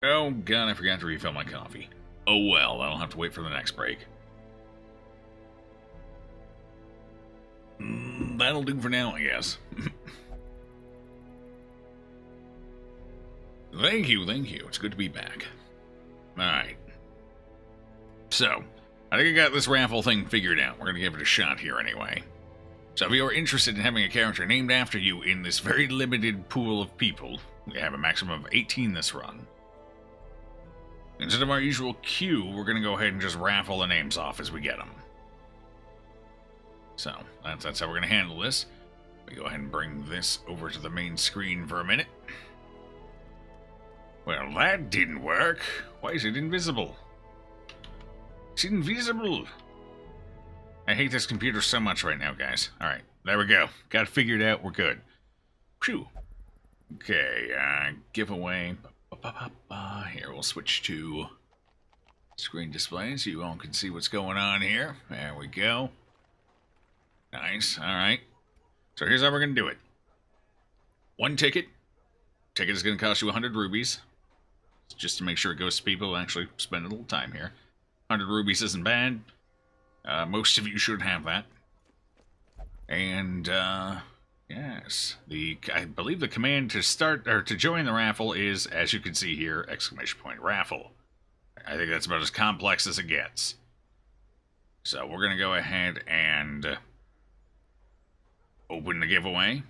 Oh god, I forgot to refill my coffee. Oh well, I'll have to wait for the next break. That'll do for now, I guess. Thank you. It's good to be back. Alright. So, I think I got this raffle thing figured out. We're gonna give it a shot here anyway. So if you're interested in having a character named after you in this very limited pool of people, we have a maximum of 18 this run. Instead of our usual queue, we're going to go ahead and just raffle the names off as we get them. So, that's how we're going to handle this. We go ahead and bring this over to the main screen for a minute. Well, that didn't work. Why is it invisible? It's invisible. I hate this computer so much right now, guys. Alright, there we go. Got it figured out. We're good. Phew. Okay, giveaway. Here, we'll switch to screen display so you all can see what's going on here. There we go. Nice. Alright. So here's how we're going to do it. One ticket. Ticket is going to cost you 100 rubies. Just to make sure it goes to people who actually spend a little time here. 100 rubies isn't bad. Most of you should have that. And, yes. I believe the command to start, or to join the raffle is, as you can see here, !raffle. I think that's about as complex as it gets. So we're going to go ahead and open the giveaway.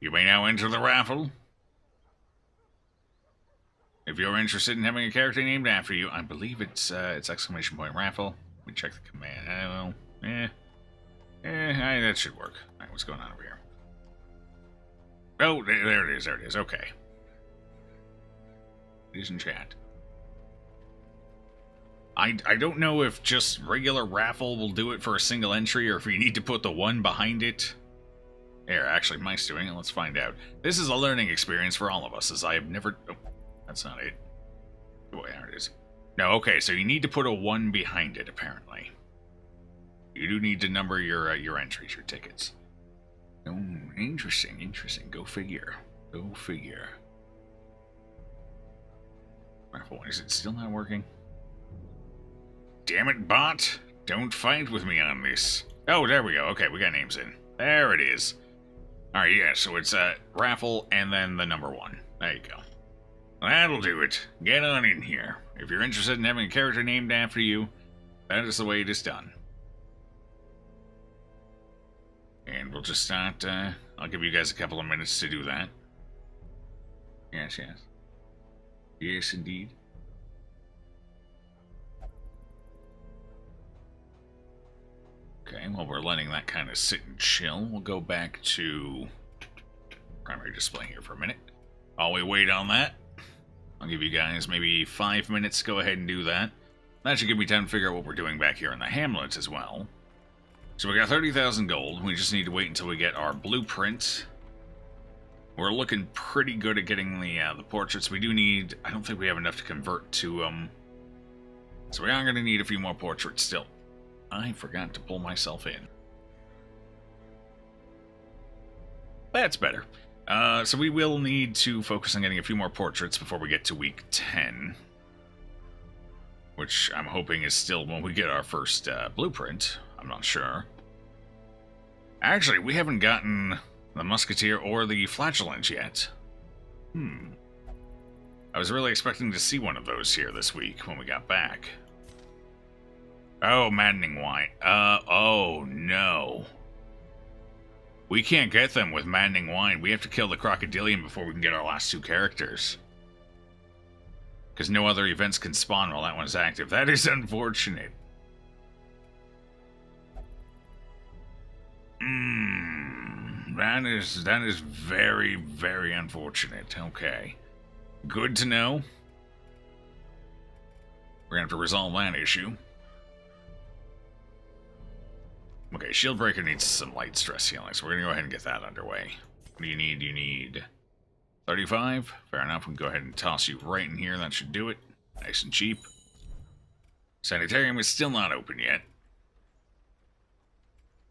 You may now enter the raffle. If you're interested in having a character named after you, I believe it's !raffle. Let me check the command. That should work. Alright, what's going on over here? Oh, there it is. Okay. It is in chat. I don't know if just regular raffle will do it for a single entry, or if you need to put the one behind it. Here, actually, Mike's doing it. Let's find out. This is a learning experience for all of us, as I have never... Oh, that's not it. Oh, there it is. No, okay, so you need to put a 1 behind it, apparently. You do need to number your entries, your tickets. Oh, interesting. Go figure. Raffle, is it still not working? Damn it, bot! Don't fight with me on this. Oh, there we go. Okay, we got names in. There it is. Alright, yeah, so it's raffle and then the number 1. There you go. That'll do it. Get on in here. If you're interested in having a character named after you, that is the way it is done. And we'll just start, I'll give you guys a couple of minutes to do that. Yes. Yes, indeed. Okay, well, we're letting that kind of sit and chill. We'll go back to primary display here for a minute. While we wait on that, I'll give you guys maybe 5 minutes to go ahead and do that. That should give me time to figure out what we're doing back here in the hamlet as well. So we got 30,000 gold. We just need to wait until we get our blueprint. We're looking pretty good at getting the portraits. We do need... I don't think we have enough to convert to them. So we are going to need a few more portraits still. I forgot to pull myself in. That's better. So we will need to focus on getting a few more portraits before we get to week 10. Which I'm hoping is still when we get our first blueprint. I'm not sure. Actually, we haven't gotten the Musketeer or the Flatulence yet. I was really expecting to see one of those here this week when we got back. Oh, Maddening Wine. Oh no. We can't get them with Maddening Wine. We have to kill the Crocodilian before we can get our last 2 characters. Because no other events can spawn while that one's active. That is unfortunate. That is very, very unfortunate. Okay. Good to know. We're gonna have to resolve that issue. Okay, Shield Breaker needs some light stress healing, so we're gonna go ahead and get that underway. What do you need? You need 35? Fair enough, we can go ahead and toss you right in here. That should do it. Nice and cheap. Sanitarium is still not open yet.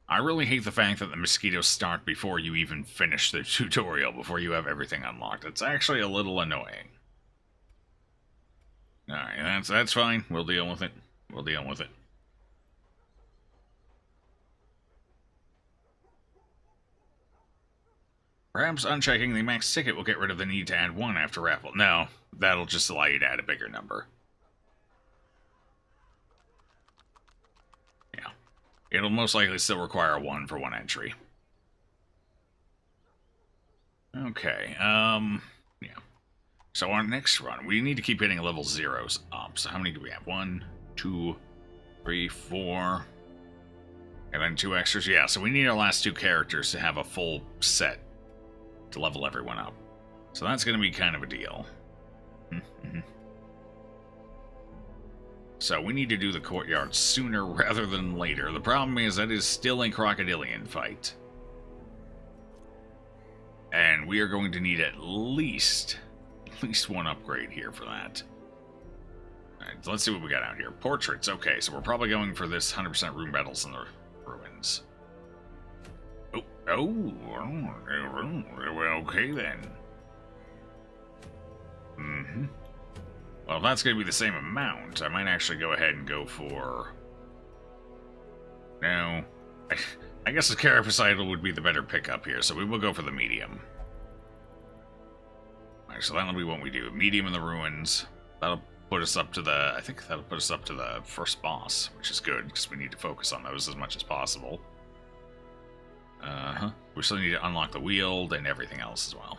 I really hate the fact that the mosquitoes start before you even finish the tutorial, before you have everything unlocked. It's actually a little annoying. Alright, that's fine. We'll deal with it. We'll deal with it. Perhaps unchecking the max ticket will get rid of the need to add one after Raffle. No, that'll just allow you to add a bigger number. Yeah. It'll most likely still require one for one entry. Okay, yeah. So our next run, we need to keep hitting level zeros up. So how many do we have? 1, 2, 3, 4. And then 2 extras. Yeah, so we need our last 2 characters to have a full set to level everyone up. So that's going to be kind of a deal. So we need to do the Courtyard sooner rather than later. The problem is that is still a Crocodilian fight. And we are going to need at least one upgrade here for that. Alright, so let's see what we got out here. Portraits, okay, so we're probably going for this 100% room battles in the ruins. Well, okay then. Well, if that's going to be the same amount, I might actually go ahead and go for... No. I guess the Carapacidal would be the better pickup here, so we will go for the medium. Alright, so that'll be what we do. Medium in the ruins. That'll put us up to the... I think that'll put us up to the first boss, which is good, because we need to focus on those as much as possible. We still need to unlock the wield and everything else as well.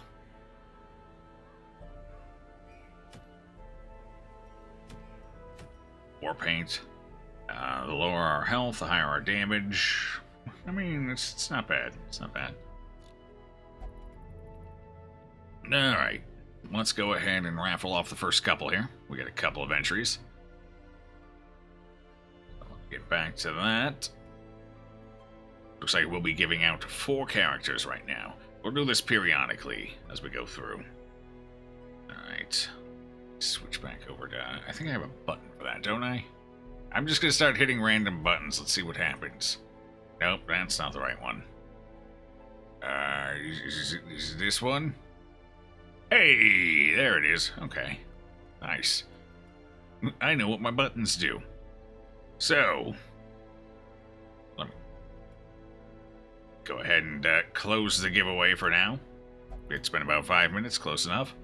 War paint. The lower our health, the higher our damage. I mean, it's not bad. It's not bad. Alright. Let's go ahead and raffle off the first couple here. We got a couple of entries. Let's get back to that. Looks like we'll be giving out 4 characters right now. We'll do this periodically as we go through. Alright. Switch back over to... I think I have a button for that, don't I? I'm just going to start hitting random buttons. Let's see what happens. Nope, that's not the right one. Is this one? Hey, there it is. Okay. Nice. I know what my buttons do. So... let me go ahead and close the giveaway for now. It's been about 5 minutes, close enough.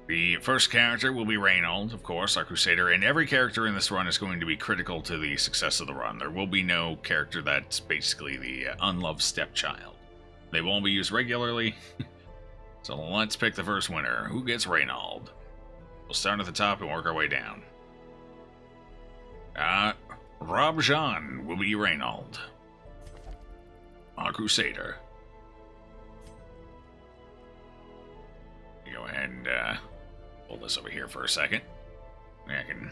The first character will be Reynold, of course, our Crusader, and every character in this run is going to be critical to the success of the run. There will be no character that's basically the unloved stepchild. They won't be used regularly, so let's pick the first winner. Who gets Reynold? We'll start at the top and work our way down. Rob Jean will be Reynold, our Crusader. Go ahead and pull this over here for a second. I can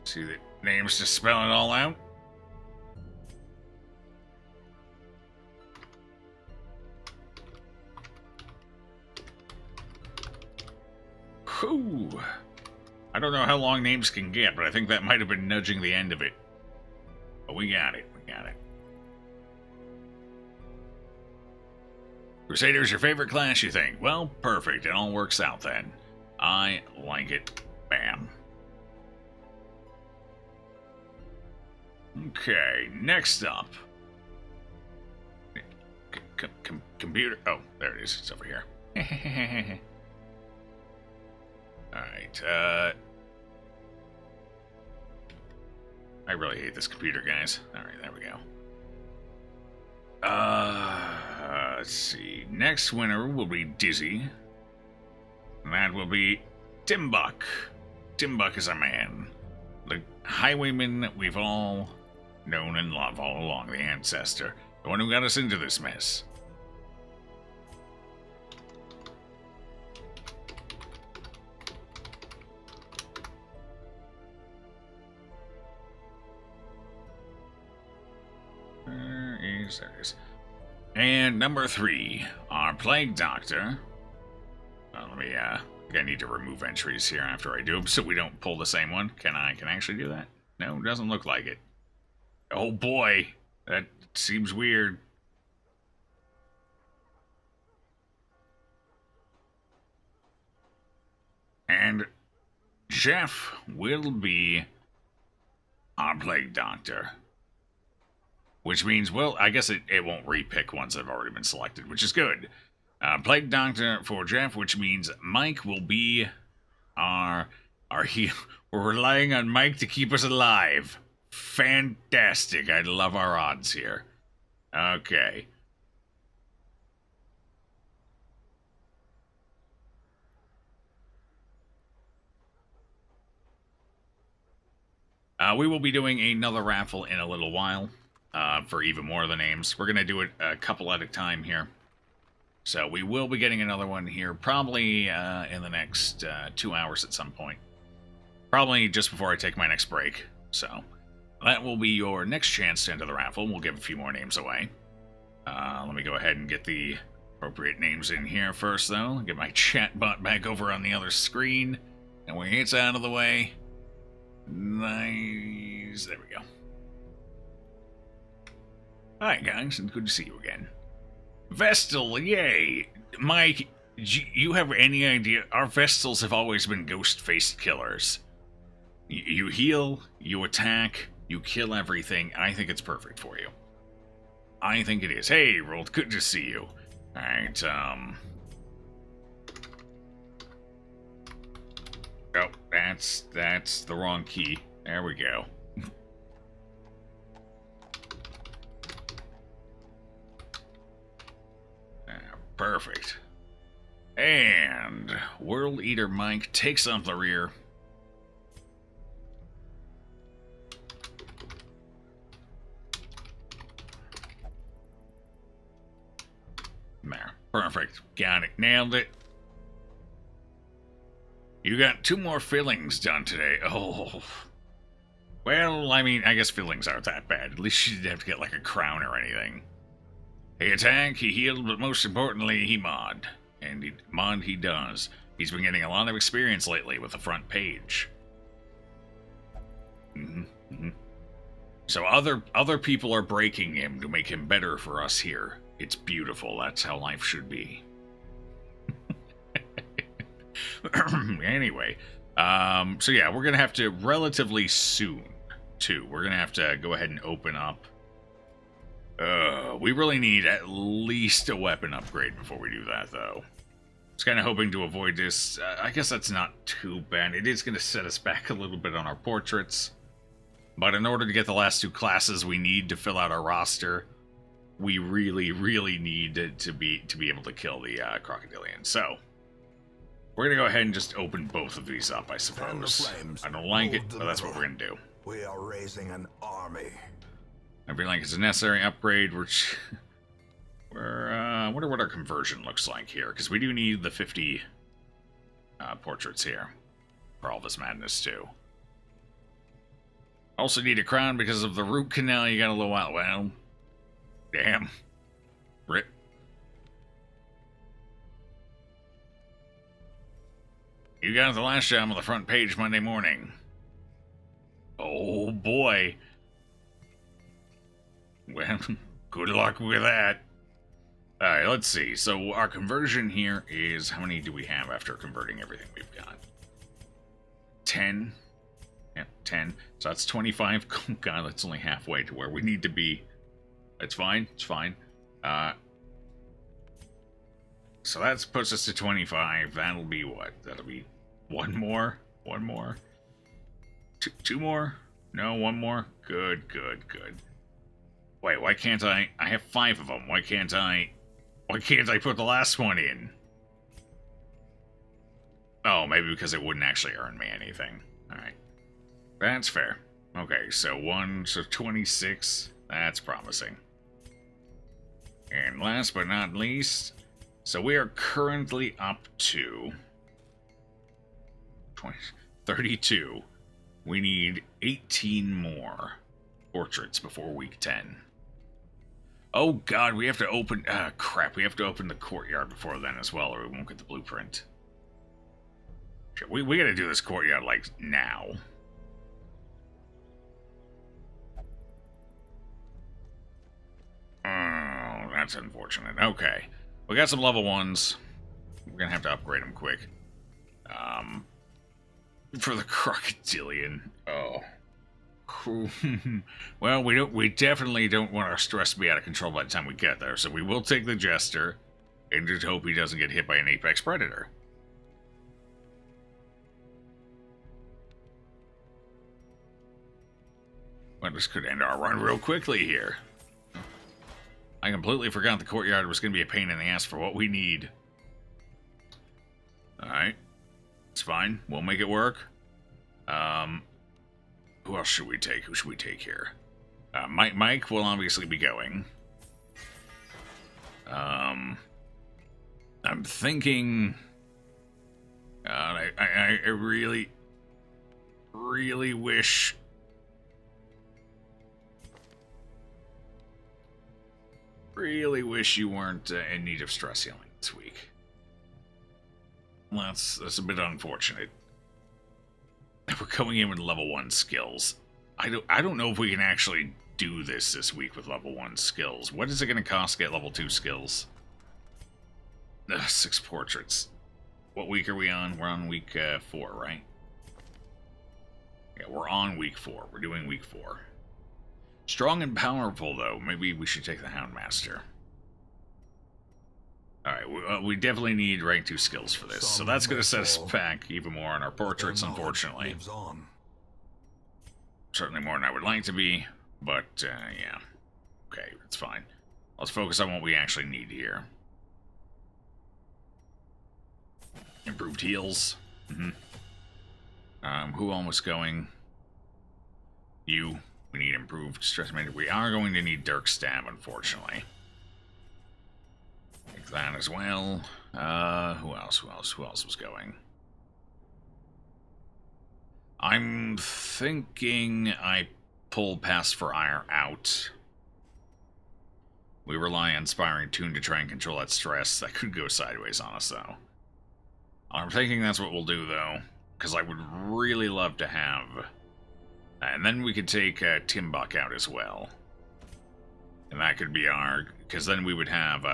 see the names just spell it all out. Whew. I don't know how long names can get, but I think that might have been nudging the end of it. But we got it. We got it. Crusader is your favorite class, you think? Well, perfect. It all works out then. I like it. Bam. Okay, next up. Computer. Oh, there it is. It's over here. Alright, I really hate this computer, guys. Alright, there we go. Let's see. Next winner will be Dizzy. And that will be Timbuck. Timbuck is our man. The highwayman that we've all known and loved all along, the ancestor. The one who got us into this mess. There it is. And number 3, our Plague Doctor. Let me, I think I need to remove entries here after I do them so we don't pull the same one. Can I actually do that? No, doesn't look like it. Oh boy, that seems weird. And Jeff will be our Plague Doctor. Which means, well, I guess it won't repick ones that have already been selected, which is good. Plague Doctor for Jeff, which means Mike will be our heal. We're relying on Mike to keep us alive. Fantastic. I love our odds here. Okay. We will be doing another raffle in a little while for even more of the names. We're going to do it a couple at a time here. So we will be getting another one here probably in the next 2 hours at some point. Probably just before I take my next break. So that will be your next chance to enter the raffle. We'll give a few more names away. Let me go ahead and get the appropriate names in here first, though. Get my chat bot back over on the other screen. And when it's out of the way... Nice. There we go. Hi, guys, and good to see you again. Vestal, yay! Mike, you have any idea? Our Vestals have always been ghost-faced killers. You heal, you attack, you kill everything. I think it's perfect for you. I think it is. Hey, Rold, good to see you. Alright, oh, that's the wrong key. There we go. Perfect. And World Eater Mike takes up the rear. There. Perfect. Got it. Nailed it. You got 2 more fillings done today. Oh. Well, I mean, I guess fillings aren't that bad. At least you didn't have to get like a crown or anything. He attacked, he healed, but most importantly, he mod. And he does. He's been getting a lot of experience lately with the front page. So other people are breaking him to make him better for us here. It's beautiful. That's how life should be. Anyway, so yeah, we're gonna have to relatively soon, too. We're gonna have to go ahead and open up. We really need at least a weapon upgrade before we do that, though. I was kind of hoping to avoid this. I guess that's not too bad. It is going to set us back a little bit on our portraits. But in order to get the last 2 classes we need to fill out our roster, we really, really need to be able to kill the Crocodilian. So, we're going to go ahead and just open both of these up, I suppose. I don't like it, but that's what we're going to do. We are raising an army. I feel like it's a necessary upgrade, which... I wonder what our conversion looks like here, because we do need the 50 portraits here for all this madness, too. Also need a crown because of the root canal you got a little while. Well, damn. Rip. You got the last job on the front page Monday morning. Oh, boy. Well, good luck with that. Alright, let's see. So our conversion here is... How many do we have after converting everything we've got? 10. Yeah, 10. So that's 25. Oh, God, that's only halfway to where we need to be. It's fine. It's fine. So that puts us to 25. That'll be what? That'll be 1 more? 1 more? 2 more? No, 1 more? Good, good, good. Wait, why can't I... I have 5 of them. Why can't I put the last one in? Oh, maybe because it wouldn't actually earn me anything. Alright. That's fair. Okay, so 26. That's promising. And last but not least, so we are currently up to 32. We need 18 more portraits before week 10. Oh god, we have to open... crap, we have to open the Courtyard before then as well, or we won't get the blueprint. Shit, we gotta do this Courtyard, like, now. Oh, that's unfortunate. Okay. We got some level 1s. We're gonna have to upgrade them quick. For the Crocodilian. Oh. Well, we definitely don't want our stress to be out of control by the time we get there, so we will take the Jester and just hope he doesn't get hit by an apex predator. Well, this could end our run real quickly here. I completely forgot the Courtyard was going to be a pain in the ass for what we need. Alright. It's fine. We'll make it work. Who else should we take? Who should we take here? Mike will obviously be going. I'm thinking... I really wish... Really wish you weren't in need of stress healing this week. That's a bit unfortunate. We're going in with level 1 skills. I don't know if we can actually do this week with level 1 skills. What is it going to cost to get level 2 skills? 6 portraits. What week are we on? We're on week 4, right? Yeah, we're on week 4. We're doing week 4. Strong and powerful, though. Maybe we should take the Houndmaster. Alright, we definitely need rank 2 skills for this, so that's going to set us back even more on our portraits, unfortunately. Certainly more than I would like to be, but, yeah. Okay, that's fine. Let's focus on what we actually need here. Improved heals. Who almost going? You. We need improved stress management. We are going to need Dirk Stab, unfortunately. Take that as well. Who else was going? I'm thinking I pull Pass for Ire out. We rely on Inspiring Tune to try and control that stress. That could go sideways on us, though. I'm thinking that's what we'll do, though, because I would really love to have... And then we could take Timbuk out as well. And that could be our... Because then we would have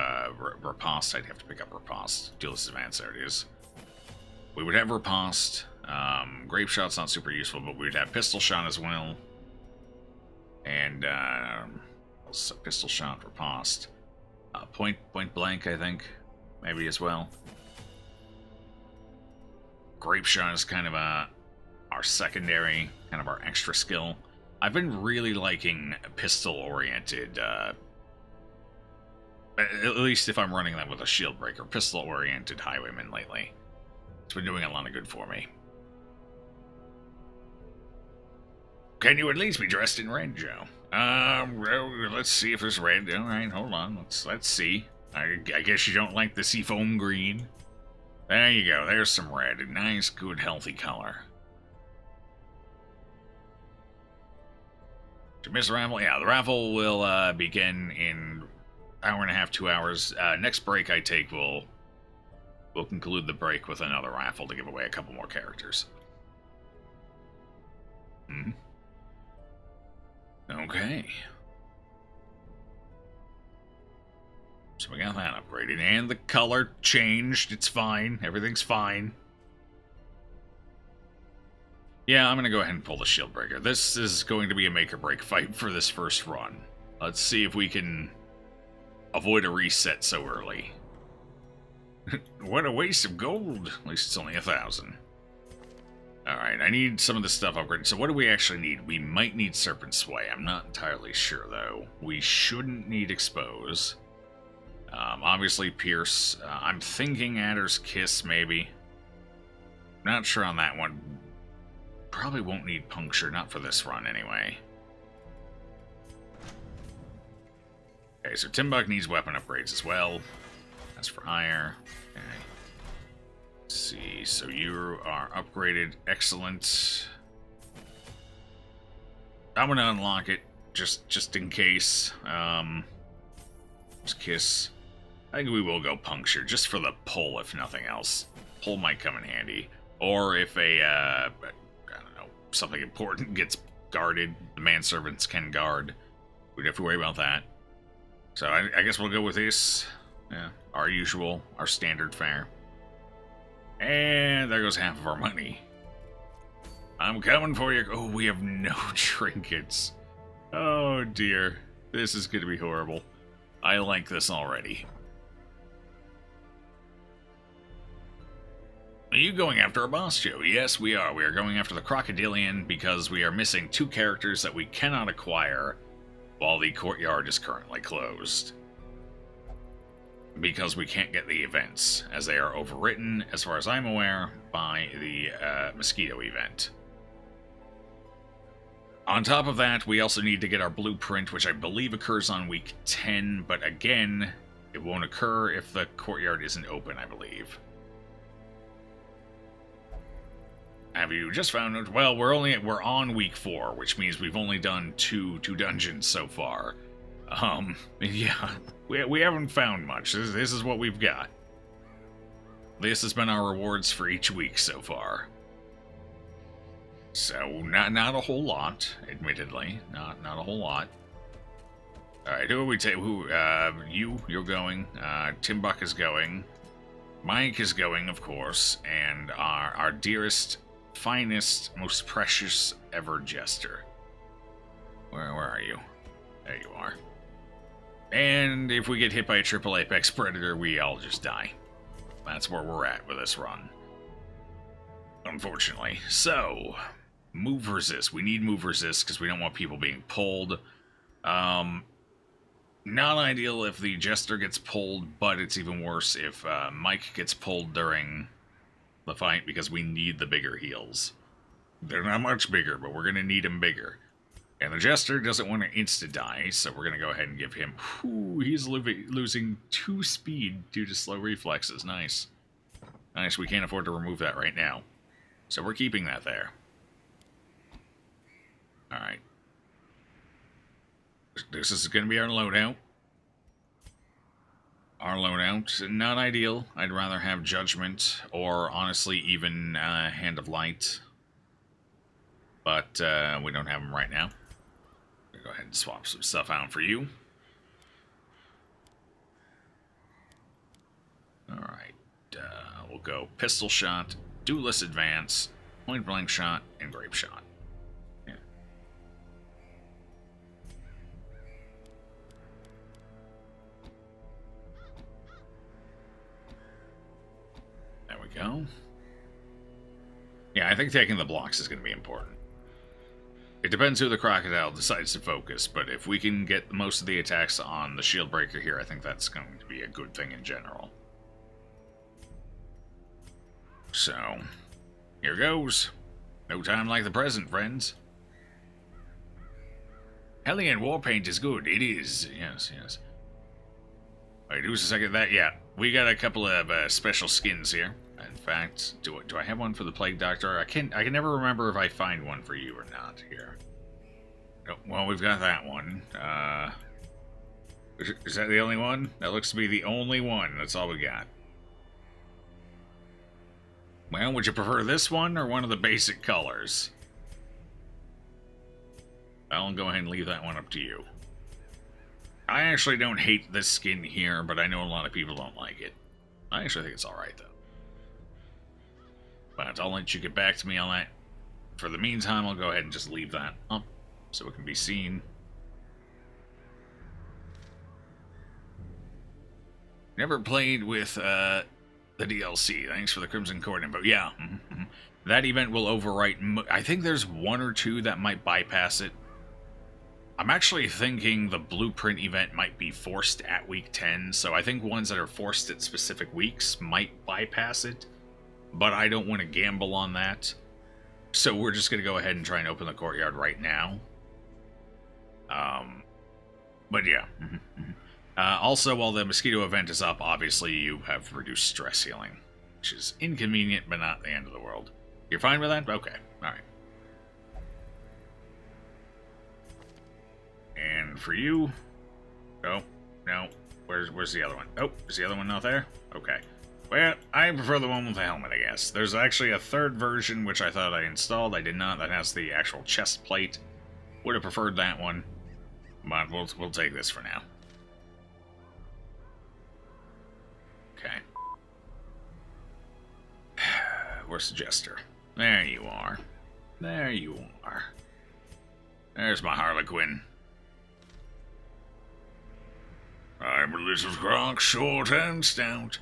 Riposte. I'd have to pick up Riposte. Duelist Advance, there it is. We would have Riposte. Grape Shot's not super useful, but we would have Pistol Shot as well. And Pistol Shot, Riposte. Point Blank, I think. Maybe as well. Grape Shot is kind of our secondary, kind of our extra skill. I've been really liking pistol-oriented, at least if I'm running that with a shield breaker, pistol-oriented highwayman lately. It's been doing a lot of good for me. Can you at least be dressed in red, Joe? Well, let's see if there's red. Alright, hold on, let's see. I guess you don't like the seafoam green. There you go, there's some red. A nice, good, healthy color. To miss the raffle? Yeah, the raffle will begin in hour and a half, 2 hours. Next break I take will conclude the break with another raffle to give away a couple more characters. Okay. So we got that upgraded, and the color changed. It's fine. Everything's fine. Yeah, I'm going to go ahead and pull the shield breaker. This is going to be a make-or-break fight for this first run. Let's see if we can avoid a reset so early. What a waste of gold. At least it's only 1,000. Alright, I need some of this stuff upgraded. So what do we actually need? We might need Serpent Sway. I'm not entirely sure, though. We shouldn't need Expose. Obviously, Pierce. I'm thinking Adder's Kiss, maybe. Not sure on that one. Probably won't need Puncture, not for this run, anyway. Okay, so Timbuk needs weapon upgrades as well. That's for Ire. Okay. Let's see, so you are upgraded. Excellent. I'm gonna unlock it, just in case. Just Kiss. I think we will go Puncture, just for the pull, if nothing else. Pull might come in handy. Or if a, I don't know, something important gets guarded, the manservants can guard. We'd have to worry about that. So I guess we'll go with this. Yeah, our usual, our standard fare. And there goes half of our money. I'm coming for you. Oh, we have no trinkets. Oh, dear. This is going to be horrible. I like this already. Are you going after a boss, Joe? Yes, we are. We are going after the Crocodilian because we are missing 2 characters that we cannot acquire while the Courtyard is currently closed. Because we can't get the events, as they are overwritten, as far as I'm aware, by the Mosquito event. On top of that, we also need to get our blueprint, which I believe occurs on week 10, but again, it won't occur if the Courtyard isn't open, I believe. Have you just found it? Well, we're on week 4, which means we've only done two dungeons so far. Yeah, we haven't found much. This is what we've got. This has been our rewards for each week so far. So not a whole lot, admittedly, not a whole lot. All right, who are we take? You're going. Timbuk is going. Mike is going, of course, and our dearest, finest, most precious ever jester. Where are you? There you are. And if we get hit by a triple apex predator, we all just die. That's where we're at with this run, unfortunately. So, move resist. We need move resist because we don't want people being pulled. Not ideal if the jester gets pulled, but it's even worse if Mike gets pulled during the fight because we need the bigger heals. They're not much bigger, but we're going to need them bigger. And the jester doesn't want to insta-die, so we're going to go ahead and give him... Whew, he's losing 2 speed due to slow reflexes. Nice. Nice, we can't afford to remove that right now. So we're keeping that there. Alright. This is going to be our loadout. Our loadout, not ideal. I'd rather have Judgment, or honestly even Hand of Light. But we don't have them right now. Go ahead and swap some stuff out for you. Alright, we'll go Pistol Shot, Duelist Advance, Point Blank Shot, and Grape Shot. Yeah. There we go. Yeah, I think taking the blocks is going to be important. It depends who the Crocodile decides to focus, but if we can get most of the attacks on the Shield Breaker here, I think that's going to be a good thing in general. So, here goes. No time like the present, friends. Hellion Warpaint is good. It is. Yes, yes. Wait, who's a second that? Yeah, we got a couple of special skins here. In fact, do I have one for the Plague Doctor? I can never remember if I find one for you or not here. Oh, well, we've got that one. Is that the only one? That looks to be the only one. That's all we got. Well, would you prefer this one or one of the basic colors? I'll go ahead and leave that one up to you. I actually don't hate this skin here, but I know a lot of people don't like it. I actually think it's alright, though. But I'll let you get back to me on that. For the meantime, I'll go ahead and just leave that up so it can be seen. Never played with the DLC. Thanks for the Crimson Cord info. Yeah, that event will overwrite. I think there's 1 or 2 that might bypass it. I'm actually thinking the Blueprint event might be forced at week 10, so I think ones that are forced at specific weeks might bypass it. But I don't want to gamble on that. So we're just going to go ahead and try and open the Courtyard right now. But yeah. Also, while the Mosquito event is up, obviously you have reduced stress healing. Which is inconvenient, but not the end of the world. You're fine with that? Okay. Alright. And for you... Oh, no. Where's the other one? Oh, is the other one not there? Okay. Well, I prefer the one with the helmet, I guess. There's actually a 3rd version, which I thought I installed. I did not. That has the actual chest plate. Would have preferred that one. But we'll take this for now. Okay. Where's the Jester? There you are. There you are. There's my Harlequin. I'm a little croc, short and stout.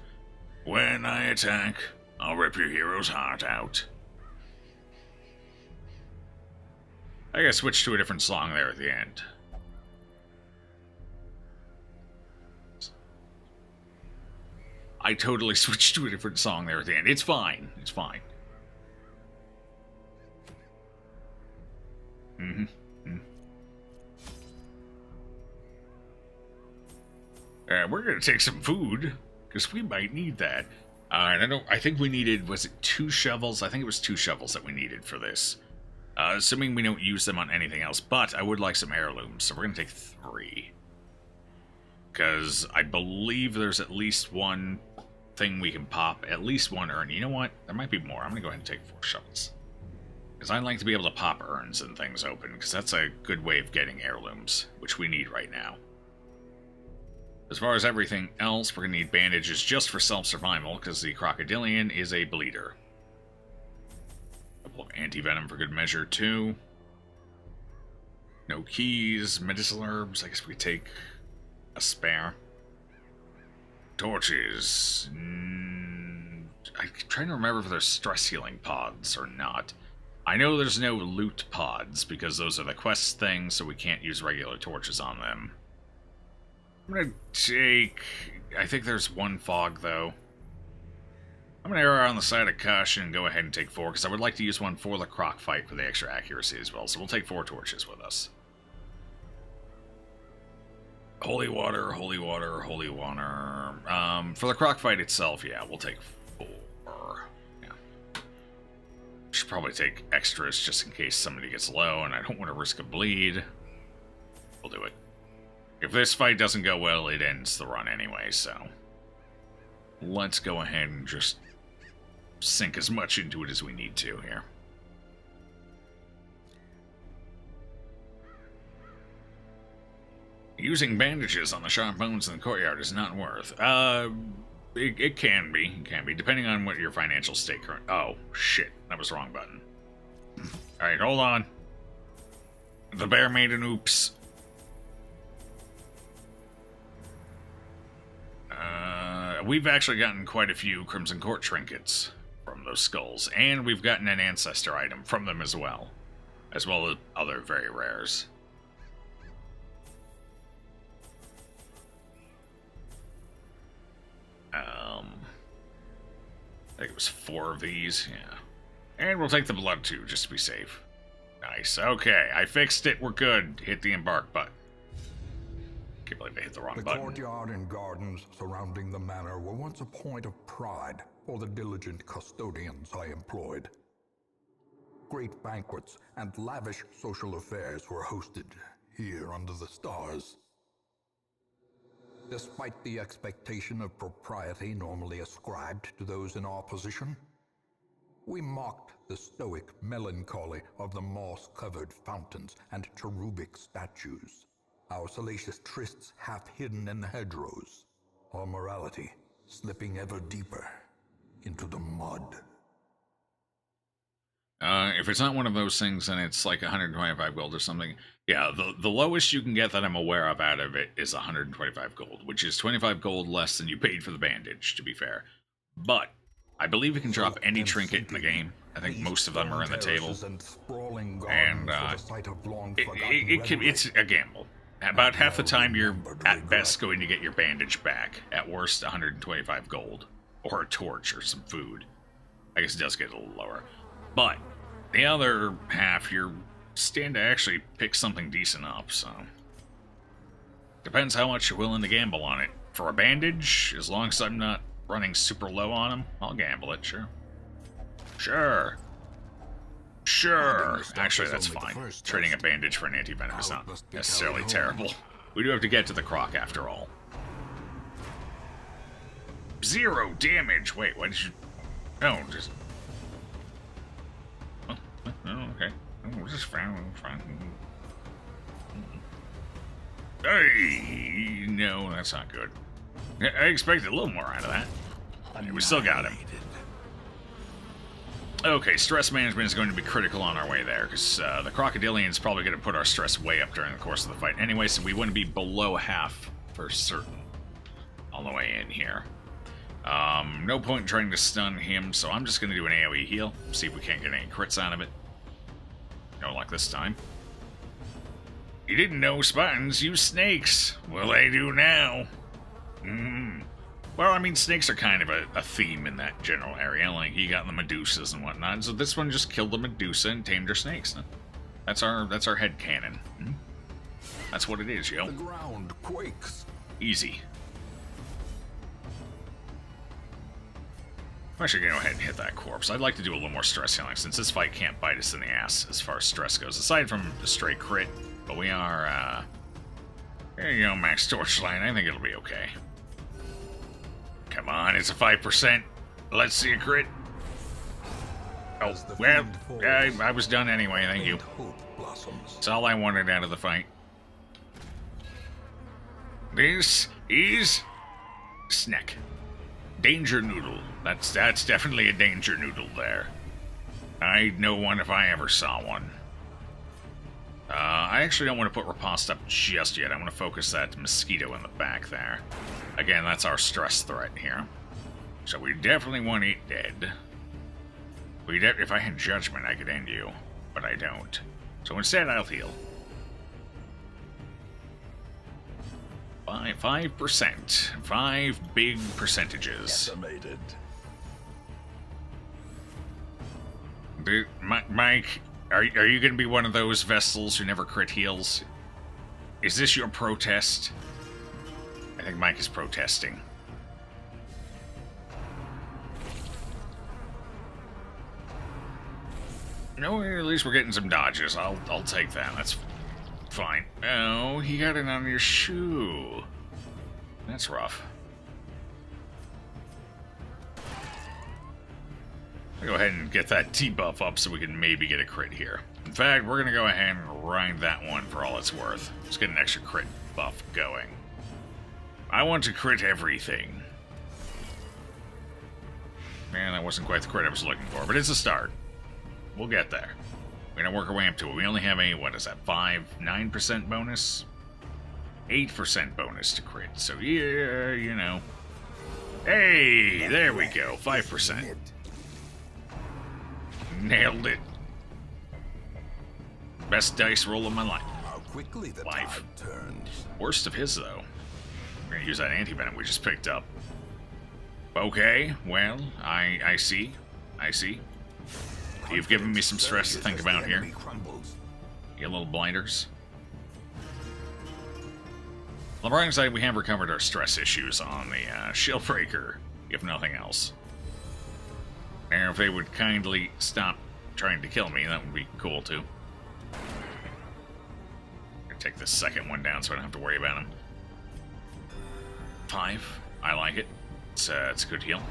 When I attack, I'll rip your hero's heart out. I gotta switch to a different song there at the end. I totally switched to a different song there at the end. It's fine. It's fine. We're gonna take some food because we might need that. And I think we needed, was it 2 shovels? I think it was 2 shovels that we needed for this. Assuming we don't use them on anything else, but I would like some heirlooms, so we're gonna take 3. Because I believe there's at least one thing we can pop, at least 1 urn. You know what? There might be more. I'm gonna go ahead and take 4 shovels. Because I'd like to be able to pop urns and things open, because that's a good way of getting heirlooms, which we need right now. As far as everything else, we're going to need bandages just for self-survival, because the Crocodilian is a bleeder. A couple of anti-venom for good measure, too. No keys, medicinal herbs, I guess we take a spare. Torches. I'm trying to remember if there's stress healing pods or not. I know there's no loot pods, because those are the quest things, so we can't use regular torches on them. I'm gonna take... I think there's 1 fog, though. I'm gonna err on the side of caution and go ahead and take 4, because I would like to use 1 for the croc fight for the extra accuracy as well, so we'll take 4 torches with us. Holy water, holy water, holy water. For the croc fight itself, yeah, we'll take 4. Yeah. Should probably take extras just in case somebody gets low, and I don't want to risk a bleed. We'll do it. If this fight doesn't go well, it ends the run anyway, so... let's go ahead and just sink as much into it as we need to here. Using bandages on the sharp bones in the courtyard is not worth. It can be. It can be, depending on what your financial state current... Oh, shit. That was the wrong button. Alright, hold on. The bear made an oops. We've actually gotten quite a few Crimson Court trinkets from those skulls, and we've gotten an ancestor item from them as well as other very rares. I think it was 4 of these, yeah. And we'll take the blood too, just to be safe. Nice, okay, I fixed it, we're good. Hit the embark button. Can't believe I hit the wrong button. The courtyard and gardens surrounding the manor were once a point of pride for the diligent custodians I employed. Great banquets and lavish social affairs were hosted here under the stars. Despite the expectation of propriety normally ascribed to those in our position, we mocked the stoic melancholy of the moss-covered fountains and cherubic statues. Our salacious trysts half hidden in the hedgerows, our morality slipping ever deeper into the mud. If it's not one of those things, then it's like 125 gold or something. Yeah, the lowest you can get that I'm aware of out of it is 125 gold, which is 25 gold less than you paid for the bandage, to be fair. But I believe you can drop any trinket in the game. I think most of them are in the table. And it's a gamble. About half the time you're at best going to get your bandage back. At worst, 125 gold. Or a torch or some food. I guess it does get a little lower. But the other half, you're stand to actually pick something decent up, so... depends how much you're willing to gamble on it. For a bandage, as long as I'm not running super low on them, I'll gamble it, sure. Sure. Sure. Actually, that's fine. Trading a bandage for an anti-venom is not necessarily terrible. We do have to get to the croc after all. 0 damage! Wait, why did you... Oh, just... Oh, okay. Oh, just fine. Hey! No, that's not good. I expected a little more out of that. We still got him. Okay, stress management is going to be critical on our way there, because the Crocodilian is probably going to put our stress way up during the course of the fight. Anyway, so we want to be below half for certain all the way in here. No point in trying to stun him, so I'm just going to do an AoE heal, see if we can't get any crits out of it. No luck this time. You didn't know Spartans use snakes. Well, they do now. Well, I mean, snakes are kind of a theme in that general area. Like, you got the Medusas and whatnot. So this one just killed the Medusa and tamed her snakes. That's our headcanon. That's what it is, yo. The ground quakes. Easy. I'm actually going to go ahead and hit that corpse. I'd like to do a little more stress healing, since this fight can't bite us in the ass as far as stress goes, aside from the straight crit. But we are, there you go, max torchlight. I think it'll be okay. Come on, it's a 5%. Let's see a crit. Oh, well, I was done anyway, thank you. That's all I wanted out of the fight. This is snack. Danger noodle. That's definitely a danger noodle there. I'd know one if I ever saw one. I actually don't want to put riposte up just yet. I want to focus that mosquito in the back there. Again, that's our stress threat here. So we definitely want it dead. If I had judgment, I could end you, but I don't. So instead, I'll heal. 5%. 5 big percentages. Decimated. Mike, are you going to be one of those Vestals who never crit heals? Is this your protest? I think Mike is protesting. No, at least we're getting some dodges. I'll take that. That's fine. Oh, he got it on your shoe. That's rough. I'll go ahead and get that T-buff up so we can maybe get a crit here. In fact, we're going to go ahead and grind that one for all it's worth. Let's get an extra crit buff going. I want to crit everything. Man, that wasn't quite the crit I was looking for, but it's a start. We'll get there. We're going to work our way up to it. We only have a, what is that, 9% bonus? 8% bonus to crit, so yeah, you know. Hey, there we go, 5%. Nailed it. Best dice roll of my life. How quickly the tide turns. Worst of his, though. We're gonna use that anti-venom we just picked up. Okay, well, I see. I see. You've given me some stress to think about here. You little blinders. On the bright side, we have recovered our stress issues on the shield breaker, if nothing else. And if they would kindly stop trying to kill me, that would be cool too. I'll take the second one down so I don't have to worry about him. 5. I like it. It's a good heal.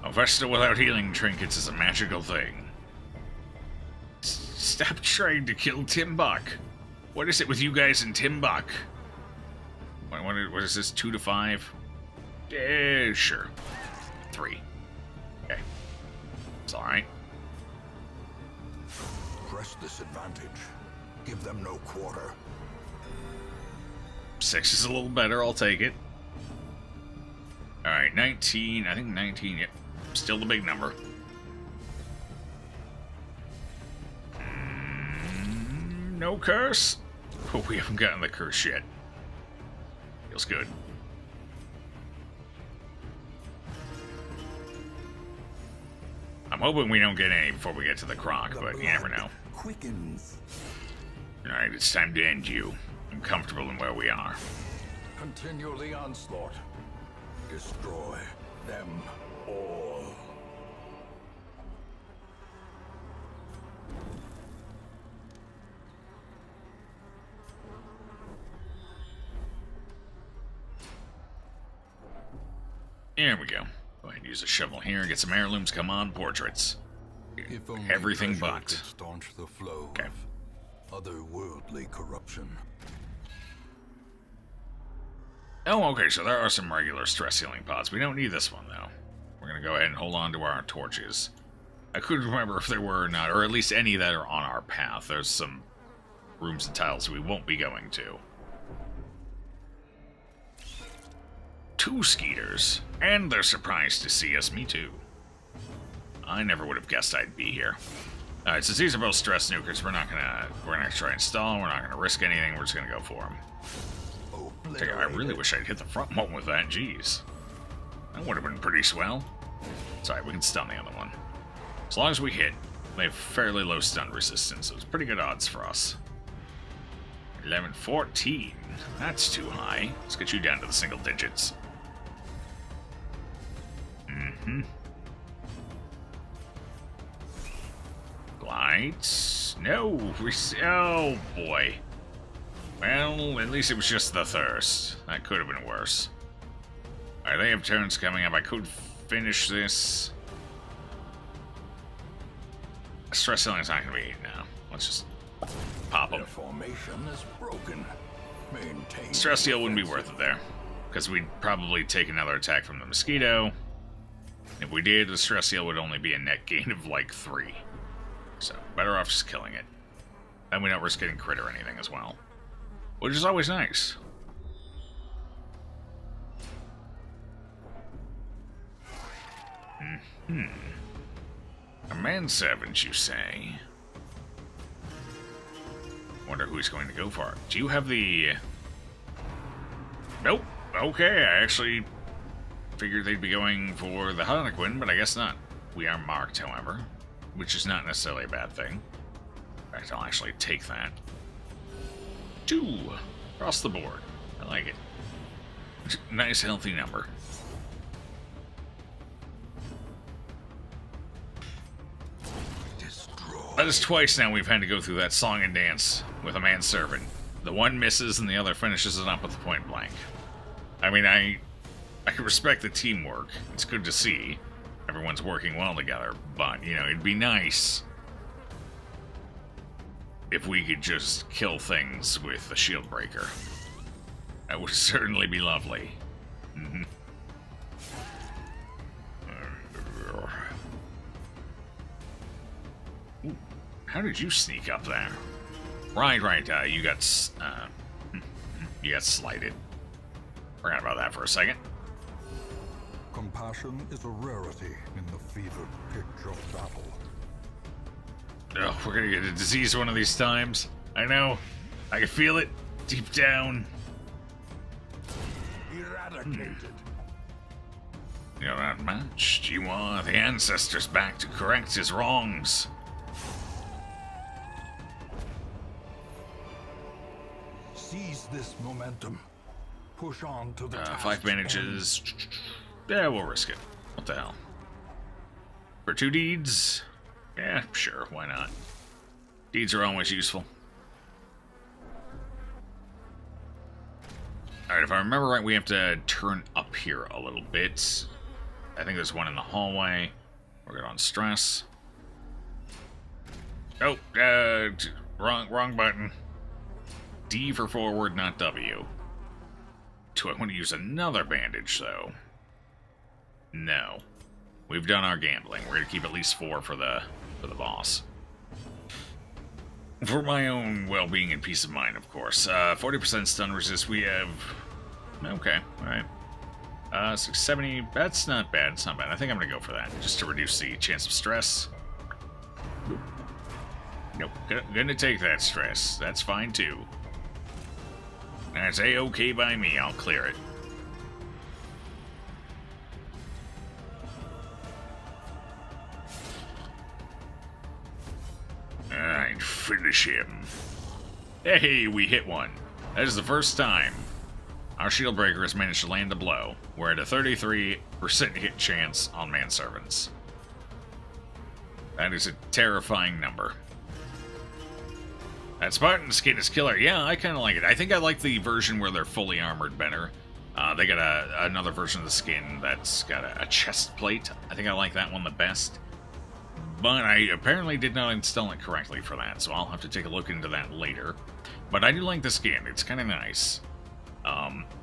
A Vesta without healing trinkets is a magical thing. Stop trying to kill Timbuk. What is it with you guys and Timbuk? What is this, 2 to 5? Yeah, sure. 3. Okay. It's alright. Press this advantage. Give them no quarter. 6 is a little better, I'll take it. Alright, 19. I think 19, yep. Still the big number. No curse? Oh, we haven't gotten the curse yet. Feels good. I'm hoping we don't get any before we get to the croc, but you never know. Quickens. Alright, it's time to end you. I'm comfortable in where we are. Continue the onslaught. Destroy them all. There we go. Go ahead and use a shovel here and get some heirlooms. Come on, portraits. If only Everything pressure but. could staunch the flow Okay. of otherworldly corruption. Oh, okay, so there are some regular stress healing pods. We don't need this one, though. we're going to go ahead and hold on to our torches. I couldn't remember if there were or not, or at least any that are on our path. There's some rooms and tiles we won't be going to. 2 skeeters, and they're surprised to see us. Me too. I never would have guessed I'd be here. Alright, since these are both stress nukers, we're gonna try and stall. We're not gonna risk anything. We're just gonna go for them. I really wish I'd hit the front one with that. Jeez, that would have been pretty swell. Sorry, we can stun the other one. As long as we hit, they have fairly low stun resistance, so it's pretty good odds for us. 11, 14. That's too high. Let's get you down to the single digits. Mm-hmm. Lights. No. Oh, boy. Well, at least it was just the thirst. That could have been worse. Alright, they have turns coming up. I could finish this. Stress ceiling is not going to be 8 now. Let's just pop them. Their formation is broken. Maintain. Stress seal wouldn't be worth it there, because we'd probably take another attack from the mosquito. If we did, the stress seal would only be a net gain of like 3. So, better off just killing it. And we don't risk getting crit or anything as well. Which is always nice. A manservant, you say? Wonder who he's going to go for. Do you have the... Nope. Okay, I actually figured they'd be going for the Harlequin, but I guess not. We are marked, however, which is not necessarily a bad thing. In fact, I'll actually take that. 2 across the board. I like it. Nice, healthy number. That is twice now we've had to go through that song and dance with a manservant. The one misses and the other finishes it up with the point blank. I mean, I can respect the teamwork. It's good to see everyone's working well together, but, you know, it'd be nice if we could just kill things with the shield breaker. That would certainly be lovely. Mm-hmm. Ooh, how did you sneak up there? Right, you got slighted. Forgot about that for a second. Compassion is a rarity in the fevered pitch of battle. Oh, we're gonna get a disease one of these times. I know. I can feel it deep down. Eradicated. You're outmatched. You are the ancestors back to correct his wrongs. Seize this momentum. Push on to the 5 bandages. Yeah, we'll risk it. What the hell? For 2 deeds? Yeah, sure, why not? Deeds are always useful. Alright, if I remember right, we have to turn up here a little bit. I think there's one in the hallway. We're good on stress. Oh, wrong button. D for forward, not W. Do I want to use another bandage, though? No. We've done our gambling. We're going to keep at least 4 for the boss. For my own well-being and peace of mind, of course. 40% stun resist. We have... Okay, alright. 670. That's not bad. It's not bad. I think I'm going to go for that, just to reduce the chance of stress. Nope. Gonna take that stress. That's fine, too. That's A-okay by me. I'll clear it. Alright, finish him. Hey, we hit one. That is the first time our shield breaker has managed to land a blow. We're at a 33% hit chance on manservants. That is a terrifying number. That Spartan skin is killer. Yeah, I kind of like it. I think I like the version where they're fully armored better. They got another version of the skin that's got a chest plate. I think I like that one the best. But I apparently did not install it correctly for that, so I'll have to take a look into that later. But I do like the skin. It's kind of nice.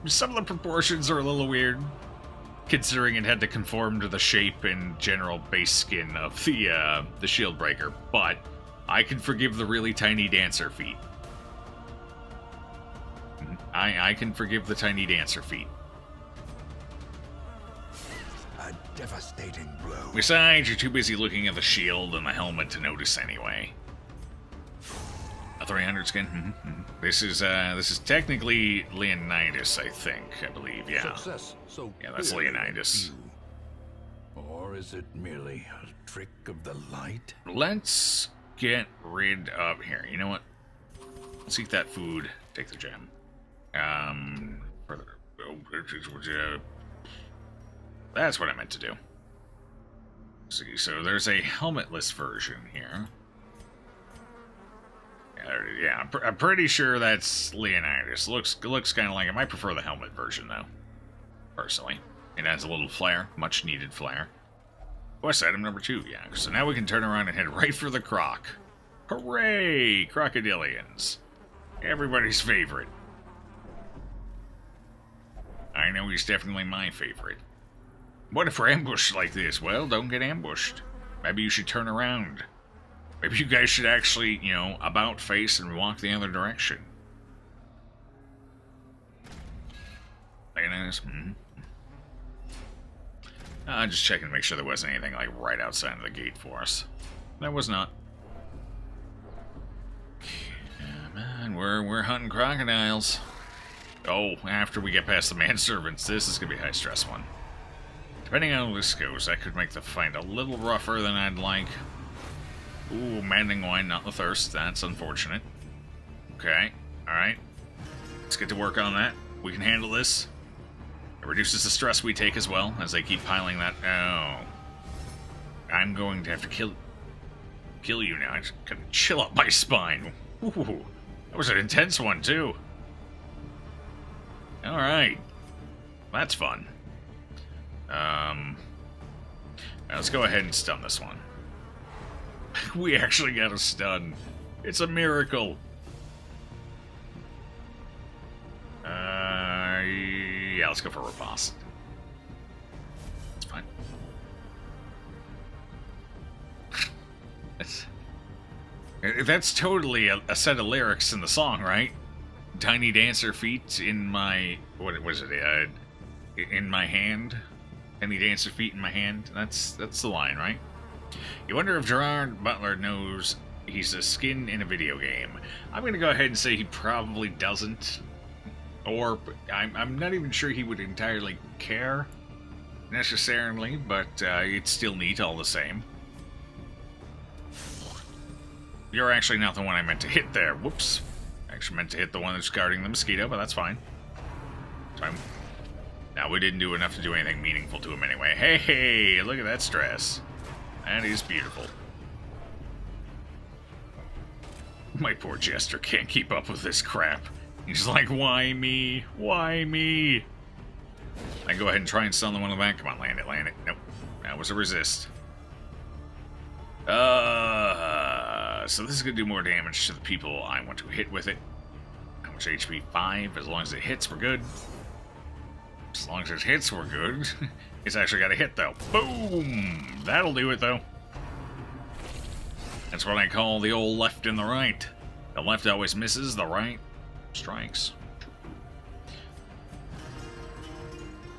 Some of the proportions are a little weird. considering it had to conform to the shape and general base skin of the shield breaker, but I can forgive the really tiny dancer feet. I can forgive the tiny dancer feet. A devastating blow. Besides, you're too busy looking at the shield and the helmet to notice anyway. A 300 skin? This is technically Leonidas, I think. I believe, yeah. Success so Yeah, that's clearly Leonidas. in view. Or is it merely a trick of the light? Let's get rid of... Here, you know what? Let's eat that food. Take the gem. Further... That's what I meant to do. See, so there's a helmetless version here. Yeah, I'm pretty sure that's Leonidas. Looks kind of like him. I prefer the helmet version, though. Personally. It adds a little flair. Much needed flair. Quest item number 2, yeah. So now we can turn around and head right for the croc. Hooray! Crocodilians. Everybody's favorite. I know he's definitely my favorite. What if we're ambushed like this? Well, don't get ambushed. Maybe you should turn around. Maybe you guys should actually, you know, about face and walk the other direction. Leonidas? Just checking to make sure there wasn't anything, like, right outside of the gate for us. There was not. Come on, we're hunting crocodiles. Oh, after we get past the manservants, this is gonna be a high-stress one. Depending on how this goes, that could make the fight a little rougher than I'd like. Ooh, maddening wine, not the thirst. That's unfortunate. Okay, alright. Let's get to work on that. We can handle this. It reduces the stress we take as well, as they keep piling that... Oh. I'm going to have to kill you now. I just gotta chill up my spine. Ooh, that was an intense one, too. Alright. That's fun. Let's go ahead and stun this one. We actually got a stun. It's a miracle. Yeah, let's go for riposte. That's fine. That's totally a set of lyrics in the song, right? Tiny dancer feet in my... What was it? In my hand? Tiny dancer feet in my hand? That's the line, right? You wonder if Gerard Butler knows he's a skin in a video game. I'm going to go ahead and say he probably doesn't. Or, I'm not even sure he would entirely care, necessarily, but it's still neat all the same. You're actually not the one I meant to hit there. Whoops. I actually meant to hit the one that's guarding the mosquito, but that's fine. Now, we didn't do enough to do anything meaningful to him anyway. Hey, look at that stress. That is beautiful. My poor Jester can't keep up with this crap. He's like, why me? Why me? I go ahead and try and stun the one in the back. Come on, land it, land it. Nope. That was a resist. So this is going to do more damage to the people I want to hit with it. How much HP? 5. As long as it hits, we're good. As long as it hits, we're good. It's actually got a hit, though. Boom! That'll do it, though. That's what I call the old left and the right. The left always misses, the right strikes.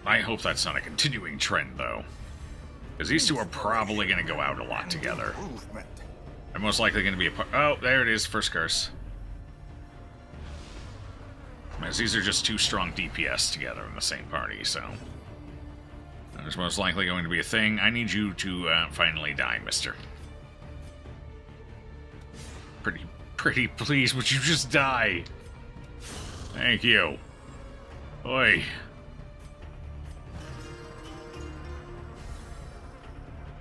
I hope that's not a continuing trend, though. Because these two are probably going to go out a lot together. They're most likely going to be a part... Oh, there it is, first curse. As these are just two strong DPS together in the same party, so... There's most likely going to be a thing. I need you to finally die, mister. Pretty please, would you just die? Thank you. Oi.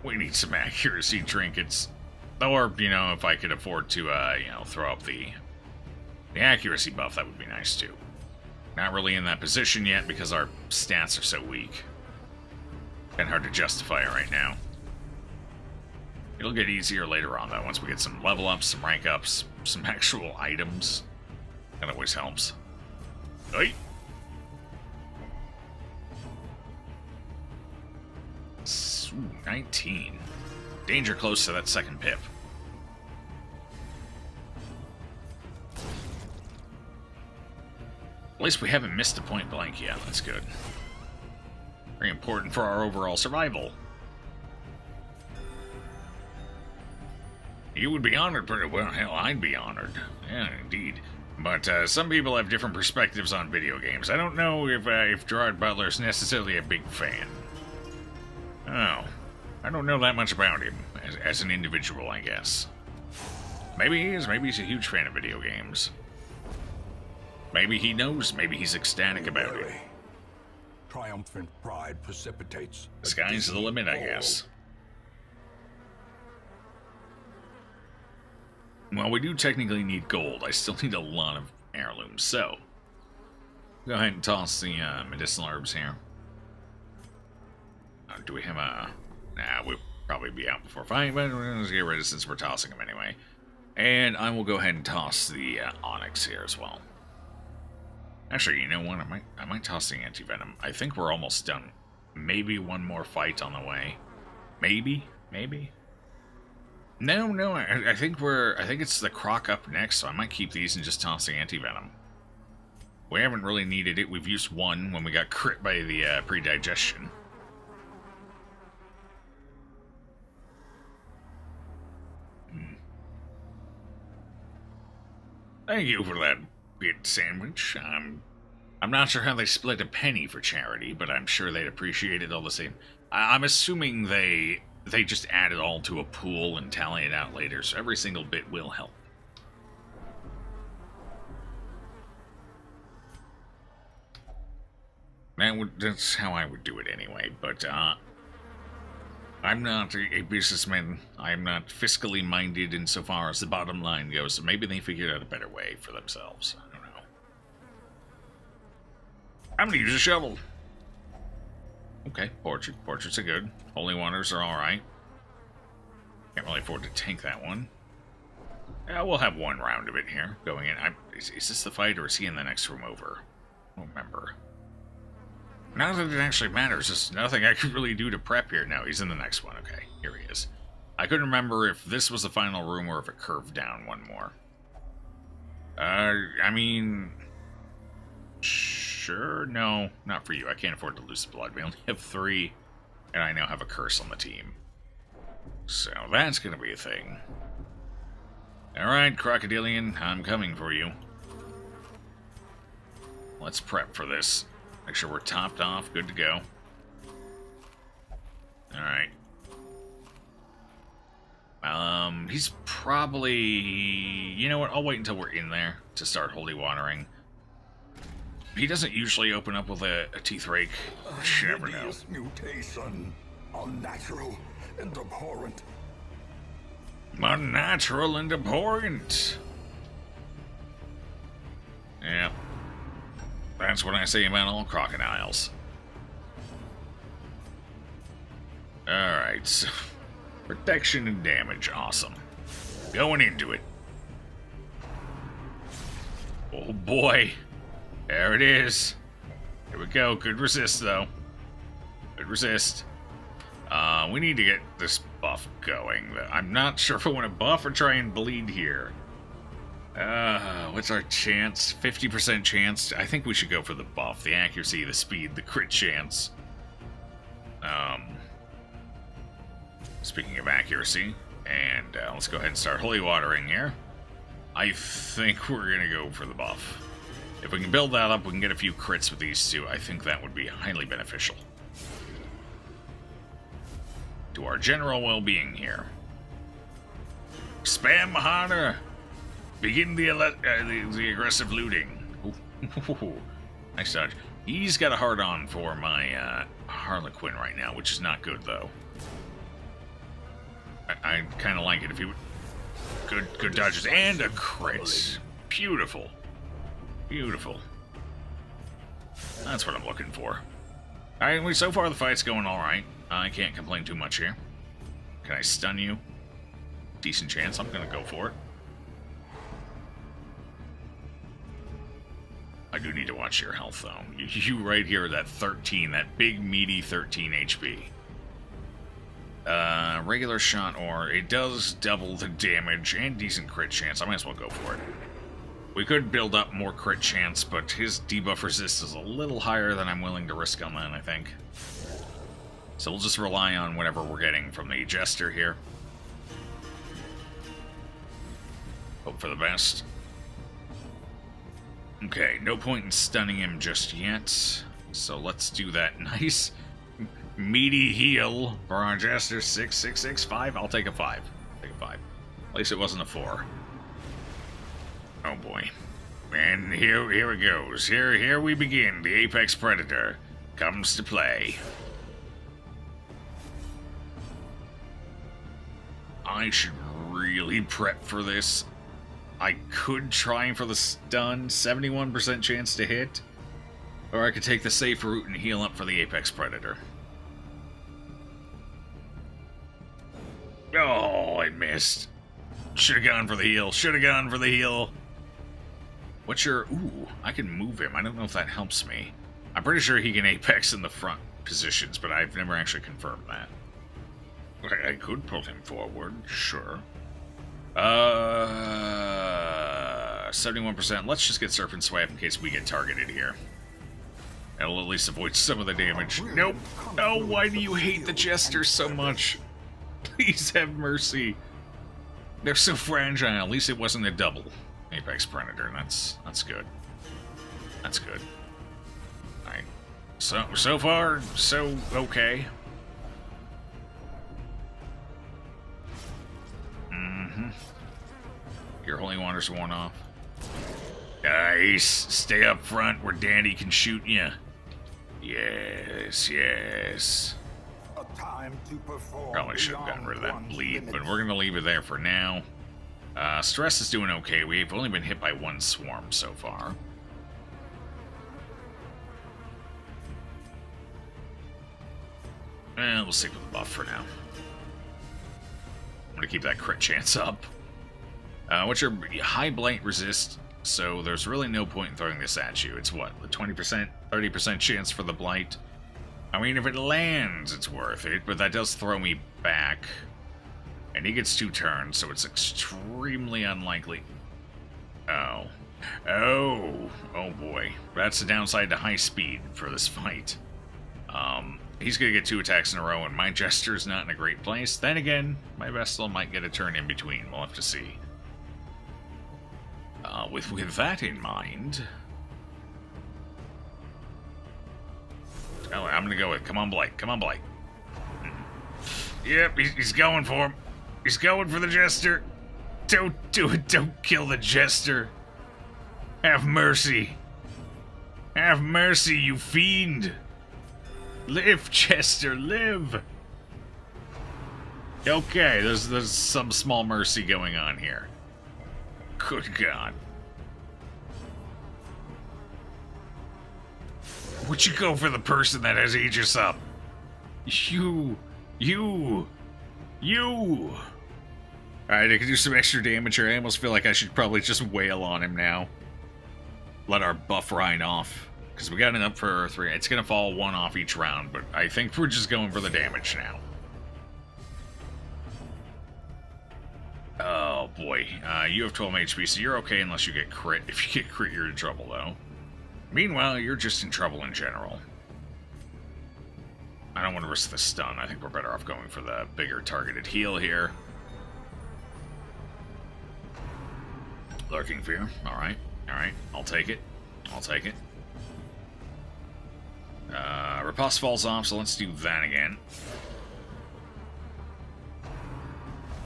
We need some accuracy trinkets. Or, you know, if I could afford to, you know, throw up the accuracy buff, that would be nice, too. Not really in that position yet, because our stats are so weak. And hard to justify it right now. It'll get easier later on, though, once we get some level ups, some rank ups, some actual items. That always helps. Oi! Ooh, 19. Danger close to that second pip. At least we haven't missed a point blank yet. That's good. Very important for our overall survival. You would be honored pretty well. Hell, I'd be honored. Yeah, indeed. But some people have different perspectives on video games. I don't know if Gerard Butler's necessarily a big fan. Oh. I don't know that much about him as an individual, I guess. Maybe he is. Maybe he's a huge fan of video games. Maybe he knows. Maybe he's ecstatic about it. Triumphant pride precipitates. The sky's the limit, I guess. Well, we do technically need gold. I still need a lot of heirlooms, so go ahead and toss the medicinal herbs here. Do we have a... Nah, we'll probably be out before 5, but we're going to get rid of it since we're tossing them anyway. And I will go ahead and toss the onyx here as well. Actually, you know what? I might toss the anti-venom. I think we're almost done. Maybe one more fight on the way. Maybe. No. I think it's the croc up next, so I might keep these and just toss the anti-venom. We haven't really needed it. We've used one when we got crit by the pre-digestion. Thank you for that bit sandwich. I'm not sure how they split a penny for charity, but I'm sure they'd appreciate it all the same. I'm assuming they just add it all to a pool and tally it out later, so every single bit will help. That's how I would do it anyway, but I'm not a businessman. I'm not fiscally minded insofar as the bottom line goes, so maybe they figured out a better way for themselves. I don't know. I'm gonna use a shovel. Okay, portraits are good. Holy waters are alright. Can't really afford to tank that one. Yeah, we'll have one round of it here going in. Is this the fight, or is he in the next room over? I don't remember. Not that it actually matters. There's nothing I can really do to prep here. No, he's in the next one. Okay, here he is. I couldn't remember if this was the final room or if it curved down one more. I mean... Sure? No, not for you. I can't afford to lose the blood. We only have 3, and I now have a curse on the team. So that's going to be a thing. Alright, Crocodilian, I'm coming for you. Let's prep for this. Make sure we're topped off, good to go. Alright. He's probably... You know what, I'll wait until we're in there to start holy watering. He doesn't usually open up with a teeth rake. You never know. Mutation. Unnatural and abhorrent. Unnatural and abhorrent. Yeah. That's what I say about all crocodiles. Alright, so protection and damage, awesome. Going into it. Oh boy. There it is. Here we go. Good resist, though. Good resist. We need to get this buff going. I'm not sure if I want to buff or try and bleed here. What's our chance? 50% chance? I think we should go for the buff. The accuracy, the speed, the crit chance. Speaking of accuracy, and let's go ahead and start holy watering here. I think we're going to go for the buff. If we can build that up, we can get a few crits with these two. I think that would be highly beneficial to our general well-being here. Spam Mahana! Begin the aggressive looting. Ooh. Nice dodge. He's got a hard-on for my Harlequin right now, which is not good, though. I kind of like it if he would... Good dodges. And a crit. Beautiful. Beautiful. That's what I'm looking for. Alright, so far the fight's going alright. I can't complain too much here. Can I stun you? Decent chance. I'm gonna go for it. I do need to watch your health, though. You right here, that 13, that big, meaty 13 HP. Regular shot, or it does double the damage and decent crit chance. I might as well go for it. We could build up more crit chance, but his debuff resist is a little higher than I'm willing to risk on that, I think. So we'll just rely on whatever we're getting from the Jester here. Hope for the best. Okay, no point in stunning him just yet. So let's do that nice meaty heal for our Jester. 6, 6, 6, 5. I'll take a 5. Take a 5. At least it wasn't a 4. Oh boy. And here it goes. Here we begin. The Apex Predator comes to play. I should really prep for this. I could try for the stun, 71% chance to hit. Or I could take the safe route and heal up for the Apex Predator. Oh, I missed. Should have gone for the heal. Should have gone for the heal. What's your... Ooh, I can move him. I don't know if that helps me. I'm pretty sure he can Apex in the front positions, but I've never actually confirmed that. I could pull him forward, sure. 71%. Let's just get Serpent Swipe in case we get targeted here. That'll at least avoid some of the damage. Nope. Oh, why do you hate the Jester so much? Please have mercy. They're so fragile. At least it wasn't a double Apex Predator. That's good. That's good. Alright. So far, so okay. Your holy water's worn off. Nice. Stay up front where Danny can shoot you. Yes, yes. Probably should have gotten rid of that bleed, but we're going to leave it there for now. Stress is doing okay. We've only been hit by one swarm so far. We'll stick with the buff for now. I'm going to keep that crit chance up. What's your high blight resist? So there's really no point in throwing this at you. It's what, the 20%, 30% chance for the blight? I mean, if it lands, it's worth it, but that does throw me back. And he gets 2 turns, so it's extremely unlikely. Oh. Oh boy. That's the downside to high speed for this fight. He's gonna get 2 attacks in a row, and my Jester's not in a great place. Then again, my Vestal might get a turn in between. We'll have to see. With that in mind... Oh, I'm gonna go with, come on, Blake. Come on, Blake. Yep, he's going for him. He's going for the Jester. Don't do it. Don't kill the Jester. Have mercy. Have mercy, you fiend. Live, Jester, live. Okay, there's some small mercy going on here. Good God. Would you go for the person that has Aegis up? You. Alright, I can do some extra damage here. I almost feel like I should probably just wail on him now. Let our buff ride off. Because we got it up for 3. It's going to fall 1 off each round, but I think we're just going for the damage now. Oh, boy. You have 12 HP, so you're okay unless you get crit. If you get crit, you're in trouble, though. Meanwhile, you're just in trouble in general. I don't want to risk the stun. I think we're better off going for the bigger targeted heal here. Lurking Fear. Alright. Alright. I'll take it. I'll take it. Riposte falls off, so let's do that again.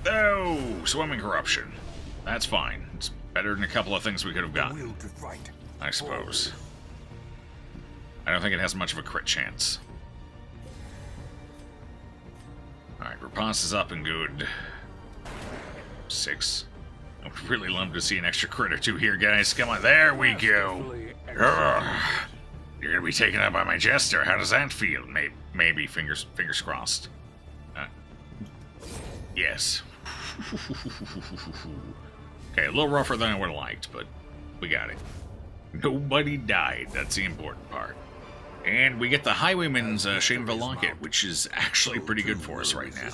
Oh! Swimming Corruption. That's fine. It's better than a couple of things we could have gotten, I suppose. I don't think it has much of a crit chance. Alright, Riposte is up and good. 6. I would really love to see an extra crit or 2 here, guys. Come on, there we go. Urgh. You're gonna be taken out by my Jester. How does that feel? Maybe fingers crossed. Yes. Okay, a little rougher than I would have liked, but we got it. Nobody died. That's the important part. And we get the Highwayman's Shameful Locket, which is actually pretty good for us right now.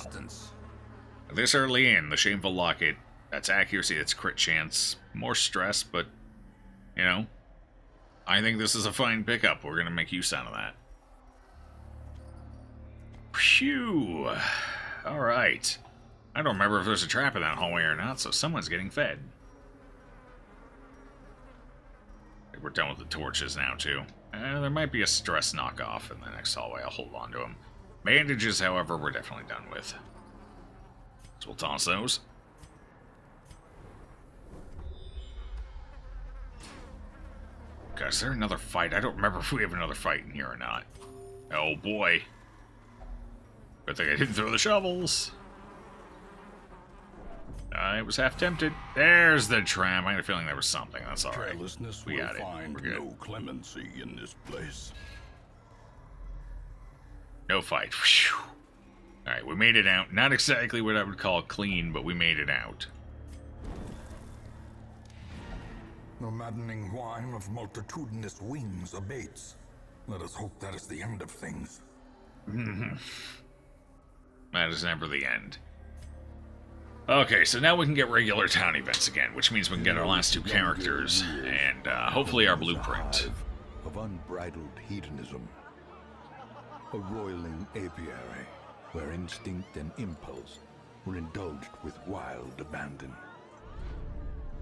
This early in, the Shameful Locket, that's accuracy, that's crit chance, more stress, but, you know, I think this is a fine pickup. We're going to make use out of that. Phew. Alright. I don't remember if there's a trap in that hallway or not, so someone's getting fed. We're done with the torches now, too. There might be a stress knockoff in the next hallway. I'll hold on to them. Bandages, however, we're definitely done with. So we'll toss those. Okay, is there another fight? I don't remember if we have another fight in here or not. Oh, boy. Good thing I didn't throw the shovels. I was half tempted. There's the tram. I had a feeling there was something. That's all right. Carelessness We will got it. find We're good. no clemency in this place. No fight. Whew. All right, we made it out. Not exactly what I would call clean, but we made it out. The maddening whine of multitudinous wings abates. Let us hope that is the end of things. That is never the end. Okay, so now we can get regular town events again, which means we can get our last two characters, and hopefully our blueprint. Of unbridled hedonism. A roiling apiary where instinct and impulse were indulged with wild abandon.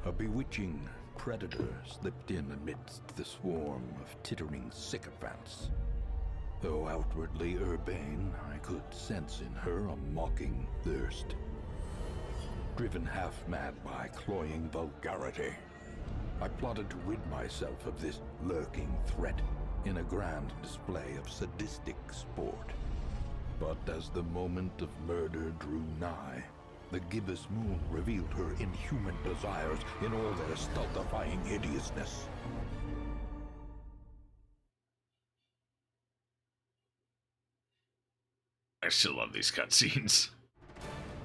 A bewitching predator slipped in amidst the swarm of tittering sycophants. Though outwardly urbane, I could sense in her a mocking thirst. Driven half-mad by cloying vulgarity, I plotted to rid myself of this lurking threat in a grand display of sadistic sport. But as the moment of murder drew nigh, the gibbous moon revealed her inhuman desires in all their stultifying hideousness. I still love these cutscenes.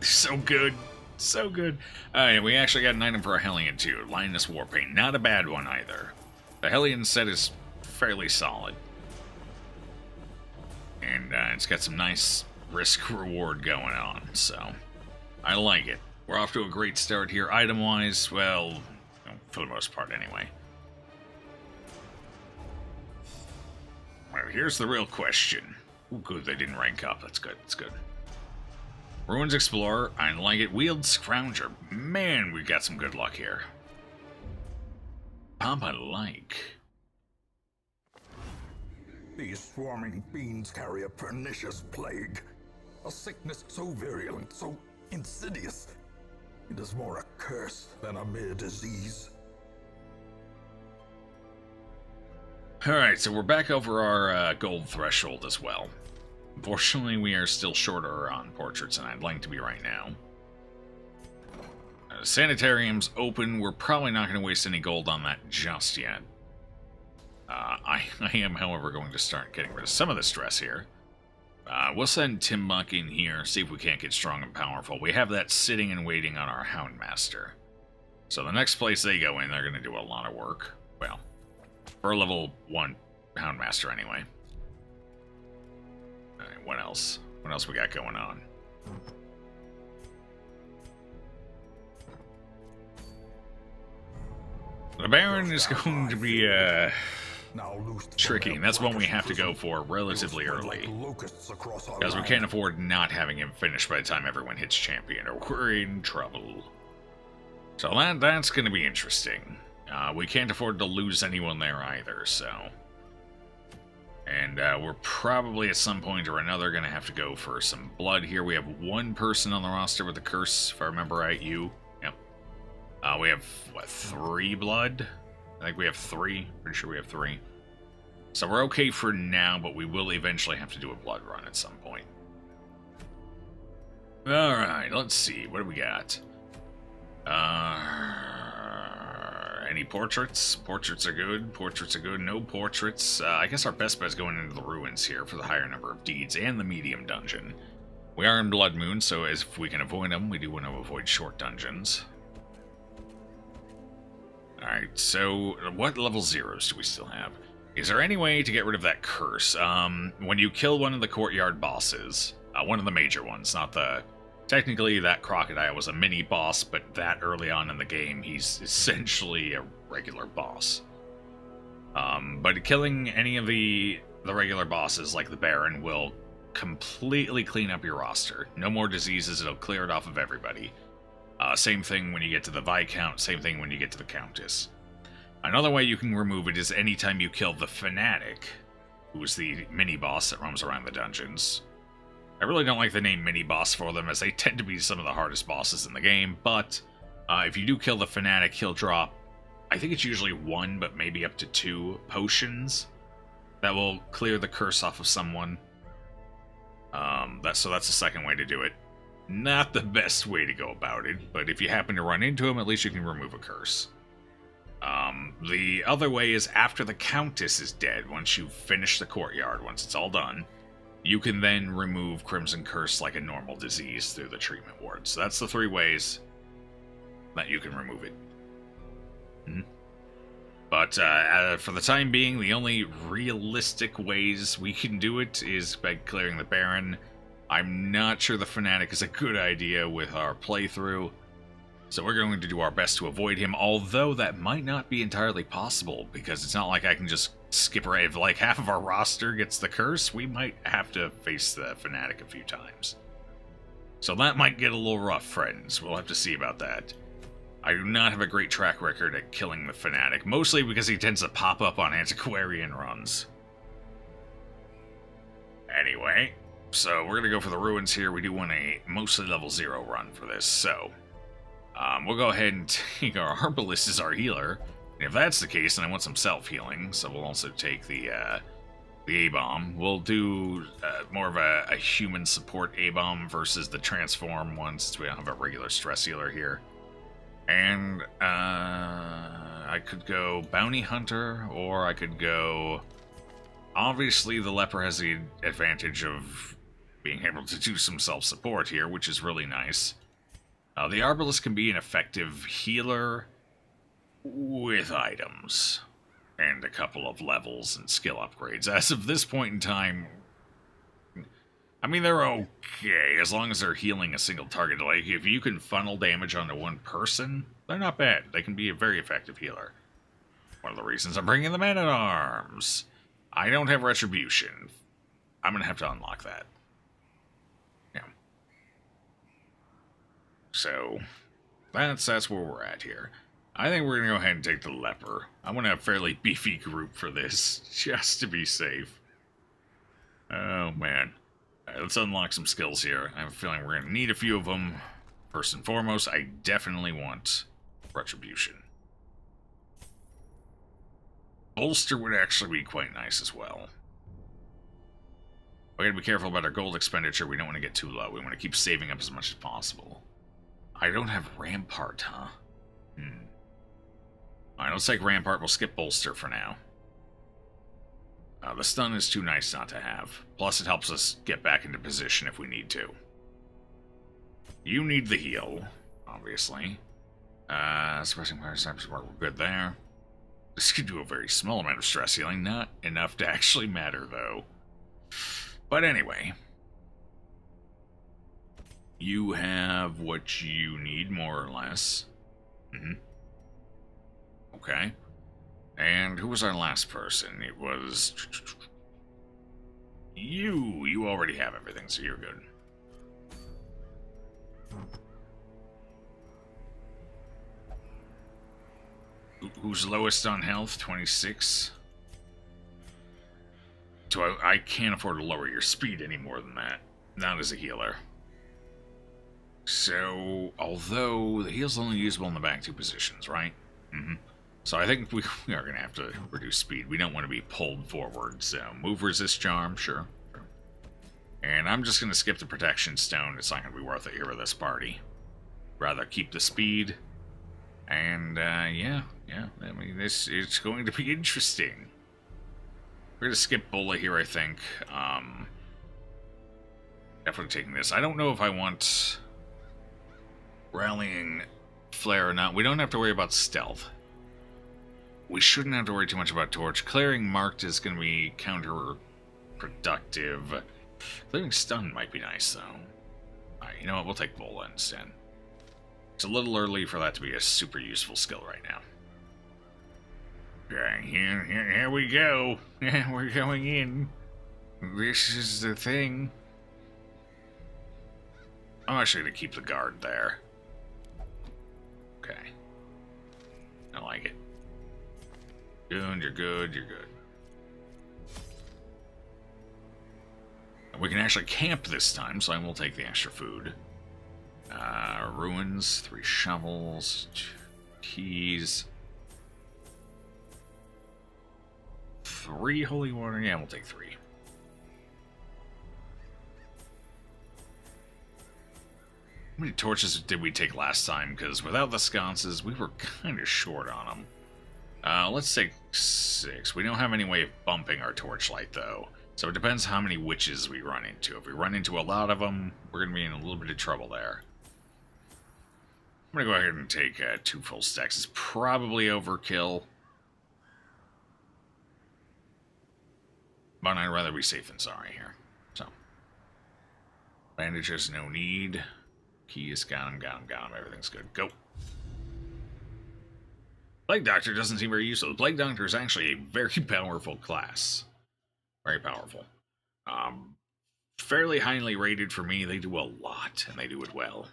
They're so good. So good. Alright, we actually got an item for a Hellion too. Lioness Warpaint. Not a bad one either. The Hellion set is fairly solid. And it's got some nice risk-reward going on, so I like it. We're off to a great start here. Item-wise, well, for the most part anyway. Well, here's the real question. Oh, good, they didn't rank up. That's good, that's good. Ruins Explorer, I like it. Wheeled Scrounger. Man, we've got some good luck here. Pop I like. These swarming fiends carry a pernicious plague. A sickness so virulent, so insidious. It is more a curse than a mere disease. Alright, so we're back over our gold threshold as well. Unfortunately, we are still shorter on portraits than I'd like to be right now. Sanitarium's open. We're probably not going to waste any gold on that just yet. I am, however, going to start getting rid of some of the stress here. We'll send Tim Buck in here, see if we can't get strong and powerful. We have that sitting and waiting on our Houndmaster. So the next place they go in, they're going to do a lot of work. Well, for a level 1 Houndmaster anyway. Alright, what else? What else we got going on? The Baron is going to be, tricky, and that's one we have to go for relatively early. Because we can't afford not having him finished by the time everyone hits champion, or we're in trouble. So that's going to be interesting. We can't afford to lose anyone there either, so... And we're probably at some point or another going to have to go for some blood here. We have one person on the roster with a curse, if I remember right. You. Yep. We have, what, 3 blood? I think we have 3. Pretty sure we have 3. So we're okay for now, but we will eventually have to do a blood run at some point. Alright, let's see. What do we got? Any portraits? Portraits are good. Portraits are good. No portraits. I guess our best bet is going into the ruins here for the higher number of deeds and the medium dungeon. We are in Bloodmoon, so if we can avoid them, we do want to avoid short dungeons. Alright, so what level 0s do we still have? Is there any way to get rid of that curse? When you kill one of the Courtyard bosses, one of the major ones, not the... Technically, that Crocodile was a mini-boss, but that early on in the game, he's essentially a regular boss. But killing any of the regular bosses, like the Baron, will completely clean up your roster. No more diseases, it'll clear it off of everybody. Same thing when you get to the Viscount, same thing when you get to the Countess. Another way you can remove it is anytime you kill the Fanatic, who's the mini-boss that roams around the dungeons. I really don't like the name mini-boss for them, as they tend to be some of the hardest bosses in the game, but if you do kill the Fanatic, he'll drop, I think it's usually 1, but maybe up to 2 potions that will clear the curse off of someone. So that's the second way to do it. Not the best way to go about it, but if you happen to run into him, at least you can remove a curse. The other way is after the Countess is dead, once you finish the Courtyard, once it's all done, you can then remove Crimson Curse like a normal disease through the treatment ward. So that's the 3 ways that you can remove it. But for the time being, the only realistic ways we can do it is by clearing the Baron. I'm not sure the Fanatic is a good idea with our playthrough, so we're going to do our best to avoid him, although that might not be entirely possible, because it's not like I can just skip around. If like half of our roster gets the curse, we might have to face the Fanatic a few times. So that might get a little rough, friends. We'll have to see about that. I do not have a great track record at killing the Fanatic, mostly because he tends to pop up on antiquarian runs. Anyway, so we're going to go for the ruins here. We do want a mostly level 0 run for this, so we'll go ahead and take our Arbalest as our healer. And if that's the case, then I want some self-healing, so we'll also take the A-Bomb. We'll do more of a human support A-Bomb versus the transform one, since we don't have a regular stress healer here. And I could go Bounty Hunter, or I could go... Obviously, the Leper has the advantage of being able to do some self-support here, which is really nice. The Arbalest can be an effective healer with items and a couple of levels and skill upgrades. As of this point in time, I mean, they're okay, as long as they're healing a single target. Like, if you can funnel damage onto one person, they're not bad. They can be a very effective healer. One of the reasons I'm bringing the Man-at-Arms. I don't have Retribution. I'm going to have to unlock that. Yeah. So, that's where we're at here. I think we're going to go ahead and take the Leper. I want to have a fairly beefy group for this, just to be safe. Oh, man. Alright, let's unlock some skills here. I have a feeling we're going to need a few of them. First and foremost, I definitely want Retribution. Bolster would actually be quite nice as well. We gotta be careful about our gold expenditure. We don't want to get too low. We want to keep saving up as much as possible. I don't have Rampart, huh? Alright, let's take Rampart. We'll skip Bolster for now. The stun is too nice not to have. Plus, it helps us get back into position if we need to. You need the heal, obviously. Suppressing fire snipers, we're good there. This could do a very small amount of stress healing. Not enough to actually matter, though. But anyway. You have what you need, more or less. Okay. And who was our last person? It was... You! You already have everything, so you're good. Who's lowest on health? 26. So I can't afford to lower your speed any more than that. Not as a healer. So, although the heal's only usable in the back 2 positions, right? So I think we are going to have to reduce speed. We don't want to be pulled forward. So, move resist charm, sure. And I'm just going to skip the protection stone. It's not going to be worth it here with this party. Rather keep the speed. And, yeah, I mean, it's going to be interesting. We're going to skip Bola here, I think. Definitely taking this. I don't know if I want Rallying Flare or not. We don't have to worry about stealth. we shouldn't have to worry too much about Torch. Clearing Marked is going to be counterproductive. Clearing Stun might be nice, though. Alright, you know what? We'll take Bola instead. It's a little early for that to be a super useful skill right now. Okay, here we go. We're going in. This is the thing. I'm actually going to keep the guard there. Okay. I like it. Good, you're good, you're good. We can actually camp this time, so I will take the extra food. Ruins, 3 shovels, 2 keys. 3 holy water, yeah, we'll take 3. How many torches did we take last time? Because without the sconces, we were kind of short on them. Let's take 6. We don't have any way of bumping our torchlight, though. So it depends how many witches we run into. If we run into a lot of them, we're going to be in a little bit of trouble there. I'm going to go ahead and take 2 full stacks. It's probably overkill. But I'd rather be safe than sorry here. So. Bandages, no need. Keys, got him. Everything's good. Go. Plague Doctor doesn't seem very useful. The Plague Doctor is actually a very powerful class. Very powerful. Fairly highly rated for me. They do a lot, and they do it well.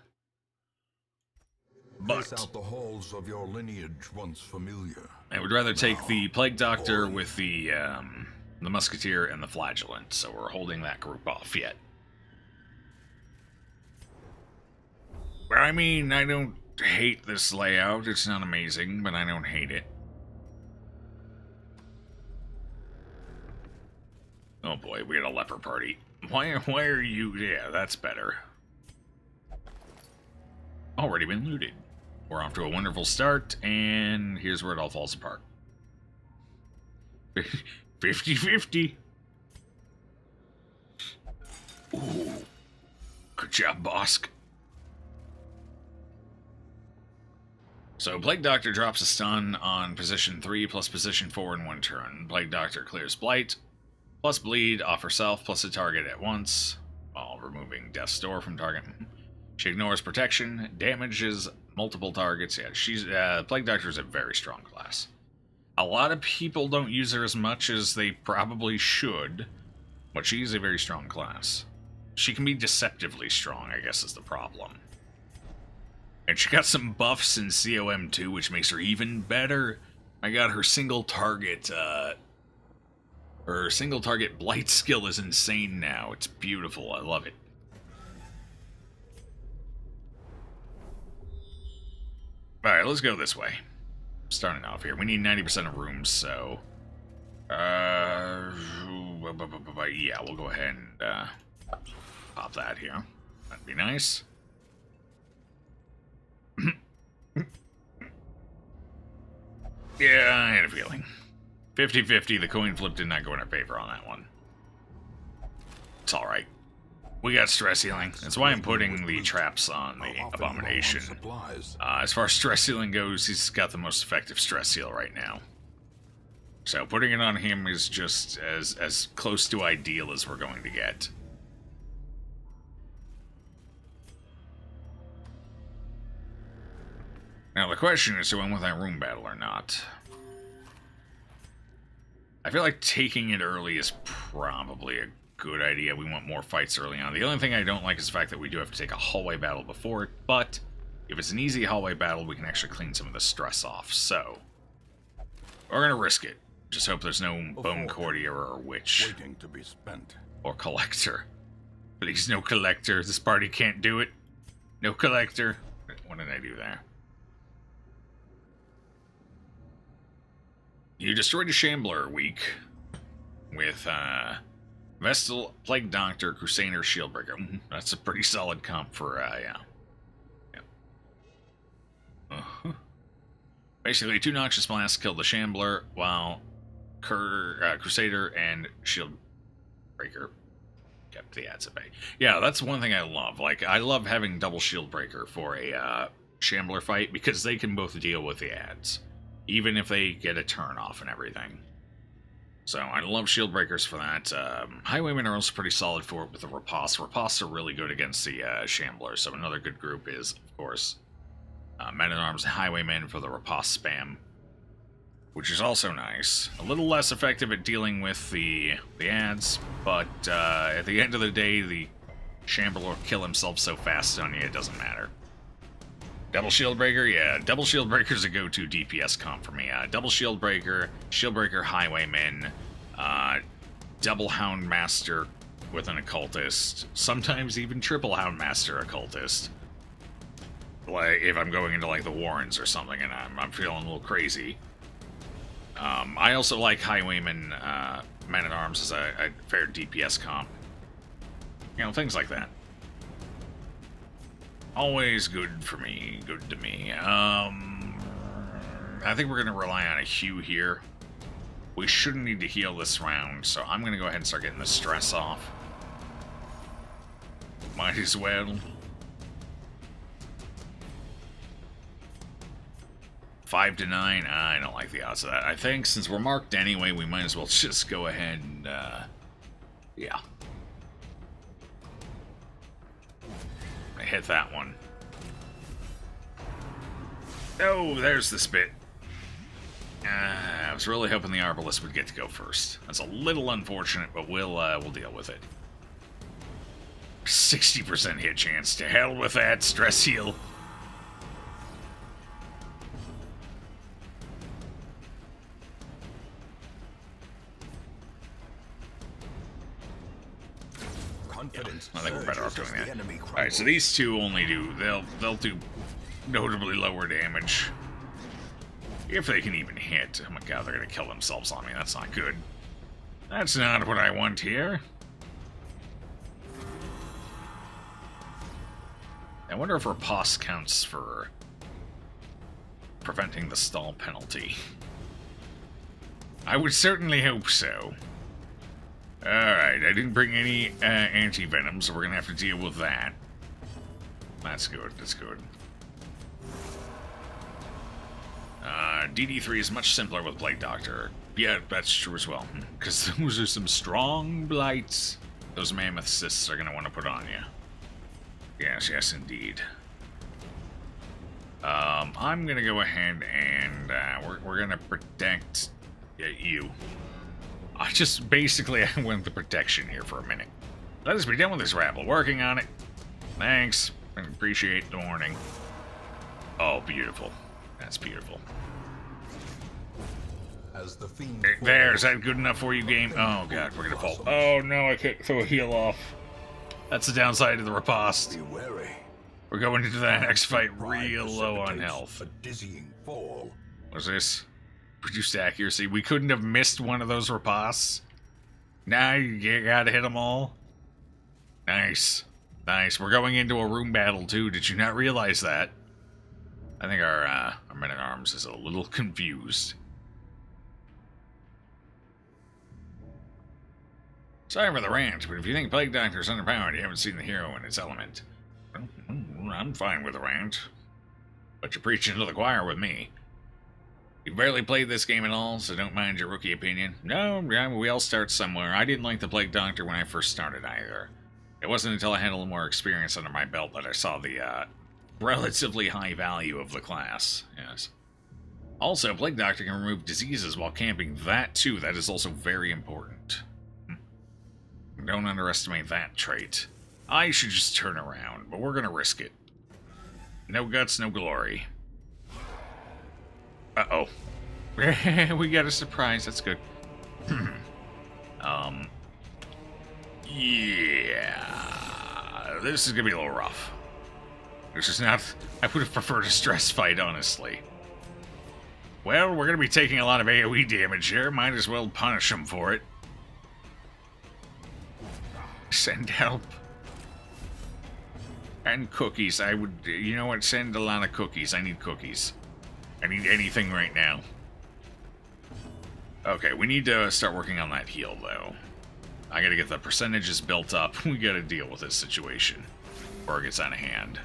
But Trace out the halls of your lineage once familiar. I would rather take the Plague Doctor with the Musketeer and the Flagellant, so we're holding that group off yet. But I mean, I don't hate this layout. It's not amazing, but I don't hate it. Oh boy, we had a leper party. Why are you... Yeah, that's better. Already been looted. We're off to a wonderful start, and here's where it all falls apart. 50-50. Ooh. Good job, Bosk. So, Plague Doctor drops a stun on position 3 plus position 4 in 1 turn. Plague Doctor clears Blight, plus Bleed off herself, plus a target at once, while removing Death's Door from target. She ignores protection, damages multiple targets. Yeah, she's Plague Doctor is a very strong class. A lot of people don't use her as much as they probably should, but she's a very strong class. She can be deceptively strong, I guess, is the problem. And she got some buffs in COM 2, which makes her even better. I got her single target blight skill is insane now. It's beautiful. I love it. Alright, let's go this way. Starting off here. We need 90% of rooms, so... yeah, we'll go ahead and pop that here. That'd be nice. Yeah, I had a feeling. 50-50, the coin flip did not go in our favor on that one. It's alright. We got stress healing. That's why I'm putting the traps on the Abomination. As far as stress healing goes, he's got the most effective stress heal right now. So putting it on him is just as close to ideal as we're going to get. Now the question is to win with that room battle or not. I feel like taking it early is probably a good idea. We want more fights early on. The only thing I don't like is the fact that we do have to take a hallway battle before it, but if it's an easy hallway battle, we can actually clean some of the stress off, so we're gonna risk it. Just hope there's no Bone Courtier or Witch. Waiting to be spent. Or Collector. Please, no Collector. This party can't do it. No Collector. What did I do there? You destroyed a Shambler week with Vestal, Plague Doctor, Crusader, Shieldbreaker. That's a pretty solid comp for, yeah. Basically, 2 Noxious Blasts killed the Shambler, while Crusader and Shieldbreaker kept the ads at bay. Yeah, that's one thing I love. Like, I love having double Shieldbreaker for a Shambler fight, because they can both deal with the ads. even if they get a turn off and everything. So I love shield breakers for that. Highwaymen are also pretty solid for it with the Riposte. Riposte are really good against the Shamblers, so another good group is, of course, Men-at-Arms and Highwaymen for the Riposte spam, which is also nice. A little less effective at dealing with the ads, but at the end of the day, the Shambler will kill himself so fast on you, it doesn't matter. Double Shield Breaker, yeah, Double Shield Breaker's a go-to DPS comp for me. Double Shield Breaker, Highwayman, Double Houndmaster with an Occultist, sometimes even Triple Houndmaster Occultist. Like, if I'm going into, like, the Warrens or something and I'm feeling a little crazy. I also like Highwayman, Men-at-Arms as a fair DPS comp. You know, things like that. Always good for me, good to me. I think we're going to rely on a Hue here. We shouldn't need to heal this round, so I'm going to go ahead and start getting the stress off. Might as well. 5 to 9, I don't like the odds of that. I think since we're marked anyway, we might as well just go ahead and, yeah. I hit that one. Oh, there's the spit. I was really hoping the Arbalest would get to go first. That's a little unfortunate, but we'll deal with it. 60% hit chance. To hell with that. Stress heal. I think we're better off doing that. Alright, so these two only do... They'll do notably lower damage. If they can even hit. Oh my god, they're gonna kill themselves on me. That's not good. That's not what I want here. I wonder if Riposte counts for preventing the stall penalty. I would certainly hope so. Alright, I didn't bring any anti-venom, so we're gonna have to deal with that. That's good, that's good. DD3 is much simpler with Blight Doctor. Yeah, that's true as well. Because those are some strong blights those mammoth cysts are gonna want to put on you. Yes, yes, indeed. I'm gonna go ahead and we're gonna protect you. I just basically I went the protection here for a minute. Let us be done with this Raffle. Working on it. Thanks. I appreciate the warning. Oh, beautiful. That's beautiful. As the fiend there, is that good enough for you, game? Oh god, we're gonna fall. Oh no, I can't throw a heal off. That's the downside of the Riposte. Be wary. We're going into that next fight real low on Precipitates health. A dizzying fall. What's this? Reduced accuracy. We couldn't have missed one of those Ripostes. Now you gotta hit them all. Nice. Nice. We're going into a room battle too. Did you not realize that? I think our Men-at-Arms is a little confused. Sorry for the rant, but if you think Plague Doctor's underpowered, you haven't seen the hero in its element. Well, I'm fine with the rant. But you're preaching to the choir with me. You've barely played this game at all, so don't mind your rookie opinion. No, yeah, we all start somewhere. I didn't like the Plague Doctor when I first started either. It wasn't until I had a little more experience under my belt that I saw the relatively high value of the class. Yes. Also, Plague Doctor can remove diseases while camping. That too, that is also very important. Don't underestimate that trait. I should just turn around, but we're gonna risk it. No guts, no glory. Uh-oh. We got a surprise, that's good. Yeah. This is gonna be a little rough. This is not... I would have preferred a stress fight, honestly. Well, we're gonna be taking a lot of AoE damage here. Might as well punish them for it. Send help. And cookies. I would... You know what? Send a lot of cookies. I need cookies. I need anything right now. Okay, we need to start working on that heal, though. I gotta get the percentages built up. We gotta deal with this situation before it gets out of hand.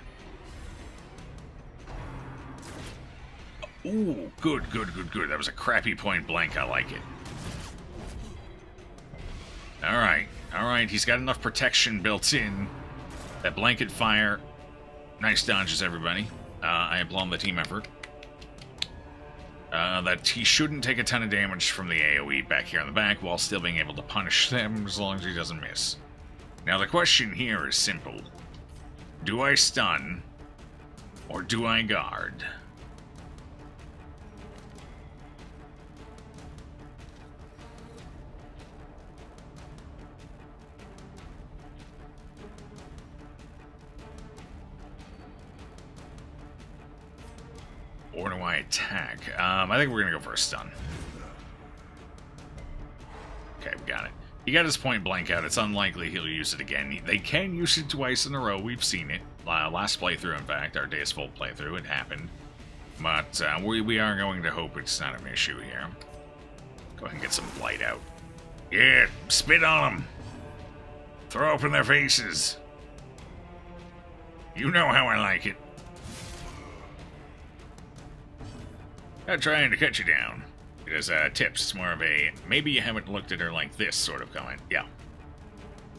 Ooh, good, good, good, good. That was a crappy point blank. I like it. Alright, he's got enough protection built in. That blanket fire. Nice dodges, everybody. I applaud the team effort. That he shouldn't take a ton of damage from the AoE back here in the back while still being able to punish them as long as he doesn't miss. Now the question here is simple. Do I stun or do I guard? Or do I attack? I think we're going to go for a stun. Okay, we got it. He got his point blank out. It's unlikely he'll use it again. They can use it twice in a row. We've seen it. Last playthrough, in fact, our Days Full playthrough, it happened. But we are going to hope it's not an issue here. Go ahead and get some blight out. Yeah, spit on them. Throw up in their faces. You know how I like it. Not trying to cut you down. It is tips. It's more of a maybe you haven't looked at her like this sort of comment. Yeah.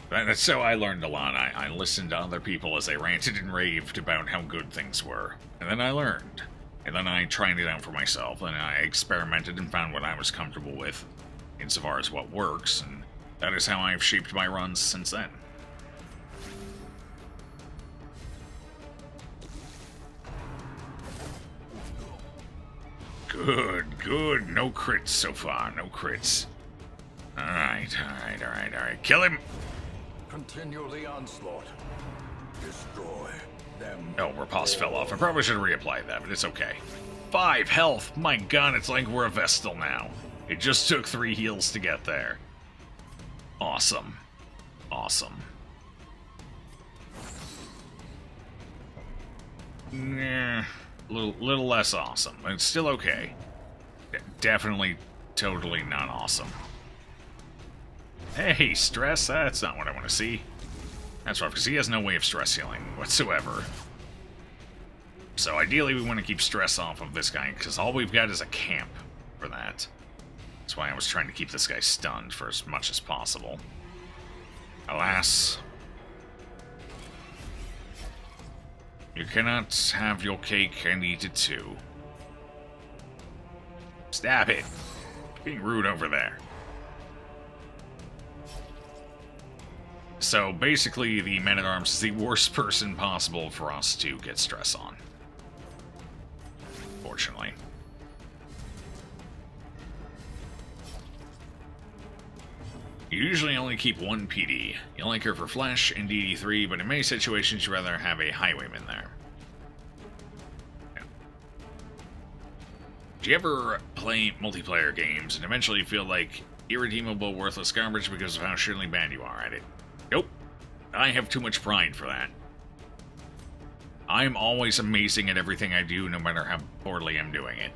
That's so I learned a lot. I listened to other people as they ranted and raved about how good things were. And then I learned. And then I tried it out for myself. And I experimented and found what I was comfortable with insofar as what works. And that is how I've shaped my runs since then. Good, good. No crits so far. No crits. Alright. Kill him! Continue the onslaught. Destroy them. Oh, Rapace fell off. I probably should have reapplied that, but it's okay. 5 health! My god, it's like we're a Vestal now. It just took 3 heals to get there. Awesome. Awesome. Nah. Little less awesome. It's still okay. Definitely, totally not awesome. Hey, stress? That's not what I want to see. That's rough, because he has no way of stress healing whatsoever. So ideally we want to keep stress off of this guy, because all we've got is a camp for that. That's why I was trying to keep this guy stunned for as much as possible. Alas. You cannot have your cake and eat it too. Stab it. Being rude over there. So basically, the Man-at-Arms is the worst person possible for us to get stress on. Fortunately. You usually only keep 1 PD. You only care for Flesh and DD3, but in many situations you'd rather have a Highwayman there. Yeah. Do you ever play multiplayer games and eventually feel like irredeemable, worthless garbage because of how shittily bad you are at it? Nope. I have too much pride for that. I'm always amazing at everything I do, no matter how poorly I'm doing it.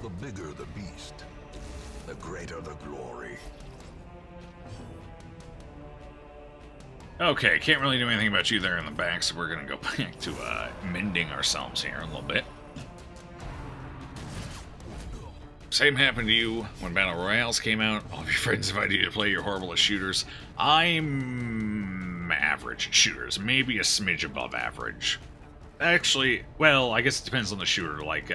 The bigger the beast, the greater the glory. Okay, can't really do anything about you there in the back, so we're gonna go back to mending ourselves here a little bit. Same happened to you when Battle Royales came out. All of your friends invited you to play, you're horrible at shooters. I'm average at shooters, maybe a smidge above average. Actually, well, I guess it depends on the shooter. Like,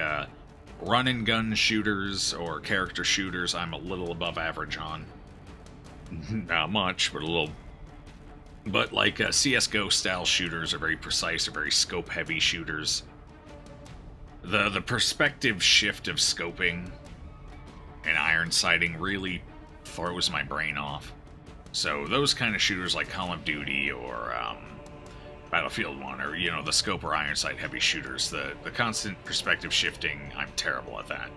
run and gun shooters or character shooters, I'm a little above average on. Not much, but a little. But like CSGO style shooters are very precise, are very scope heavy shooters. The perspective shift of scoping and iron sighting really throws my brain off. So those kind of shooters like Call of Duty or Battlefield 1 or, you know, the scope or iron sight heavy shooters, the constant perspective shifting, I'm terrible at that.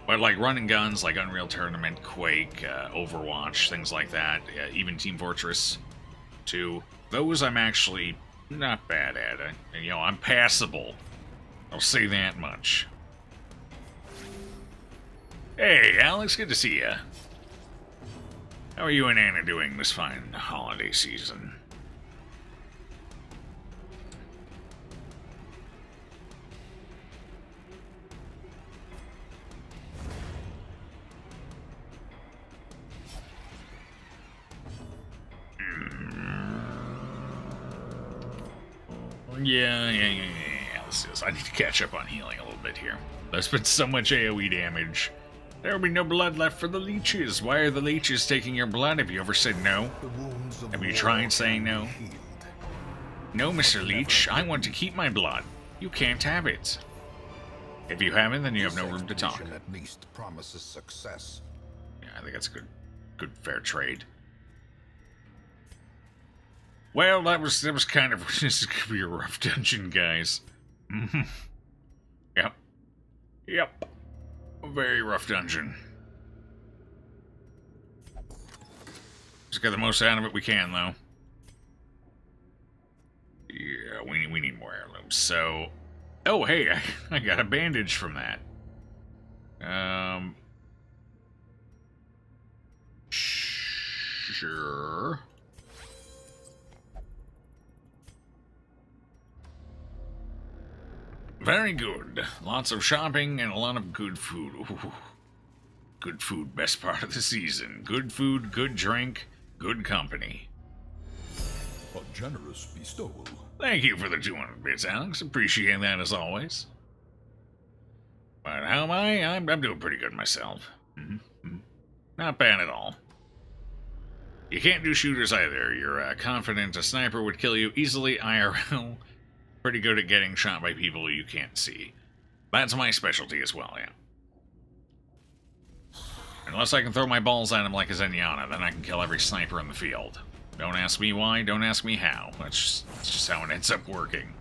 But like running guns like Unreal Tournament, Quake, Overwatch, things like that, even Team Fortress 2, those I'm actually not bad at. You know, I'm passable. I'll say that much. Hey, Alex, good to see ya. How are you and Anna doing this fine holiday season? Yeah. Let's do this. I need to catch up on healing a little bit here. There's been so much AoE damage. There will be no blood left for the leeches. Why are the leeches taking your blood? Have you ever said no? Have you tried saying no? No, Mr. Leech. I want to keep my blood. You can't have it. If you haven't, then you have no room to talk. At least promises success. Yeah, I think that's a good fair trade. Well, that was kind of this is gonna be a rough dungeon, guys. Yep. A very rough dungeon. Just get the most out of it we can, though. Yeah, we need more heirlooms. So, oh hey, I got a bandage from that. Sure. Very good. Lots of shopping and a lot of good food. Ooh. Good food, best part of the season. Good food, good drink, good company. A generous bestowal. Thank you for the 200 bits, Alex. Appreciate that as always. But how am I? I'm doing pretty good myself. Not bad at all. You can't do shooters either. You're confident a sniper would kill you easily IRL. Pretty good at getting shot by people you can't see. That's my specialty as well, yeah. Unless I can throw my balls at him like a Zenyatta, then I can kill every sniper in the field. Don't ask me why, don't ask me how. That's just how it ends up working.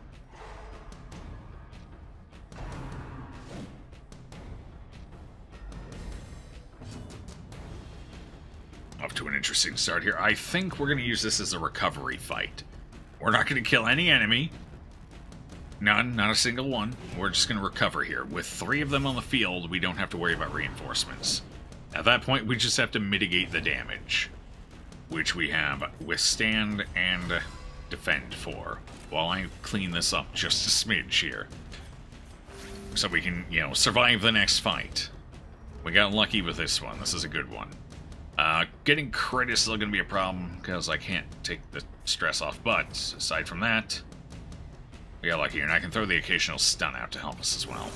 Off to an interesting start here. I think we're going to use this as a recovery fight. We're not going to kill any enemy. None, not a single one. We're just going to recover here. With 3 of them on the field, we don't have to worry about reinforcements. At that point, we just have to mitigate the damage, which we have withstand and defend for, while I clean this up just a smidge here. So we can, survive the next fight. We got lucky with this one. This is a good one. Getting crit is still going to be a problem, because I can't take the stress off, but aside from that, we got lucky, and I can throw the occasional stun out to help us as well.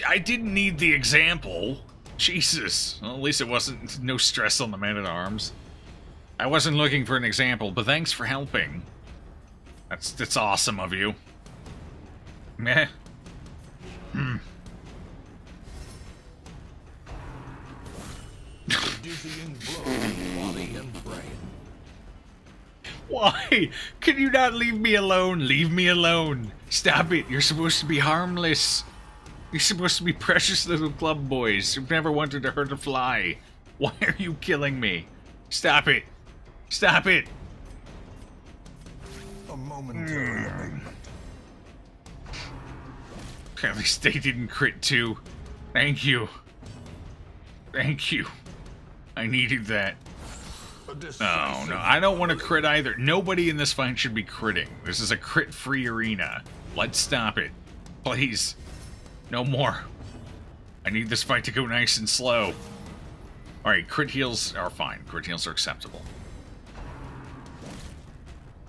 I didn't need the example. Jesus. Well, at least it wasn't no stress on the man-at-arms. I wasn't looking for an example, but thanks for helping. That's awesome of you. Meh. Dizzying blow in body and brain. Why? Can you not leave me alone? Leave me alone. Stop it. You're supposed to be harmless. You're supposed to be precious little club boys who've never wanted to hurt a fly. Why are you killing me? Stop it. Stop it. A momentary abatement. At least they didn't crit too. Thank you. Thank you. I needed that. Oh, no. I don't want to crit either. Nobody in this fight should be critting. This is a crit-free arena. Let's stop it. Please. No more. I need this fight to go nice and slow. Alright, crit heals are fine. Crit heals are acceptable.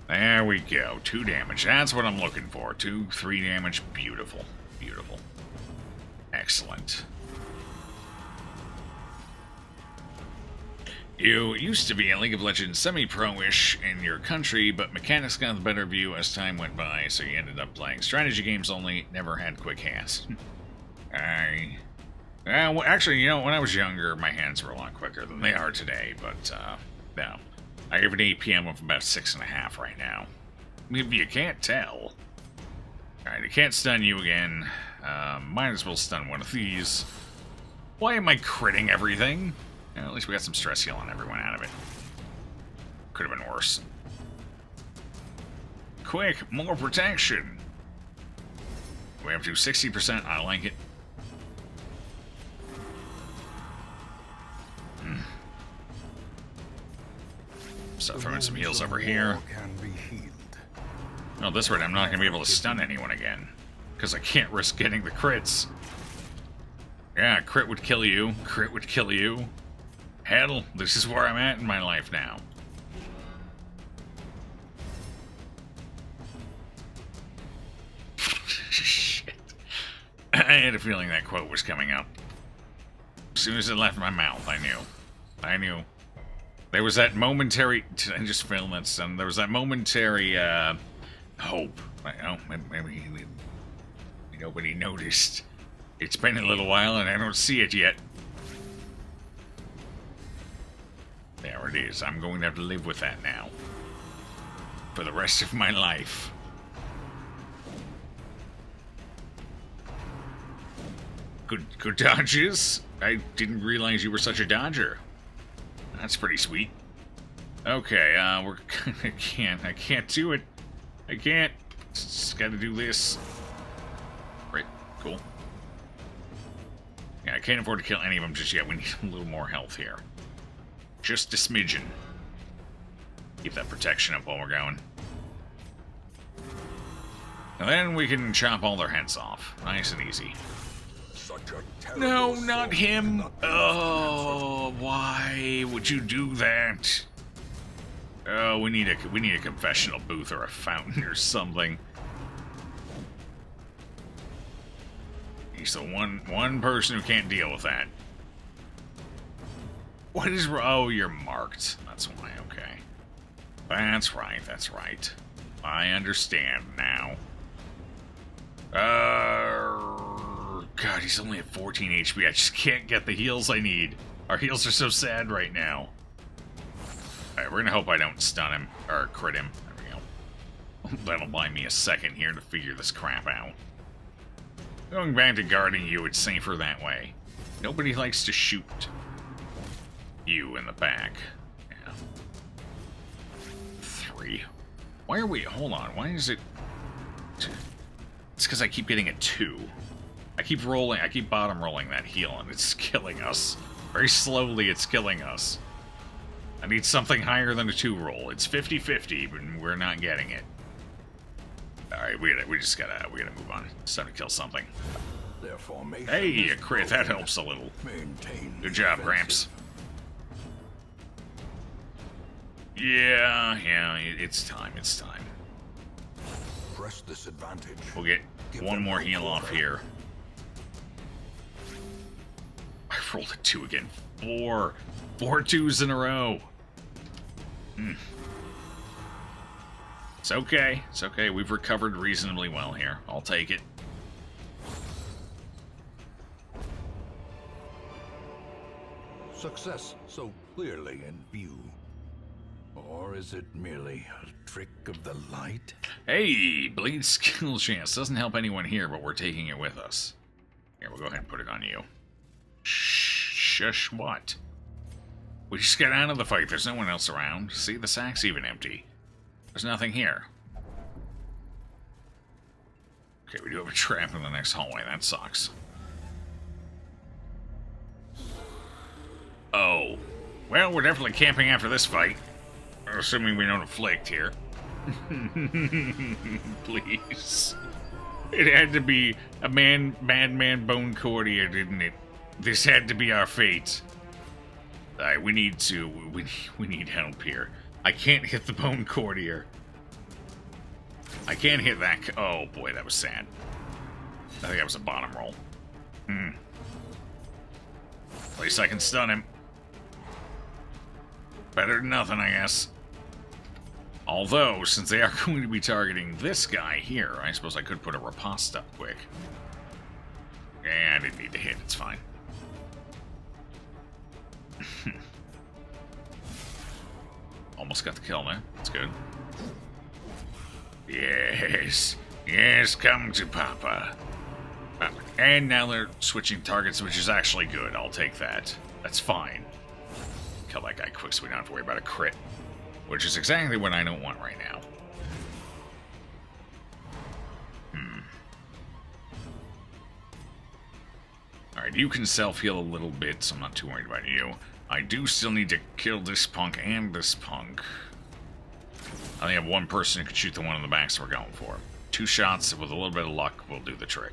There we go. 2 damage. That's what I'm looking for. 2, 3 damage. Beautiful. Beautiful. Excellent. You used to be a League of Legends semi-pro-ish in your country, but mechanics got the better of you as time went by, so you ended up playing strategy games only, never had quick hands. Well, actually, when I was younger, my hands were a lot quicker than they are today, but, no. I have an APM of about 6.5 right now. Maybe you can't tell. Alright, I can't stun you again. Might as well stun one of these. Why am I critting everything? At least we got some stress heal on everyone out of it. Could have been worse. Quick, more protection. We have to 60%. I like it. Start throwing some heals over here. No, this rate I'm not going to be able to stun anyone again. Because I can't risk getting the crits. Yeah, crit would kill you. Crit would kill you. Hell, this is where I'm at in my life now. I had a feeling that quote was coming up. As soon as it left my mouth, I knew. I knew. There was that momentary... I just filmed that son. There was that momentary, hope. Oh, maybe nobody noticed. It's been a little while and I don't see it yet. There it is. I'm going to have to live with that now. For the rest of my life. Good dodges. I didn't realize you were such a dodger. That's pretty sweet. Okay, I can't do it. I can't. Just gotta do this. Right, cool. Yeah, I can't afford to kill any of them just yet. We need a little more health here. Just a smidgen. Keep that protection up while we're going. And then we can chop all their heads off. Nice and easy. No, not him. Oh, why would you do that? Oh, we need a confessional booth or a fountain or something. He's the one person who can't deal with that. What is... Oh, you're marked. That's why, okay. That's right, that's right. I understand now. God, he's only at 14 HP. I just can't get the heals I need. Our heals are so sad right now. Alright, we're gonna hope I don't stun him, or crit him. There we go. That'll buy me a second here to figure this crap out. Going back to guarding you, it's safer that way. Nobody likes to shoot you in the back. Yeah. 3. Why are we... Hold on, why is it... It's because I keep getting a 2. I keep bottom rolling that heal, and it's killing us. Very slowly, it's killing us. I need something higher than a 2 roll. It's 50-50, but we're not getting it. Alright, we gotta move on. It's time to kill something. Hey, a crit, that helps a little. Good job, Gramps. Yeah, it's time. Press this advantage. We'll get one more heal off here. I rolled a 2 again. 4 2s in a row. It's okay. It's okay. We've recovered reasonably well here. I'll take it. Success so clearly in view. Or is it merely a trick of the light? Hey, Blade skill chance. Doesn't help anyone here, but we're taking it with us. Here, we'll go ahead and put it on you. Shush, what? We just got out of the fight. There's no one else around. See, the sack's even empty. There's nothing here. Okay, we do have a trap in the next hallway. That sucks. Oh. Well, we're definitely camping after this fight. Assuming we don't afflict here. Please. It had to be a madman bone courtier, didn't it? This had to be our fate. Alright, we need help here. I can't hit the bone courtier. I can't hit that. Oh boy, that was sad. I think that was a bottom roll. At least I can stun him. Better than nothing, I guess. Although, since they are going to be targeting this guy here, I suppose I could put a riposte up quick. Yeah, I didn't need to hit. It's fine. Almost got the kill there. That's good. Yes. Yes, come to Papa. And now they're switching targets, which is actually good. I'll take that. That's fine. Kill that guy quick so we don't have to worry about a crit. Which is exactly what I don't want right now. Alright, you can self-heal a little bit, so I'm not too worried about you. I do still need to kill this punk and this punk. I only have one person who can shoot the one in the back, so we're going for. 2 shots, with a little bit of luck, will do the trick.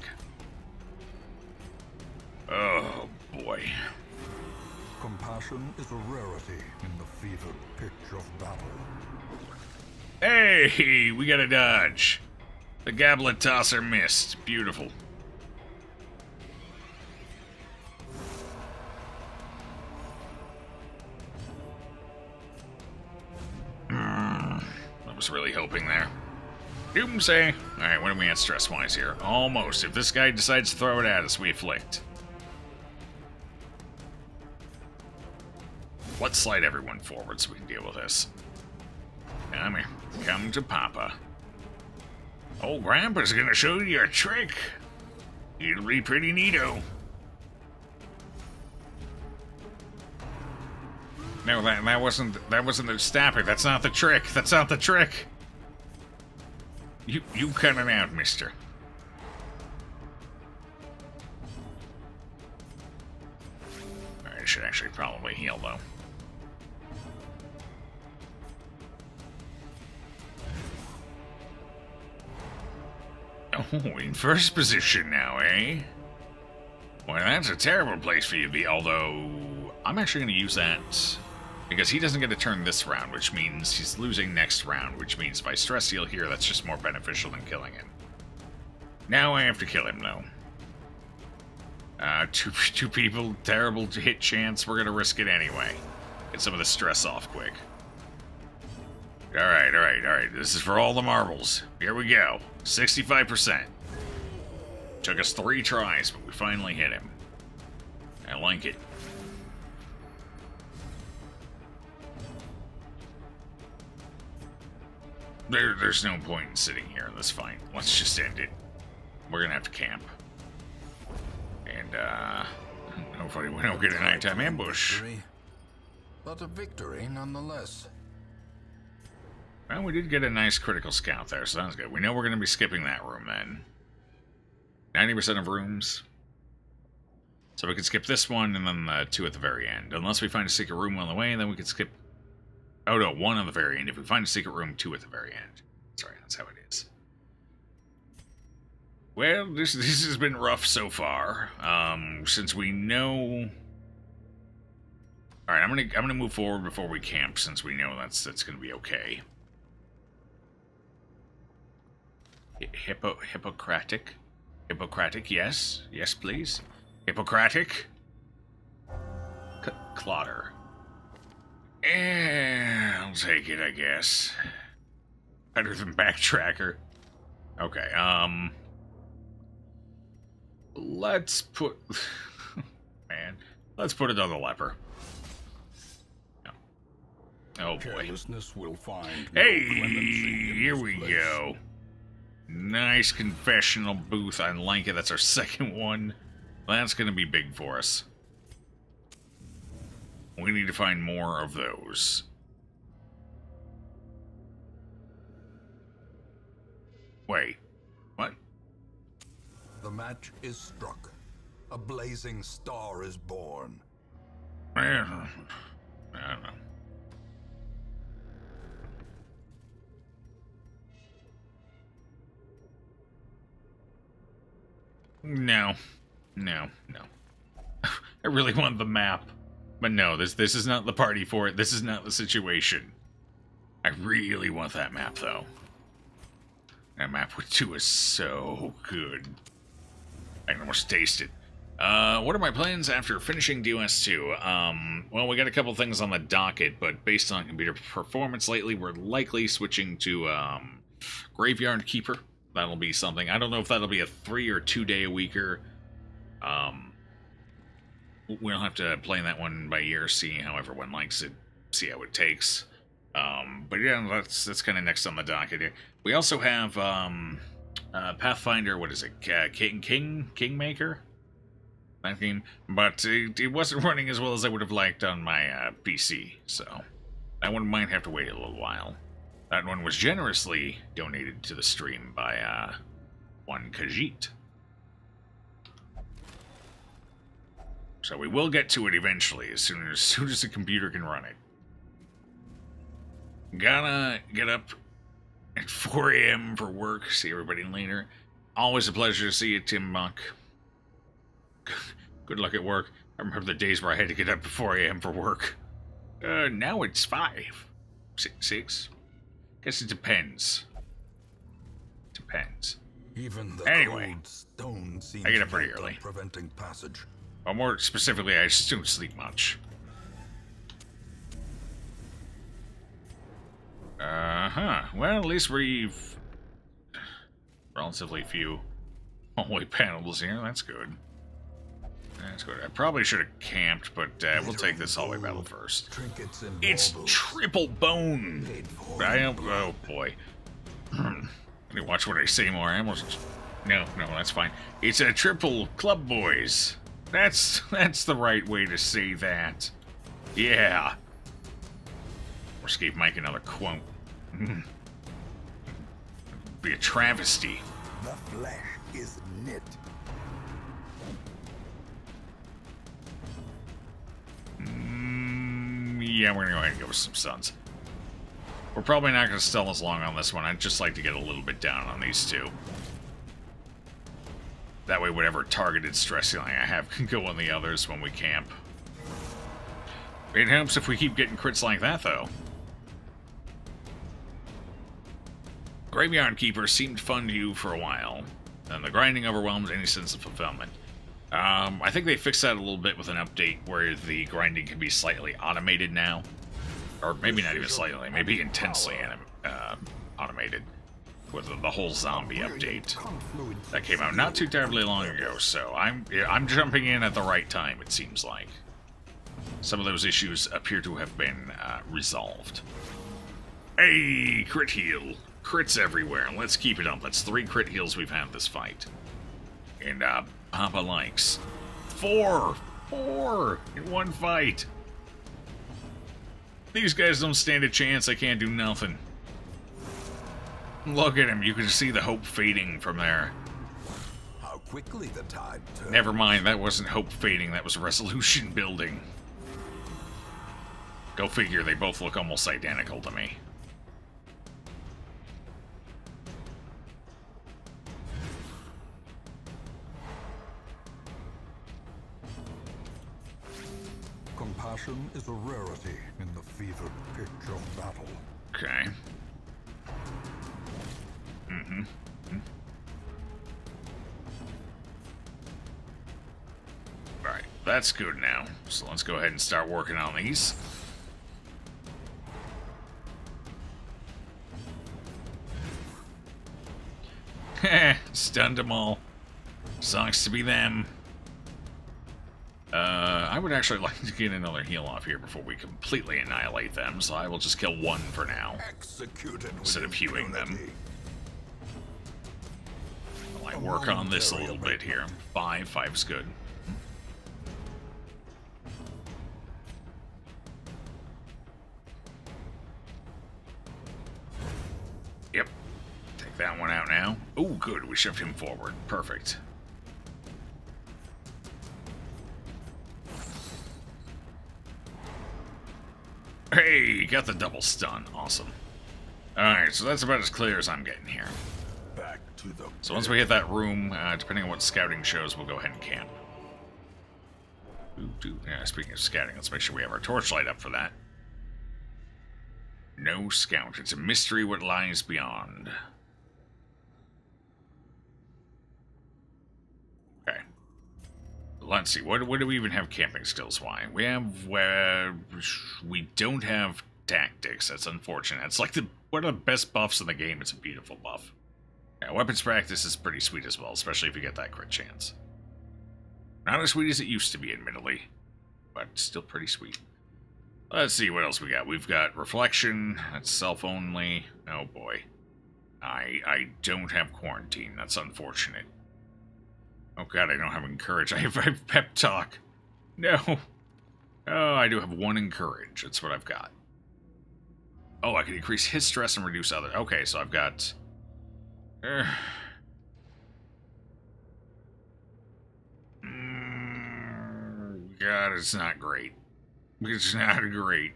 Oh, boy. Compassion is a rarity in the fevered pitch of battle. Hey, we got a dodge. The goblet tosser missed. Beautiful. was really hoping there. Doomsday! Alright, what are we at stress-wise here? Almost. If this guy decides to throw it at us, we afflict. Let's slide everyone forward so we can deal with this. Come here. Come to Papa. Old Grandpa's gonna show you a trick. It'll be pretty neato. No, that wasn't the stabbing. That's not the trick. That's not the trick. You cut it out, mister. Alright, I should actually probably heal though. Oh, in first position now, eh? Well, that's a terrible place for you to be, although I'm actually going to use that because he doesn't get to turn this round, which means he's losing next round, which means if I stress heal here, that's just more beneficial than killing him. Now I have to kill him, though. Two people, terrible hit chance, we're going to risk it anyway. Get some of the stress off quick. Alright, this is for all the marbles. Here we go. 65%. Took us 3 tries, but we finally hit him. I like it. There's no point in sitting here in this fight. Let's just end it. We're gonna have to camp. And, hopefully we don't get a nighttime ambush. But a victory nonetheless. Well, we did get a nice critical scout there, so that's good. We know we're going to be skipping that room then. 90% of rooms. So we could skip this one and then the 2 at the very end. Unless we find a secret room on the way, then we could skip... Oh no, 1 on the very end. If we find a secret room, 2 at the very end. Sorry, that's how it is. Well, this has been rough so far. Since we know... Alright, I'm gonna move forward before we camp, since we know that's gonna be okay. Hippocratic, yes, please. Hippocratic. Clotter. I'll take it, I guess. Better than Backtracker. Okay, let's put... Man, let's put it on the leper. Oh boy. Will find hey, here we go. Nice confessional booth. I like it. That's our second one. That's going to be big for us. We need to find more of those. Wait. What? The match is struck. A blazing star is born. I don't know. No. I really want the map. But no, this is not the party for it. This is not the situation. I really want that map, though. That map with 2 is so good. I can almost taste it. What are my plans after finishing DOS2? Well, we got a couple things on the docket, but based on computer performance lately, we're likely switching to Graveyard Keeper. That'll be something. I don't know if that'll be a 3 or 2 day a weeker. We'll have to play that one by ear, see how everyone likes it, see how it takes. But yeah, that's kind of next on the docket here. We also have Pathfinder. What is it? Kingmaker. That game, but it wasn't running as well as I would have liked on my PC. So that one might have to wait a little while. That one was generously donated to the stream by one Khajiit. So we will get to it eventually, as soon as the computer can run it. Gotta get up at 4 a.m. for work. See everybody later. Always a pleasure to see you, Tim Buck. Good luck at work. I remember the days where I had to get up at 4 a.m. for work. Now it's 5. 6? Guess it depends. Even the anyway, cold stone seems I get up pretty early. Preventing passage. Or more specifically, I just don't sleep much. Uh-huh. Well, at least we've... relatively few hallway panels here. That's good. That's good. I probably should have camped, but we'll take this hallway battle first. Trinkets and It's baubles. triple bone! I don't... Oh, boy. I need to watch what I say more. I almost... No, that's fine. It's a triple club boys. That's the right way to say that. Yeah. Or gave Mike another quote. Be a travesty. The flesh is knit. Yeah, we're gonna go ahead and go with some suns. We're probably not gonna stall as long on this one. I'd just like to get a little bit down on these two. That way whatever targeted stress healing I have can go on the others when we camp. It helps if we keep getting crits like that, though. Graveyard Keeper seemed fun to you for a while, and the grinding overwhelmed any sense of fulfillment. I think they fixed that a little bit with an update where the grinding can be slightly automated now. Or maybe not even slightly, maybe intensely automated. With the whole zombie update that came out not too terribly long ago, so I'm jumping in at the right time, it seems like. Some of those issues appear to have been resolved. Hey, crit heal. Crits everywhere. Let's keep it up. That's 3 crit heals we've had this fight. And Papa likes 4 in one fight. These guys don't stand a chance. I can't do nothing. Look at him. You can see the hope fading from there. How quickly the tide turns. Never mind. That wasn't hope fading. That was resolution building. Go figure. They both look almost identical to me. Compassion is a rarity in the fevered pitch of battle. Okay. Alright, that's good now. So let's go ahead and start working on these. Heh, stunned them all. Sucks to be them. I would actually like to get another heal off here before we completely annihilate them, so I will just kill one for now, Executed instead of with hewing them. impunity. I'll work on this a little bit here. 5's good. Yep. Take that one out now. Oh, good. We shoved him forward. Perfect. Hey, got the double stun. Awesome. Alright, so that's about as clear as I'm getting here. Back to the So once we hit that room, depending on what scouting shows, we'll go ahead and camp. Yeah, speaking of scouting, let's make sure we have our torchlight up for that. No scout. It's a mystery what lies beyond. Okay. Let's see. What do we even have camping skills? Why? We have... we don't have tactics. That's unfortunate. It's like one of the best buffs in the game. It's a beautiful buff. Yeah, weapons practice is pretty sweet as well, especially if you get that crit chance. Not as sweet as it used to be, admittedly, but still pretty sweet. Let's see what else we got. We've got reflection. That's self-only. Oh, boy. I don't have quarantine. That's unfortunate. Oh, God, I don't have encourage. I have pep talk. No. Oh, I do have 1 encourage. That's what I've got. Oh, I can increase his stress and reduce other. Okay, so I've got... God, it's not great. It's not great.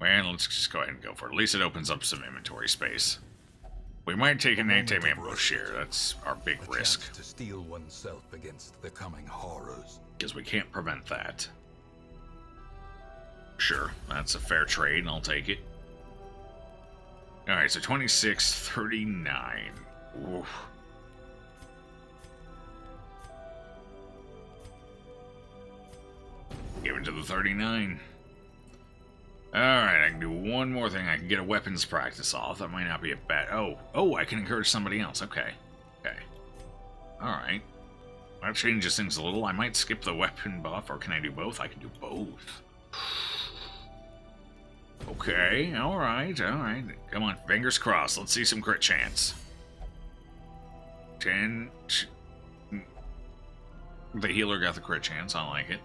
Well, let's just go ahead and go for it. At least it opens up some inventory space. We might take an anti-ambush here. That's our big risk. To steel oneself against the coming horrors. Because we can't prevent that. Sure, that's a fair trade, and I'll take it. Alright, so 26, 39. Oof. Give it to the 39. Alright, I can do one more thing. I can get a weapons practice off. That might not be a bad... Oh, I can encourage somebody else. Okay. Alright. That changes things a little. I might skip the weapon buff, or can I do both? I can do both. Okay, alright. Come on, fingers crossed. Let's see some crit chance. 10... The healer got the crit chance. I like it.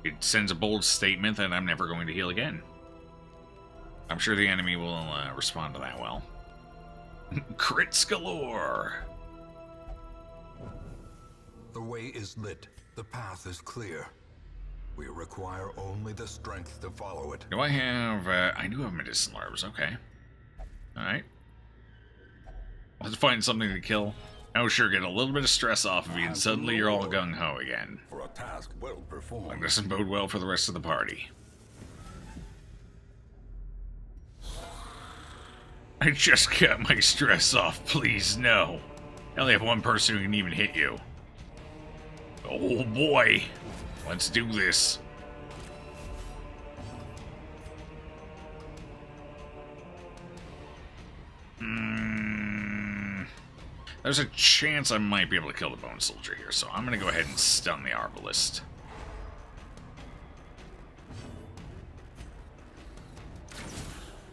It sends a bold statement that I'm never going to heal again. I'm sure the enemy will respond to that well. Crits galore! The way is lit. The path is clear. We require only the strength to follow it. Do I have... I do have medicinal herbs. Okay. Alright. Let's find something to kill. Oh, sure, get a little bit of stress off of you, and suddenly you're all gung-ho again. For a task well performed. That doesn't bode well for the rest of the party. I just got my stress off, please, no. I only have one person who can even hit you. Oh boy. Let's do this. There's a chance I might be able to kill the Bone Soldier here, so I'm going to go ahead and stun the Arbalist.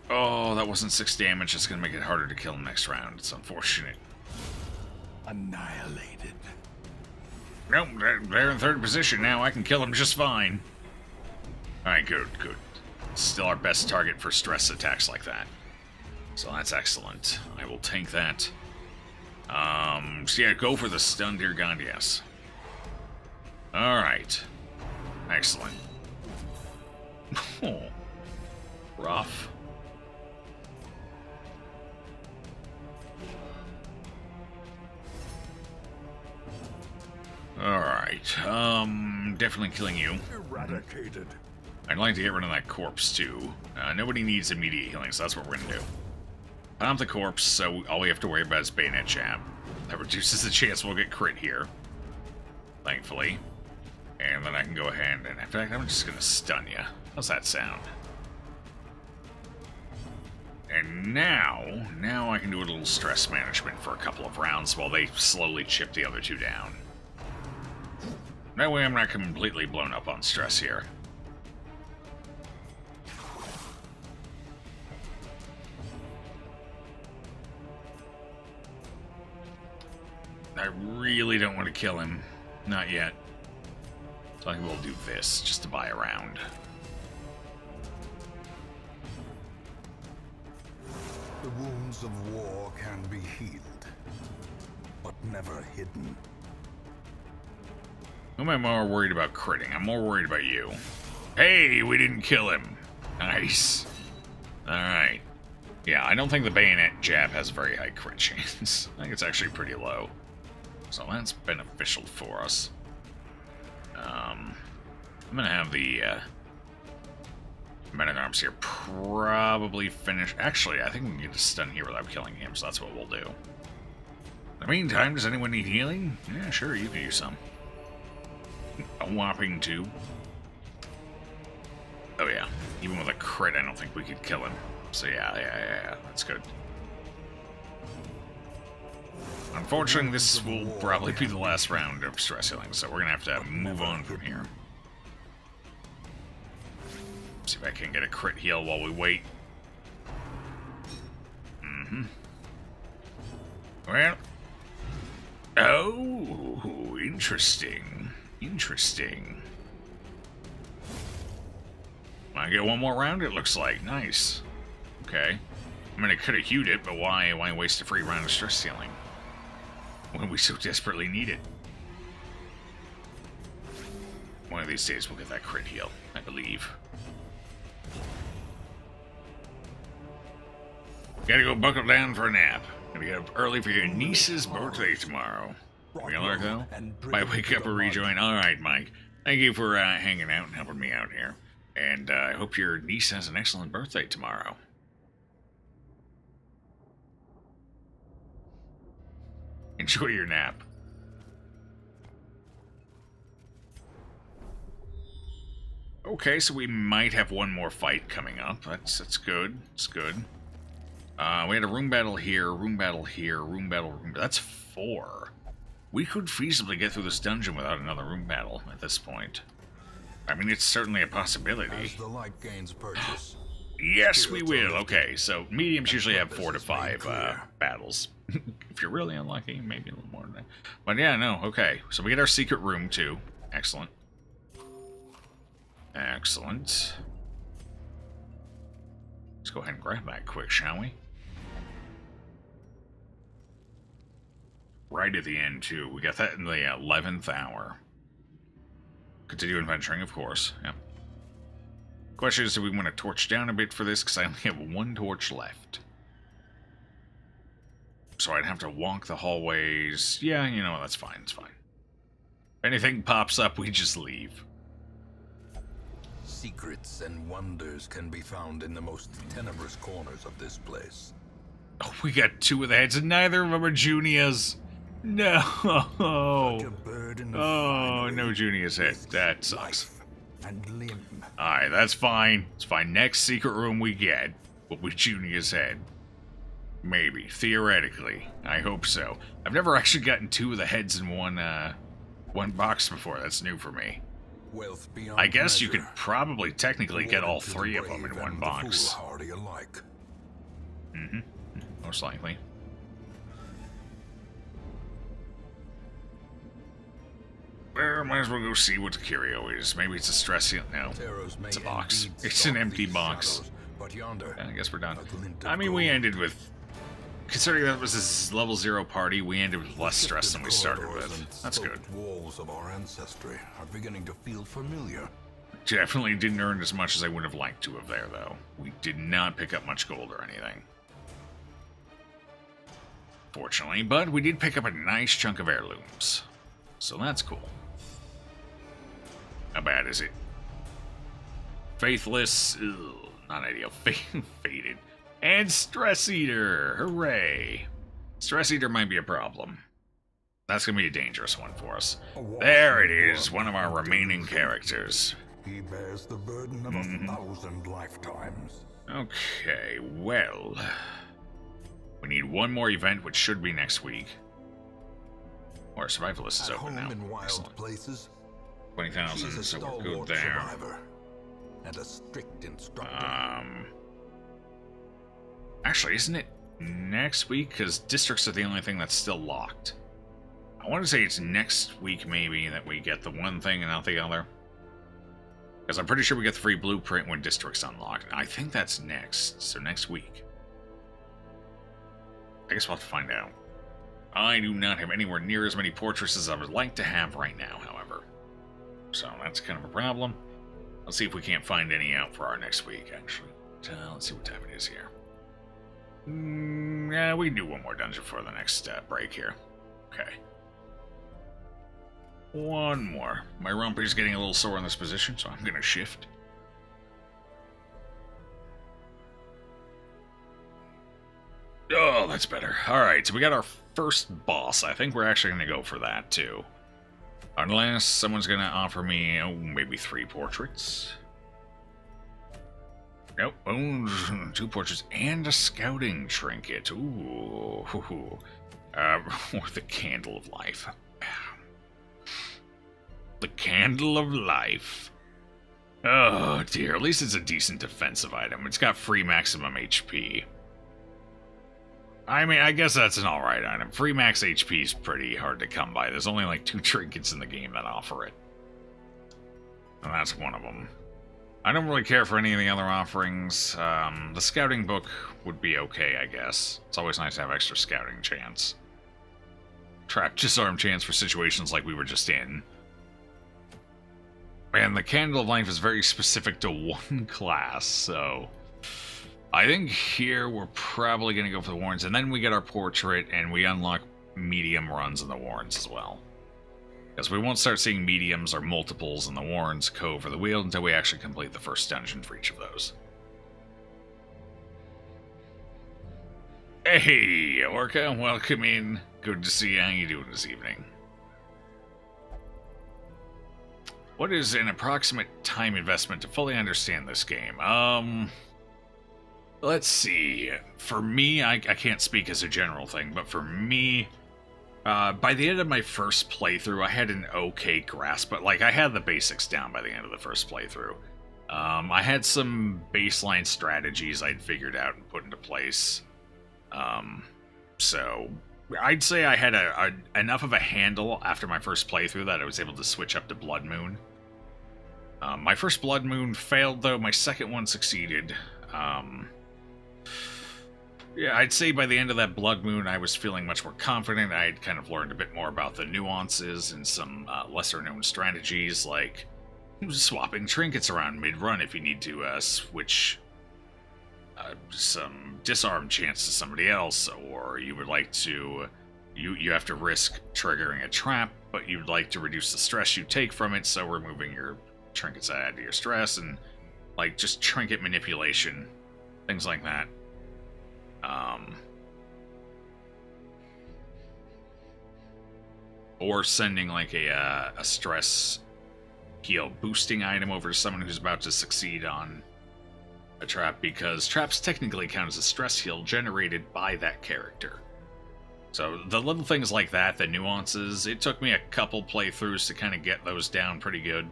Oh, that wasn't 6 damage. It's going to make it harder to kill him next round. It's unfortunate. Annihilated. Nope, they're in 3rd position now. I can kill him just fine. Alright, good. Still our best target for stress attacks like that. So that's excellent. I will tank that. So yeah, go for the stun, dear God, yes. Alright. Excellent. Oh. Rough. Alright, definitely killing you. Eradicated. I'd like to get rid of that corpse, too. Nobody needs immediate healing, so that's what we're gonna do. Pump the corpse, so all we have to worry about is bayonet jab. That reduces the chance we'll get crit here. Thankfully. And then I can go ahead and... In fact, I'm just gonna stun you. How's that sound? And now I can do a little stress management for a couple of rounds while they slowly chip the other 2 down. That way I'm not completely blown up on stress here. I really don't want to kill him. Not yet. So I will do this, just to buy a round. The wounds of war can be healed, but never hidden. Who am I more worried about critting? I'm more worried about you. Hey, we didn't kill him. Nice. Alright. Yeah, I don't think the bayonet jab has a very high crit chance. I think it's actually pretty low. So that's beneficial for us. I'm gonna have the Men at Arms here probably finish. Actually, I think we can get a stun here without killing him, so that's what we'll do. In the meantime, does anyone need healing? Yeah, sure, you can use some. A whopping 2. Oh yeah, even with a crit, I don't think we could kill him. So yeah, that's good. Unfortunately, this will probably be the last round of stress healing, so we're gonna have to move on from here. See if I can get a crit heal while we wait. Well. Oh, interesting. I get one more round, it looks like. Nice. Okay. I mean, I could have hewed it, but why waste a free round of stress healing when we so desperately need it? One of these days we'll get that crit heal, I believe. Gotta go buckle down for a nap. Gotta get up early for your niece's birthday tomorrow. Real arc, though? Might wake up or rejoin. Alright, Mike. Thank you for hanging out and helping me out here. And I hope your niece has an excellent birthday tomorrow. Enjoy your nap. Okay, so we might have one more fight coming up. That's good. It's good. We had a room battle here, room battle here, room battle, room battle. That's 4. We could feasibly get through this dungeon without another room battle at this point. I mean, it's certainly a possibility. As the light gains purchase, Yes, we will. Okay, so mediums usually have 4 to 5 battles. If you're really unlucky, maybe a little more than that. But yeah, no, okay. So we get our secret room, too. Excellent. Excellent. Let's go ahead and grab that quick, shall we? Right at the end, too. We got that in the 11th hour. Continue adventuring, of course. Yep. Question is, do we want to torch down a bit for this? Because I only have 1 torch left. So I'd have to walk the hallways. Yeah, you know what, that's fine, it's fine. If anything pops up, we just leave. secrets and wonders can be found in the most tenebrous corners of this place. Oh, we got 2 of the heads, and neither of them are Juniors. No. Oh, no Junior's head. That sucks. And limb. Alright, that's fine. It's fine. Next secret room we get will be Junior's head. Maybe. Theoretically. I hope so. I've never actually gotten 2 of the heads in one box before. That's new for me. Wealth beyond I guess you measure. could probably technically get all Awarded to 3 the of them in brave one and the box. foolhardy alike. Mm-hmm. Most likely. Well, might as well go see what the curio is. Maybe it's a stress seal. No, Pharaohs may it's a box. indeed It's an stalk empty these box. shadows, but yonder, I guess we're done. a glint of I mean, we gold. ended with... Considering that was this level 0 party, we ended with less stress than we started Corridors with. and That's good. sloped walls of our ancestry are beginning to feel familiar. Definitely didn't earn as much as I would have liked to have there, though. We did not pick up much gold or anything. Fortunately, but we did pick up a nice chunk of heirlooms. So that's cool. How bad is it? Faithless, ugh, not ideal. Faded. And Stress Eater, hooray. Stress Eater might be a problem. That's going to be a dangerous one for us. There it is, one of our remaining characters. He bears the burden of 1,000 lifetimes. Okay, well... We need one more event, which should be next week. Our survivalist is At open home now. in wild Excellent. places, 20,000, she's a so we're good stalwart there. survivor and a strict instructor. Actually, isn't it next week? Because districts are the only thing that's still locked. I want to say it's next week, maybe, that we get the one thing and not the other. Because I'm pretty sure we get the free blueprint when district's unlocked. I think that's next, so next week. I guess we'll have to find out. I do not have anywhere near as many portraits as I would like to have right now, however. So that's kind of a problem. Let's see if we can't find any out for our next week, actually. Let's see what time it is here. Yeah, we can do one more dungeon for the next break here. Okay. One more. My rump is getting a little sore in this position, so I'm going to shift. Oh, that's better. Alright, so we got our first boss. I think we're actually going to go for that, too. Unless someone's going to offer me, oh, maybe 3 portraits. Nope. Oh, 2 portraits and a scouting trinket. Ooh. Or the Candle of Life. The Candle of Life. Oh, dear. At least it's a decent defensive item. It's got free maximum HP. I mean, I guess that's an alright item. Free max HP is pretty hard to come by. There's only like 2 trinkets in the game that offer it. And that's one of them. I don't really care for any of the other offerings. The scouting book would be okay, I guess. It's always nice to have extra scouting chance. Trap disarm chance for situations like we were just in. And the Candle of Life is very specific to one class, so... I think here we're probably going to go for the Warrens, and then we get our portrait, and we unlock medium runs in the Warrens as well. Because we won't start seeing mediums or multiples in the Warrens, Cove, or the Wheel until we actually complete the first dungeon for each of those. Hey, Orca, welcome in. Good to see you. How you doing this evening? What is an approximate time investment to fully understand this game? Let's see. For me, I can't speak as a general thing, but for me, by the end of my first playthrough, I had an okay grasp, but like I had the basics down by the end of the first playthrough. I had some baseline strategies I'd figured out and put into place. So I'd say I had enough of a handle after my first playthrough that I was able to switch up to Bloodmoon. My first Bloodmoon failed, though. My second one succeeded. Yeah, I'd say by the end of that Bloodmoon, I was feeling much more confident. I'd kind of learned a bit more about the nuances and some lesser-known strategies, like swapping trinkets around mid-run if you need to switch some disarm chance to somebody else, or you would like to... You have to risk triggering a trap, but you'd like to reduce the stress you take from it, so removing your trinkets add to your stress, and like just trinket manipulation, things like that. Or sending like a stress heal boosting item over to someone who's about to succeed on a trap, because traps technically count as a stress heal generated by that character. So the little things like that, the nuances, it took me a couple playthroughs to kind of get those down pretty good.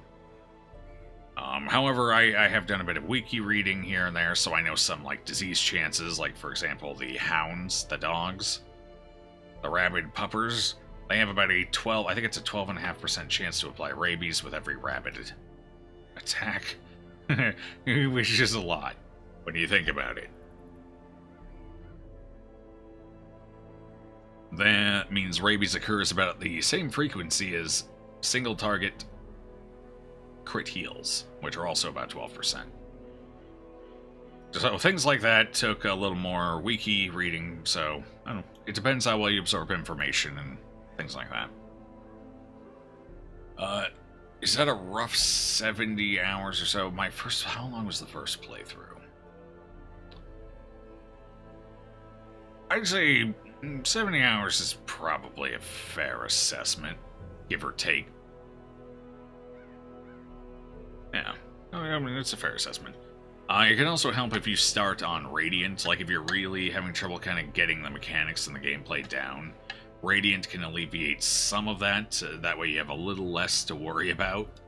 However, I have done a bit of wiki reading here and there, so I know some like disease chances, like for example the hounds, the dogs, the rabid puppers. They have about a 12, I think it's a 12.5% chance to apply rabies with every rabid attack. Which is a lot when you think about it. That means rabies occurs about the same frequency as single target crit heals, which are also about 12%. So things like that took a little more wiki reading, so I don't know. It depends how well you absorb information and things like that. Is that a rough 70 hours or so? How long was the first playthrough? I'd say 70 hours is probably a fair assessment, give or take. Yeah, I mean, it's a fair assessment. It can also help if you start on Radiant, like if you're really having trouble kind of getting the mechanics and the gameplay down. Radiant can alleviate some of that, that way you have a little less to worry about,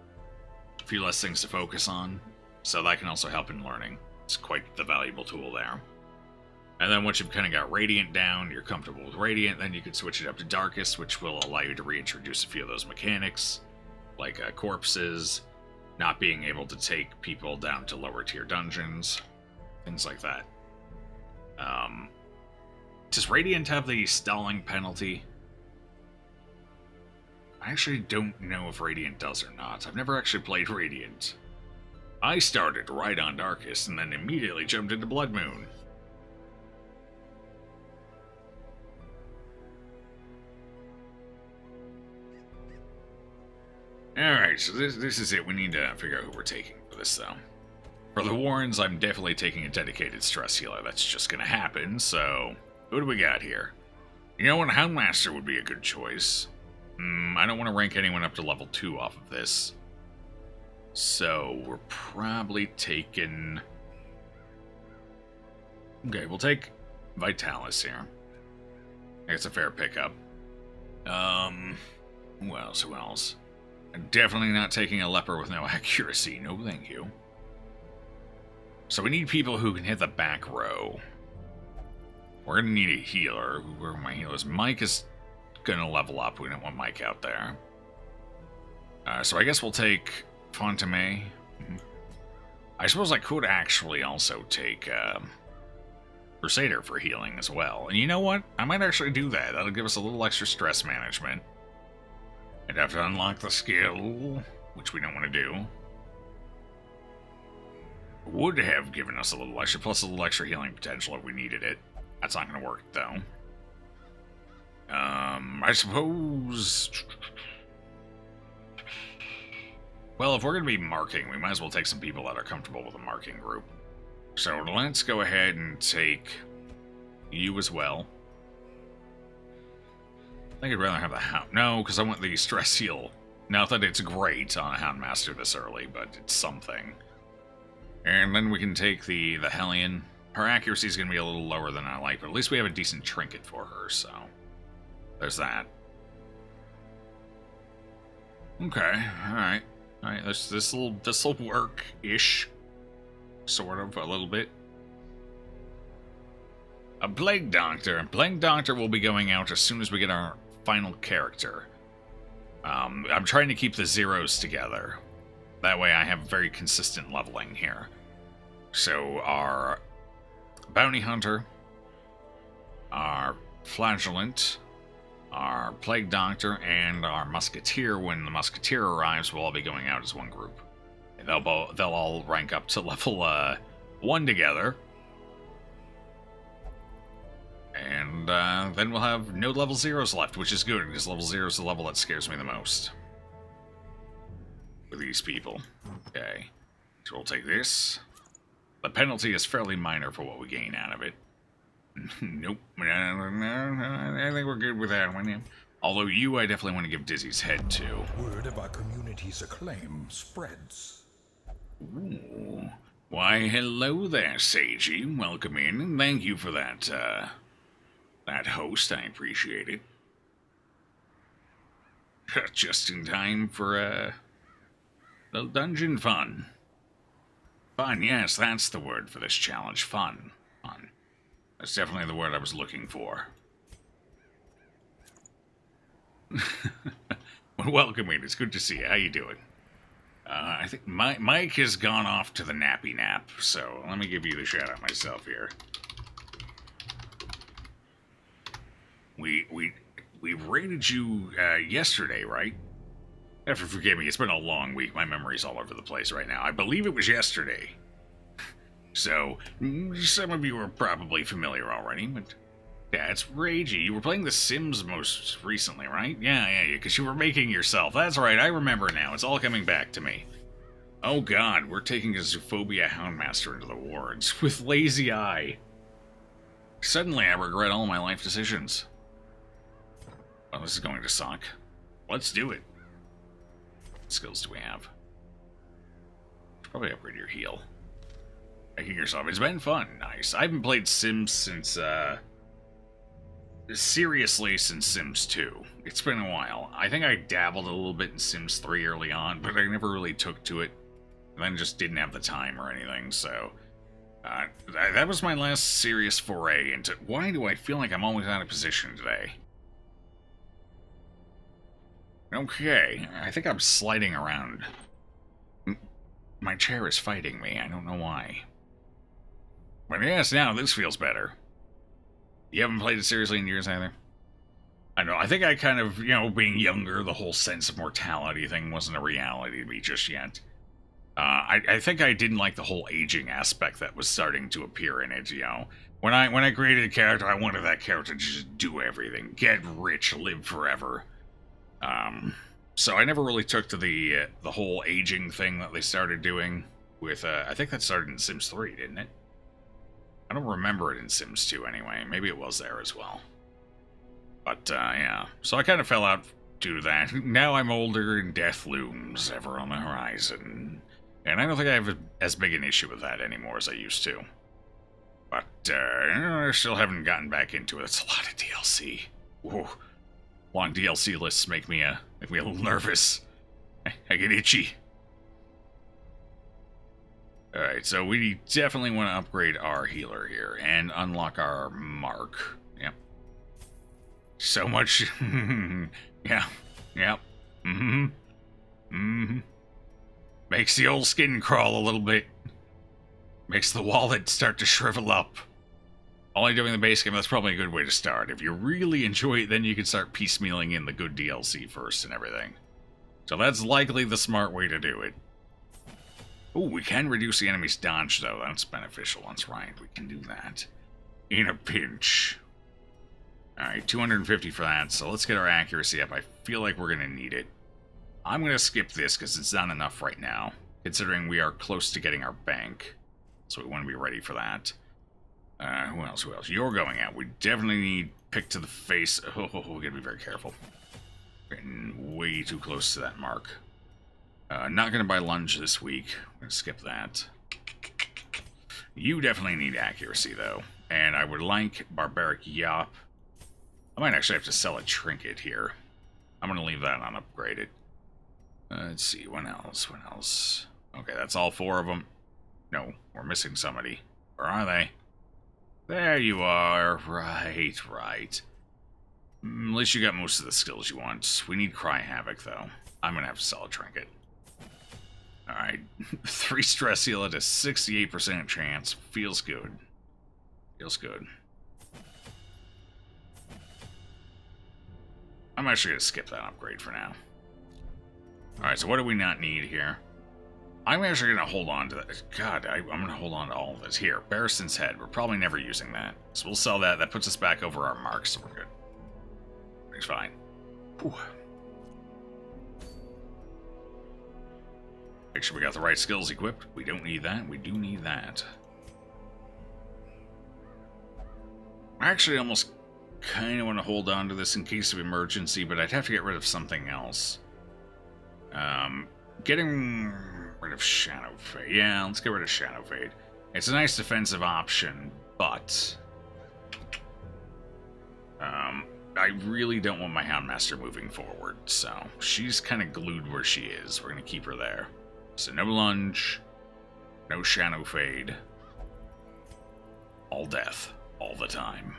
a few less things to focus on, so that can also help in learning. It's quite the valuable tool there. And then once you've kind of got Radiant down, you're comfortable with Radiant, then you can switch it up to Darkest, which will allow you to reintroduce a few of those mechanics, like corpses, not being able to take people down to lower tier dungeons, things like that. Does Radiant have the stalling penalty? I actually don't know if Radiant does or not. I've never actually played Radiant. I started right on Darkest and then immediately jumped into Bloodmoon. Alright, so this is it. We need to figure out who we're taking for this, though. For the Warrens, I'm definitely taking a dedicated stress healer. That's just gonna happen, so... Who do we got here? You know what, Houndmaster would be a good choice. I don't want to rank anyone up to level 2 off of this. So, we're probably taking... Okay, we'll take Vitalis here. I think it's a fair pickup. Who else? I'm definitely not taking a leper with no accuracy. No, thank you. So we need people who can hit the back row. We're going to need a healer. Where are my healers? Mike is going to level up. We don't want Mike out there. So I guess we'll take Fontame. I suppose I could actually also take Crusader for healing as well. And you know what? I might actually do that. That'll give us a little extra stress management. I'd have to unlock the skill, which we don't want to do. Would have given us a little extra, plus a little extra healing potential if we needed it. That's not going to work, though. I suppose... Well, if we're going to be marking, we might as well take some people that are comfortable with a marking group. So let's go ahead and take you as well. I think I'd rather have the hound. No, because I want the stress heal Not that it's great on a Houndmaster this early, but it's something. And then we can take the Hellion. Her accuracy is going to be a little lower than I like, but at least we have a decent trinket for her, so there's that. Okay, alright. Alright, this'll work-ish. Sort of, a little bit. A Plague Doctor. Plague Doctor will be going out as soon as we get our final character. I'm trying to keep the zeros together. That way I have very consistent leveling here. So our Bounty Hunter, our Flagellant, our Plague Doctor, and our Musketeer, when the Musketeer arrives, will all be going out as one group. And they'll all rank up to level 1 together. And then we'll have no level 0s left, which is good, because level 0 is the level that scares me the most. With these people. Okay. So we'll take this. The penalty is fairly minor for what we gain out of it. Nope. I think we're good with that one. Although I definitely want to give Dizzy's head to. Word of our community's acclaim spreads. Ooh. Why, hello there, Seiji. Welcome in, and thank you for that host. I appreciate it. Just in time for a little dungeon fun. Fun, yes, that's the word for this challenge. Fun. Fun. That's definitely the word I was looking for. Well, welcome in. It's good to see you. How you doing? I think Mike has gone off to the nappy nap, so let me give you the shout out myself here. We raided you yesterday, right? Forgive me, it's been a long week. My memory's all over the place right now. I believe it was yesterday. So, some of you are probably familiar already, but that's Ragey. You were playing The Sims most recently, right? Yeah, because you were making yourself. That's right, I remember now. It's all coming back to me. Oh god, we're taking a Zoophobia Houndmaster into the wards with Lazy Eye. Suddenly I regret all my life decisions. Well, this is going to suck. Let's do it. What skills do we have? Should probably upgrade your heal. Making yourself. It's been fun. Nice. I haven't played Sims since, seriously, since Sims 2. It's been a while. I think I dabbled a little bit in Sims 3 early on, but I never really took to it. And then just didn't have the time or anything, so... that was my last serious foray into... Why do I feel like I'm always out of position today? Okay, I think I'm sliding around. My chair is fighting me, I don't know why. But yes, now this feels better. You haven't played it seriously in years either? I know, I think I kind of, being younger, the whole sense of mortality thing wasn't a reality to me just yet. I think I didn't like the whole aging aspect that was starting to appear in it, When I created a character, I wanted that character to just do everything. Get rich, live forever. So I never really took to the whole aging thing that they started doing with, I think that started in Sims 3, didn't it? I don't remember it in Sims 2 anyway. Maybe it was there as well. But, yeah. So I kind of fell out due to that. Now I'm older and death looms ever on the horizon. And I don't think I have as big an issue with that anymore as I used to. But, I still haven't gotten back into it. It's a lot of DLC. Whoa. Long DLC lists make me a little nervous. I get itchy. Alright, so we definitely want to upgrade our healer here and unlock our mark. Yep. So much. Yeah. Yep. Makes the old skin crawl a little bit. Makes the wallet start to shrivel up. Only doing the base game, that's probably a good way to start. If you really enjoy it, then you can start piecemealing in the good DLC first and everything. So that's likely the smart way to do it. Oh, we can reduce the enemy's dodge, though. That's beneficial. That's right. We can do that. In a pinch. Alright, 250 for that. So let's get our accuracy up. I feel like we're going to need it. I'm going to skip this because it's not enough right now, considering we are close to getting our bank. So we want to be ready for that. Who else? You're going out. We definitely need pick to the face. Oh, we gotta be very careful. Getting way too close to that mark. Not going to buy lunge this week. I'm going to skip that. You definitely need accuracy, though. And I would like Barbaric Yop. I might actually have to sell a trinket here. I'm going to leave that unupgraded. Let's see, what else? What else? Okay, that's all 4 of them. No, we're missing somebody. Where are they? There you are. Right, right. At least you got most of the skills you want. We need Cry Havoc, though. I'm going to have to sell a trinket. Alright. 3 stress heal at a 68% chance. Feels good. Feels good. I'm actually going to skip that upgrade for now. Alright, so what do we not need here? I'm actually going to hold on to that. God, I'm going to hold on to all of this. Here, Barristan's Head. We're probably never using that. So we'll sell that. That puts us back over our marks, so we're good. It's fine. Whew. Make sure we got the right skills equipped. We don't need that. We do need that. I actually almost kind of want to hold on to this in case of emergency, but I'd have to get rid of something else. Getting rid of Shadow Fade. Yeah, let's get rid of Shadow Fade. It's a nice defensive option, but I really don't want my Houndmaster moving forward, so she's kind of glued where she is. We're going to keep her there. So no lunge, no Shadow Fade, all death, all the time.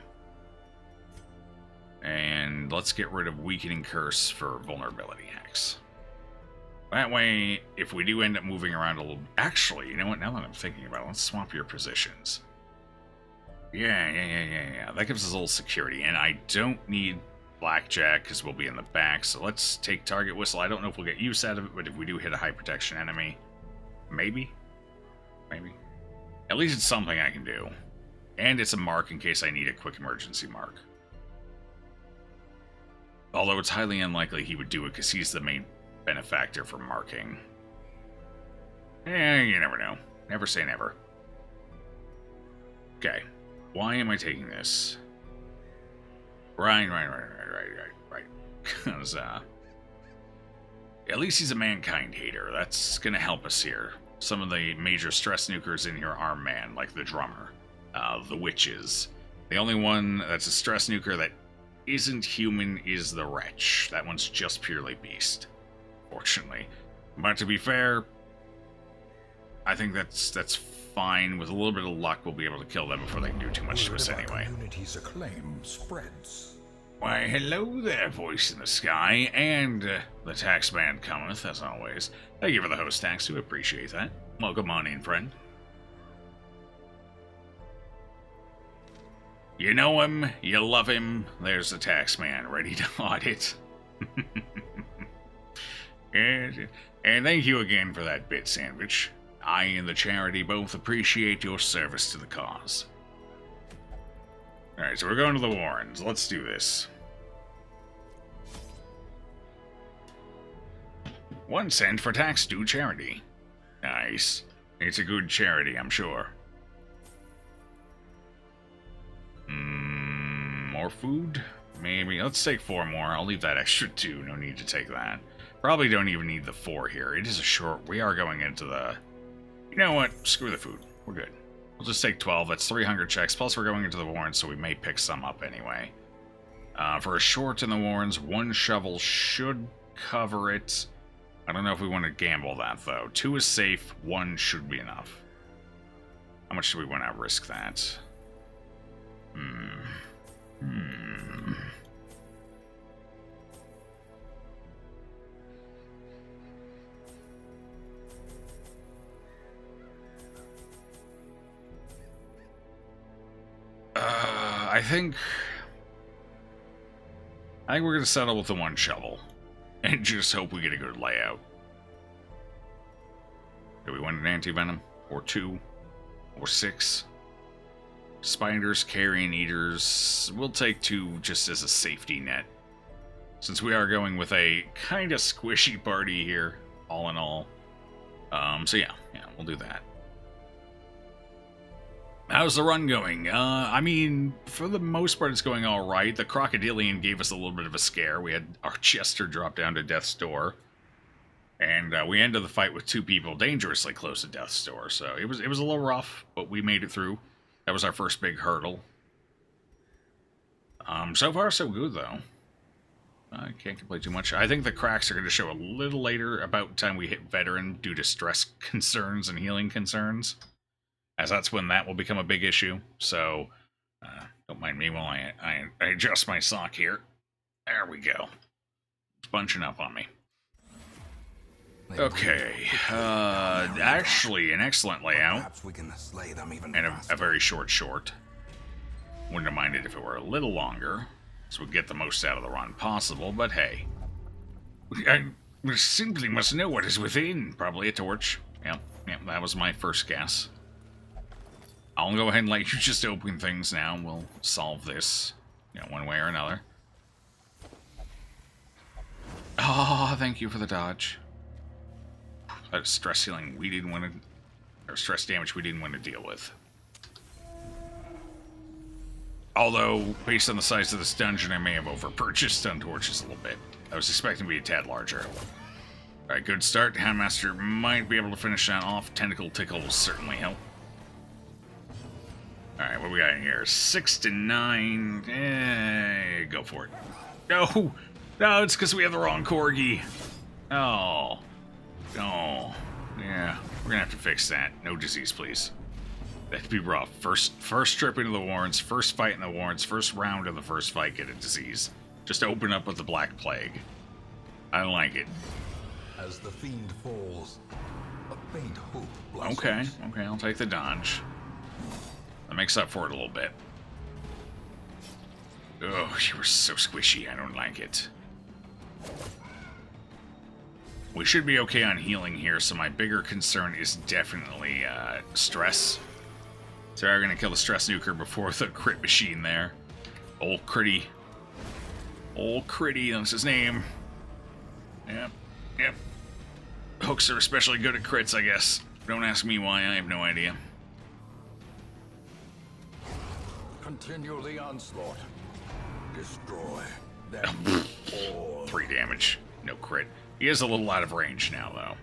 And let's get rid of Weakening Curse for Vulnerability Hex. That way, if we do end up moving around a little... Actually, you know what? Now that I'm thinking about it, let's swap your positions. Yeah. That gives us a little security. And I don't need Blackjack because we'll be in the back. So let's take Target Whistle. I don't know if we'll get use out of it, but if we do hit a high protection enemy, maybe. At least it's something I can do. And it's a mark in case I need a quick emergency mark. Although it's highly unlikely he would do it because he's the main benefactor for marking. You never know. Never say never. Okay. Why am I taking this? Right. Because, at least he's a mankind hater. That's gonna help us here. Some of the major stress nukers in here are man, like the drummer, the witches. The only one that's a stress nuker that isn't human is the wretch. That one's just purely beast, fortunately. But to be fair, I think that's fine. With a little bit of luck, we'll be able to kill them before they can do too much to us anyway. Community's acclaim spreads. Why, hello there, voice in the sky, and the tax man cometh, as always. Thank you for the host tax, we appreciate that. Welcome on in, friend. You know him, you love him, there's the tax man ready to audit. And thank you again for that bit sandwich. I and the charity both appreciate your service to the cause. Alright, so we're going to the Warrens. Let's do this. 1 cent for tax due charity. Nice. It's a good charity, I'm sure. More food? Maybe. Let's take 4 more. I'll leave that extra 2. No need to take that. Probably don't even need the 4 here. It is a short... We are going into the... You know what? Screw the food. We're good. We'll just take 12. That's 300 checks. Plus, we're going into the Warrens, so we may pick some up anyway. For a short in the Warrens, 1 shovel should cover it. I don't know if we want to gamble that, though. 2 is safe. 1 should be enough. How much do we want to risk that? I think we're going to settle with the 1 shovel and just hope we get a good layout. Do we want an anti-venom? Or 2? Or 6? Spiders, carrion eaters. We'll take 2 just as a safety net. Since we are going with a kind of squishy party here, all in all. So yeah, we'll do that. How's the run going? I mean, for the most part, it's going all right. The Crocodilian gave us a little bit of a scare. We had our Chester drop down to death's door, and we ended the fight with 2 people dangerously close to death's door. So it was a little rough, but we made it through. That was our first big hurdle. So far, so good though. I can't complain too much. I think the cracks are going to show a little later, about time we hit veteran, due to stress concerns and healing concerns, as that's when that will become a big issue. So, don't mind me while I adjust my sock here. There we go. It's bunching up on me. Okay. Actually, an excellent layout. Perhaps we can slay them even And faster. a very short. Wouldn't have minded if it were a little longer, so we'd get the most out of the run possible, but hey. We simply must know what is within. Probably a torch. Yep, that was my first guess. I'll go ahead and let you just open things now, and we'll solve this, one way or another. Oh, thank you for the dodge. That is stress healing we didn't want to, or stress damage we didn't want to deal with. Although, based on the size of this dungeon, I may have over-purchased stun torches a little bit. I was expecting to be a tad larger. Alright, good start. Handmaster might be able to finish that off. Tentacle Tickle will certainly help. Alright, what we got in here? 6 to 9. Go for it. No! No, it's because we have the wrong corgi. Oh. Oh. Yeah, we're gonna have to fix that. No disease, please. That'd be rough. First trip into the Warrens, first fight in the Warrens, first round of the first fight, get a disease. Just open up with the Black Plague. I don't like it. As the fiend falls, a faint hope blossoms. Okay, I'll take the dodge. That makes up for it a little bit. Oh, you were so squishy. I don't like it. We should be okay on healing here, so my bigger concern is definitely stress. So we're going to kill the stress nuker before the crit machine there. Old Critty. Old Critty, that's his name. Yep. Hooks are especially good at crits, I guess. Don't ask me why, I have no idea. Continue the onslaught. Destroy them all. 3 damage. No crit. He is a little out of range now, though.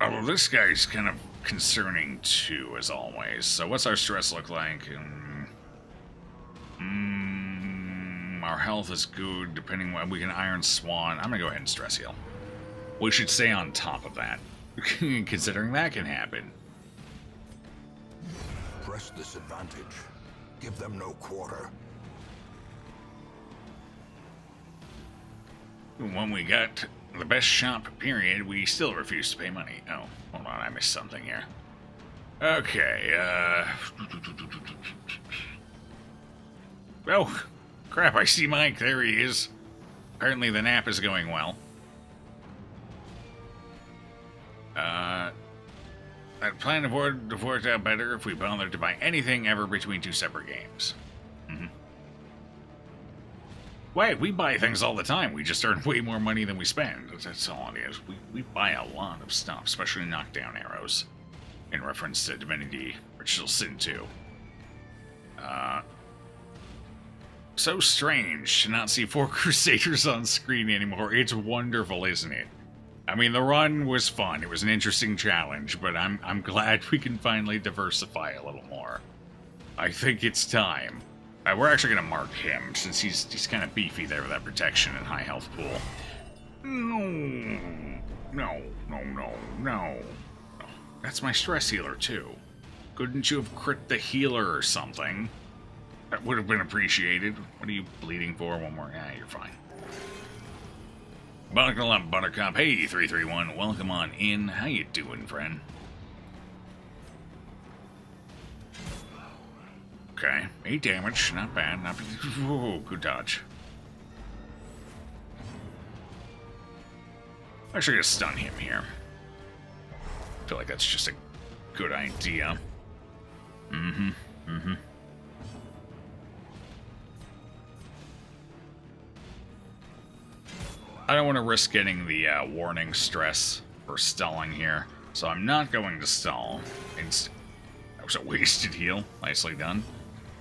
Although this guy's kind of concerning, too, as always. So what's our stress look like? Our health is good, depending on... We can Iron Swan. I'm going to go ahead and stress heal. We should stay on top of that, considering that can happen. Press this advantage. Give them no quarter. When we got the best shop period, we still refused to pay money. Oh, hold on, I missed something here. Okay, Oh, crap, I see Mike. There he is. Apparently the nap is going well. That plan would have worked out better if we bothered to buy anything ever between 2 separate games. Wait, we buy things all the time. We just earn way more money than we spend. That's all it is. We buy a lot of stuff, especially knockdown arrows, in reference to Divinity Ritual Sin 2. So strange to not see 4 Crusaders on screen anymore. It's wonderful, isn't it? I mean, the run was fun. It was an interesting challenge, but I'm glad we can finally diversify a little more. I think it's time. We're actually going to mark him, since he's kind of beefy there with that protection and high health pool. No. That's my stress healer, too. Couldn't you have crit the healer or something? That would have been appreciated. What are you bleeding for? One more. Yeah, you're fine. Buckle up, Buttercup. Hey, 331. Welcome on in. How you doing, friend? Okay. 8 damage. Not bad. Not bad. Ooh, good dodge. Actually, gonna stun him here. I feel like that's just a good idea. I don't want to risk getting the warning stress for stalling here, so I'm not going to stall. That was a wasted heal. Nicely done.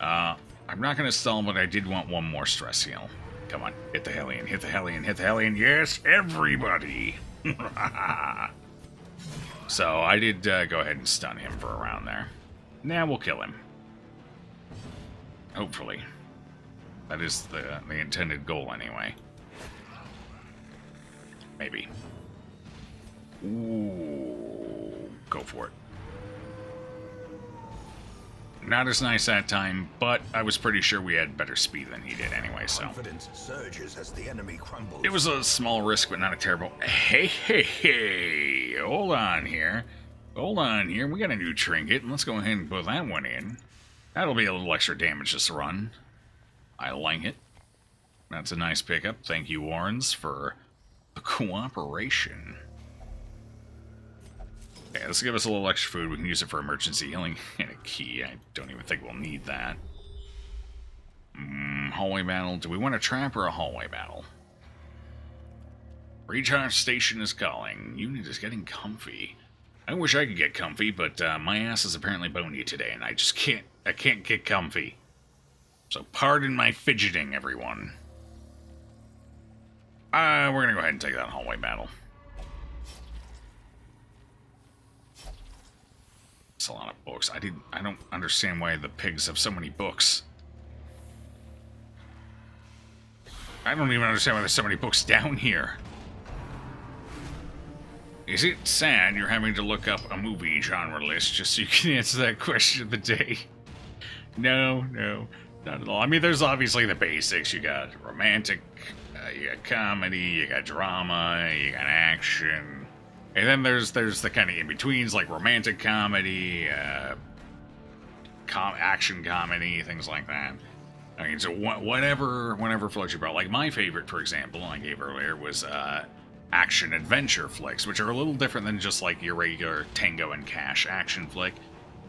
I'm not going to stall, but I did want one more stress heal. Come on, hit the Hellion, hit the Hellion, hit the Hellion. Yes, everybody! So I did go ahead and stun him for a round there. Now we'll kill him. Hopefully. That is the intended goal anyway. Maybe. Ooh, go for it. Not as nice that time, but I was pretty sure we had better speed than he did anyway, so. Confidence surges as the enemy crumbles. It was a small risk, but not a terrible. Hey, hold on here. Hold on here. We got a new trinket, and let's go ahead and put that one in. That'll be a little extra damage this run. I like it. That's a nice pickup. Thank you, Warrens, for the cooperation. Yeah, this will give us a little extra food. We can use it for emergency healing and a key. I don't even think we'll need that. Hallway battle. Do we want a trap or a hallway battle? Recharge station is calling. Unit is getting comfy. I wish I could get comfy, but my ass is apparently bony today, and I just can't. I can't get comfy. So pardon my fidgeting, everyone. We're gonna go ahead and take that hallway battle. It's a lot of books. I don't understand why the pigs have so many books. I don't even understand why there's so many books down here. Is it sad you're having to look up a movie genre list just so you can answer that question of the day? No, not at all. I mean, there's obviously the basics. You got romantic, you got comedy, you got drama, you got action. And then there's the kind of in-betweens, like romantic comedy, action comedy, things like that. I mean, so whatever floats your boat. Like my favorite, for example, I gave earlier, was action-adventure flicks, which are a little different than just like your regular Tango and Cash action flick,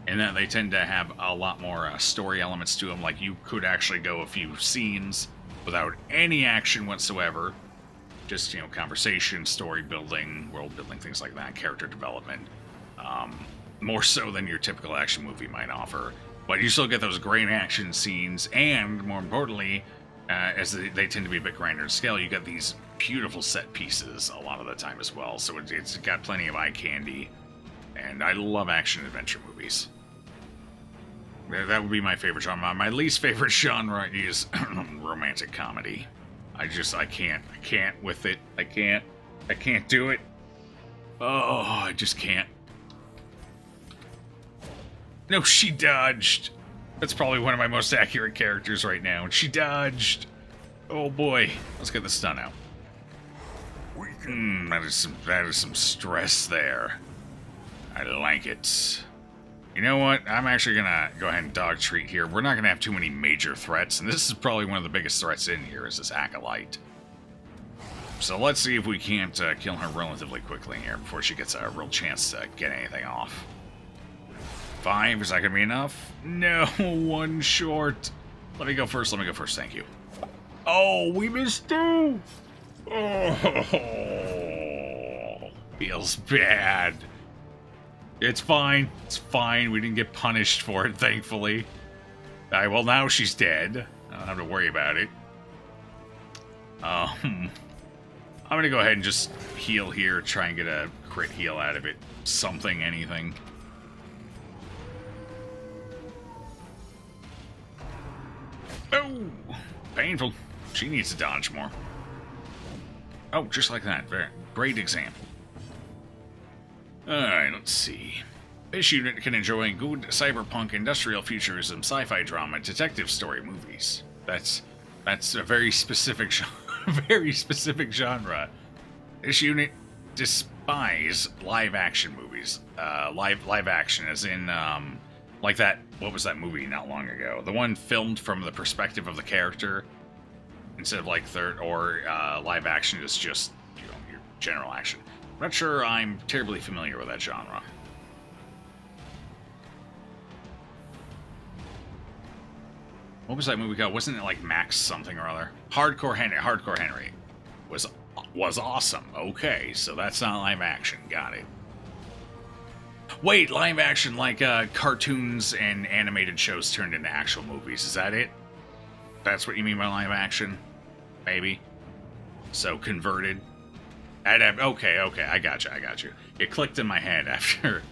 in that they tend to have a lot more story elements to them. Like you could actually go a few scenes without any action whatsoever. Just, conversation, story building, world building, things like that, character development. More so than your typical action movie might offer. But you still get those great action scenes, and more importantly, as they tend to be a bit grander in scale, you get these beautiful set pieces a lot of the time as well. So it's got plenty of eye candy, and I love action-adventure movies. That would be my favorite genre. My least favorite genre is romantic comedy. I can't with it. I can't do it. Oh, I just can't. No, she dodged. That's probably one of my most accurate characters right now. She dodged. Oh boy. Let's get the stun out. That is some stress there. I like it. You know what? I'm actually gonna go ahead and dog treat here. We're not gonna have too many major threats, and this is probably one of the biggest threats in here, is this Acolyte. So let's see if we can't kill her relatively quickly here before she gets a real chance to get anything off. 5, is that gonna be enough? No, 1 short. Let me go first, thank you. Oh, we missed 2! Oh, feels bad. It's fine. It's fine. We didn't get punished for it, thankfully. Alright, well, now she's dead. I don't have to worry about it. I'm gonna go ahead and just heal here, try and get a crit heal out of it. Something, anything. Oh! Painful. She needs to dodge more. Oh, just like that. Very great example. Alright, let's see. This unit can enjoy good cyberpunk, industrial futurism, sci-fi drama, detective story movies. That's a very specific genre. This unit despise live action movies. Live action as in like that, what was that movie not long ago? The one filmed from the perspective of the character instead of like third, or live action is just, your general action. I'm not sure I'm terribly familiar with that genre. What was that movie called? Wasn't it like Max something or other? Hardcore Henry was awesome. Okay, so that's not live action. Got it. Wait, live action like cartoons and animated shows turned into actual movies. Is that it? That's what you mean by live action? Maybe. So converted. Okay, I got you. It clicked in my head after.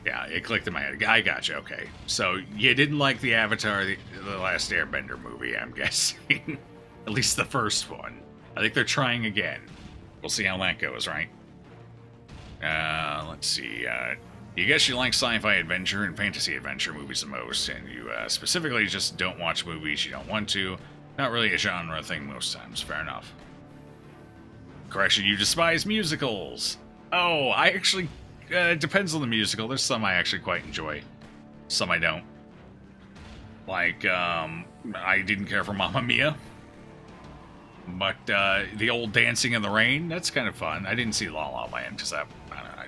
Yeah, it clicked in my head. I got you. Okay, so you didn't like the Avatar, the Last Airbender movie, I'm guessing. At least the first one. I think they're trying again. We'll see how that goes, right? Let's see. You guess you like sci-fi adventure and fantasy adventure movies the most, and you specifically just don't watch movies you don't want to. Not really a genre thing most times. Fair enough. Correction, you despise musicals. Oh, I actually... it depends on the musical. There's some I actually quite enjoy. Some I don't. Like, I didn't care for Mamma Mia. But, the old Dancing in the Rain, that's kind of fun. I didn't see La La Land, because I don't know,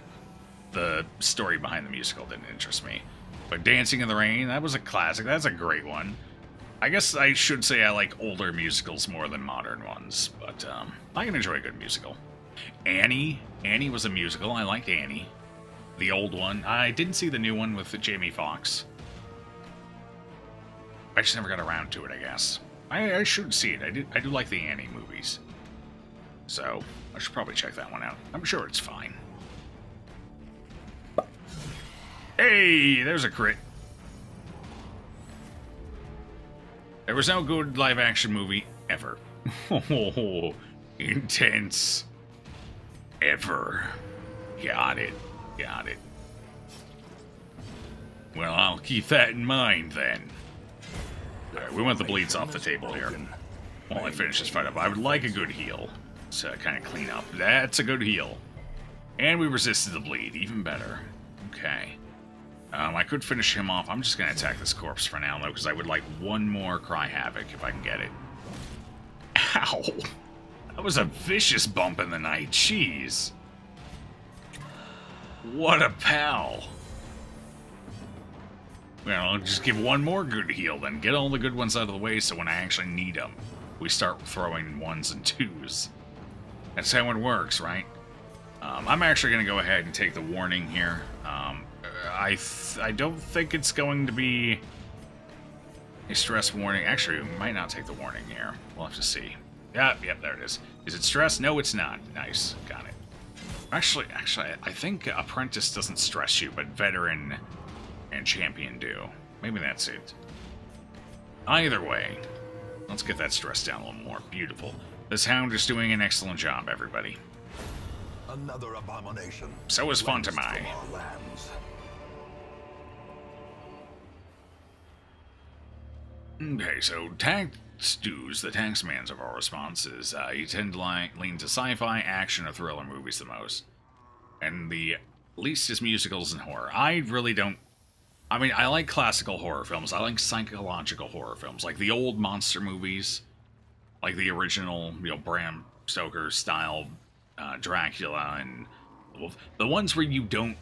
the story behind the musical didn't interest me. But Dancing in the Rain, that was a classic. That's a great one. I guess I should say I like older musicals more than modern ones, but I can enjoy a good musical. Annie was a musical. I liked Annie. The old one. I didn't see the new one with Jamie Foxx. I just never got around to it, I guess. I should see it. I do like the Annie movies. So, I should probably check that one out. I'm sure it's fine. Hey, there's a crit. There was no good live-action movie ever. Oh, intense. Ever. Got it. Well, I'll keep that in mind, then. Alright, we want the bleeds off the table here. While I finish this fight up, I would like a good heal. To kind of clean up. That's a good heal. And we resisted the bleed. Even better. Okay. I could finish him off. I'm just going to attack this corpse for now, though, because I would like one more Cry Havoc if I can get it. Ow! That was a vicious bump in the night. Jeez. What a pal. Well, I'll just give one more good heal, then. Get all the good ones out of the way so when I actually need them, we start throwing ones and twos. That's how it works, right? I'm actually going to go ahead and take the warning here. I don't think it's going to be a stress warning. Actually, we might not take the warning here. We'll have to see. Yep, there it is. Is it stress? No, it's not. Nice. Got it. Actually, I think Apprentice doesn't stress you, but Veteran and Champion do. Maybe that's it. Either way, let's get that stress down a little more. Beautiful. This Hound is doing an excellent job, everybody. Another abomination. So is Fontamai. Okay, so tax dues, the taxman's of our responses. You tend to lean to sci-fi, action, or thriller movies the most. And the least is musicals and horror. I really don't... I mean, I like classical horror films. I like psychological horror films. Like the old monster movies. Like the original, Bram Stoker style Dracula and... the ones where you don't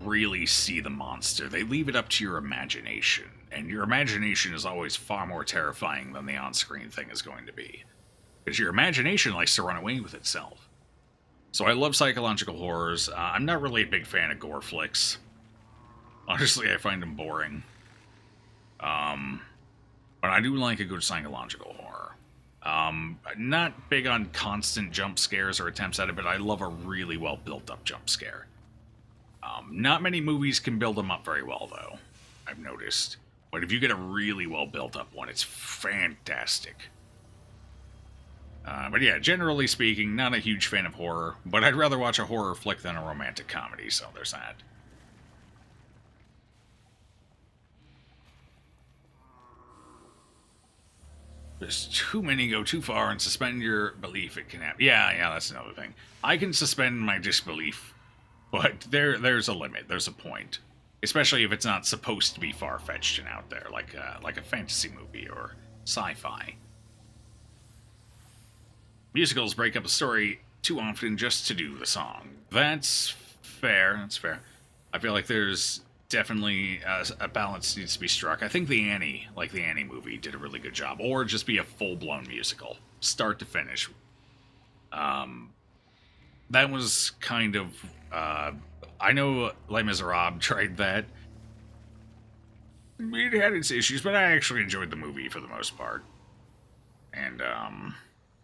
really see the monster. They leave it up to your imagination. And your imagination is always far more terrifying than the on-screen thing is going to be. Because your imagination likes to run away with itself. So I love psychological horrors. I'm not really a big fan of gore flicks. Honestly, I find them boring. But I do like a good psychological horror. Not big on constant jump scares or attempts at it, but I love a really well built up jump scare. Not many movies can build them up very well, though, I've noticed. But if you get a really well built up one, it's fantastic. But yeah, generally speaking, not a huge fan of horror, but I'd rather watch a horror flick than a romantic comedy, so there's that. There's too many go too far and suspend your belief it can happen. Yeah, that's another thing. I can suspend my disbelief, but there's a limit, there's a point. Especially if it's not supposed to be far-fetched and out there, like a fantasy movie or sci-fi. Musicals break up a story too often just to do the song. That's fair, I feel like there's definitely a balance needs to be struck. I think the Annie movie, did a really good job. Or just be a full-blown musical, start to finish. That was kind of... I know Les Miserables tried that. It had its issues, but I actually enjoyed the movie for the most part. And,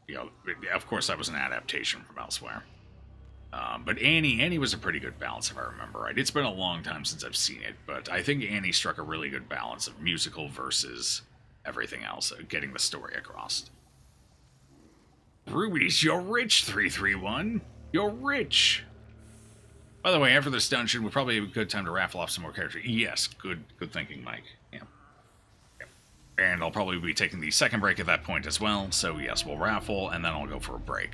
you know, of course that was an adaptation from elsewhere. But Annie was a pretty good balance, if I remember right. It's been a long time since I've seen it, but I think Annie struck a really good balance of musical versus everything else, getting the story across. Rubies, you're rich, 331. You're rich. By the way, after this dungeon, we'll probably have a good time to raffle off some more characters. Yes, good thinking, Mike. Yeah. And I'll probably be taking the second break at that point as well. So yes, we'll raffle, and then I'll go for a break.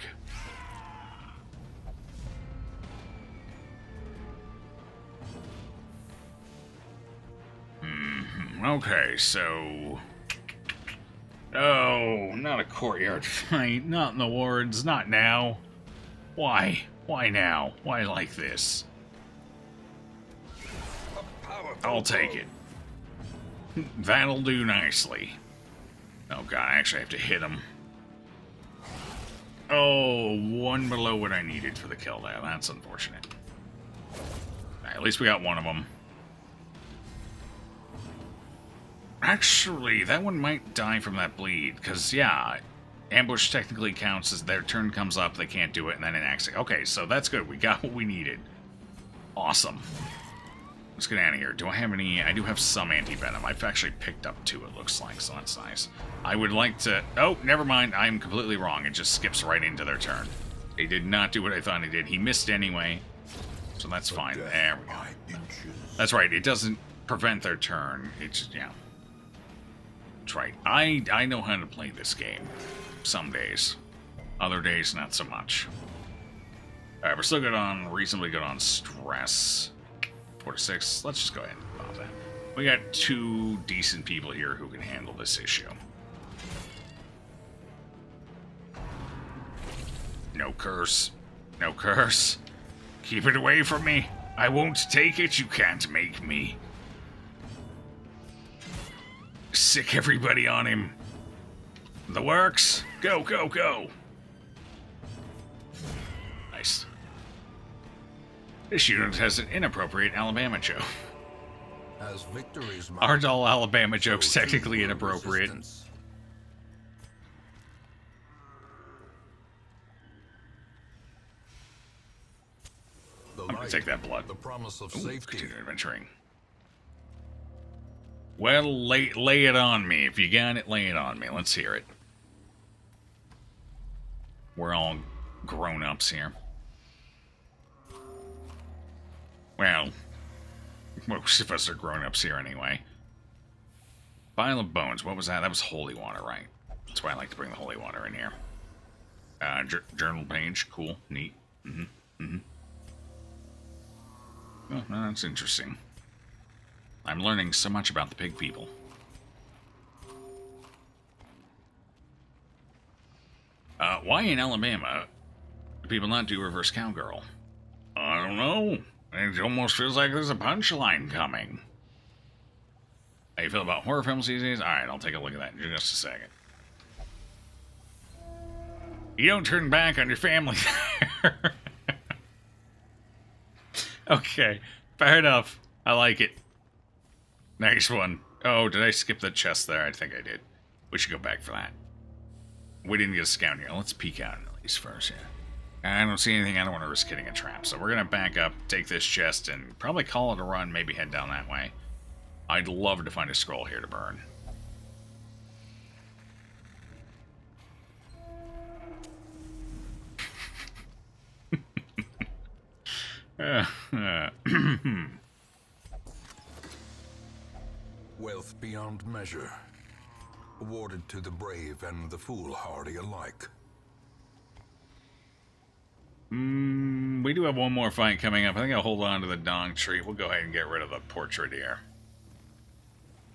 Okay, so... Oh, not a courtyard fight. Not in the wards. Not now. Why? Why now? Why like this? I'll take it. That'll do nicely. Oh god, I actually have to hit him. Oh, one below what I needed for the kill there. That's unfortunate. At least we got one of them. Actually, that one might die from that bleed, because, yeah, ambush technically counts as their turn comes up, they can't do it, and then it acts. Okay, so that's good. We got what we needed. Awesome. Let's get out of here. Do I have any... I do have some anti-venom. I've actually picked up 2, it looks like, so that's nice. I would like to... Oh, never mind. I'm completely wrong. It just skips right into their turn. They did not do what I thought he did. He missed anyway, so that's fine. There we go. That's right. It doesn't prevent their turn. It's, yeah. That's right. I know how to play this game. Some days. Other days, not so much. Alright, we're still good on, reasonably good on stress. 4 to 6. Let's just go ahead and pop that. We got 2 decent people here who can handle this issue. No curse. No curse. Keep it away from me. I won't take it. You can't make me. Sick everybody on him. The works. Go, go, go. Nice. This unit has an inappropriate Alabama joke. As victories Aren't all Alabama jokes technically inappropriate? I'm gonna take that blood. The promise of Ooh, safety. continue adventuring. Well, lay it on me. If you got it, lay it on me. Let's hear it. We're all grown-ups here. Well, most of us are grown-ups here anyway. Pile of bones. What was that? That was holy water, right? That's why I like to bring the holy water in here. Journal page. Cool. Neat. Oh, that's interesting. I'm learning so much about the pig people. Why in Alabama do people not do reverse cowgirl? I don't know. It almost feels like there's a punchline coming. How you feel about horror films these days? Alright, I'll take a look at that in just a second. You don't turn back on your family there. Okay, fair enough. I like it. Nice one. Oh, did I skip the chest there? I think I did. We should go back for that. We didn't get a scout here. Let's peek out at least first, yeah. I don't see anything. I don't want to risk hitting a trap. So we're going to back up, take this chest, and probably call it a run, maybe head down that way. I'd love to find a scroll here to burn. Wealth beyond measure, awarded to the brave and the foolhardy alike. We do have one more fight coming up. I think I'll hold on to the dong tree. We'll go ahead and get rid of the portrait here.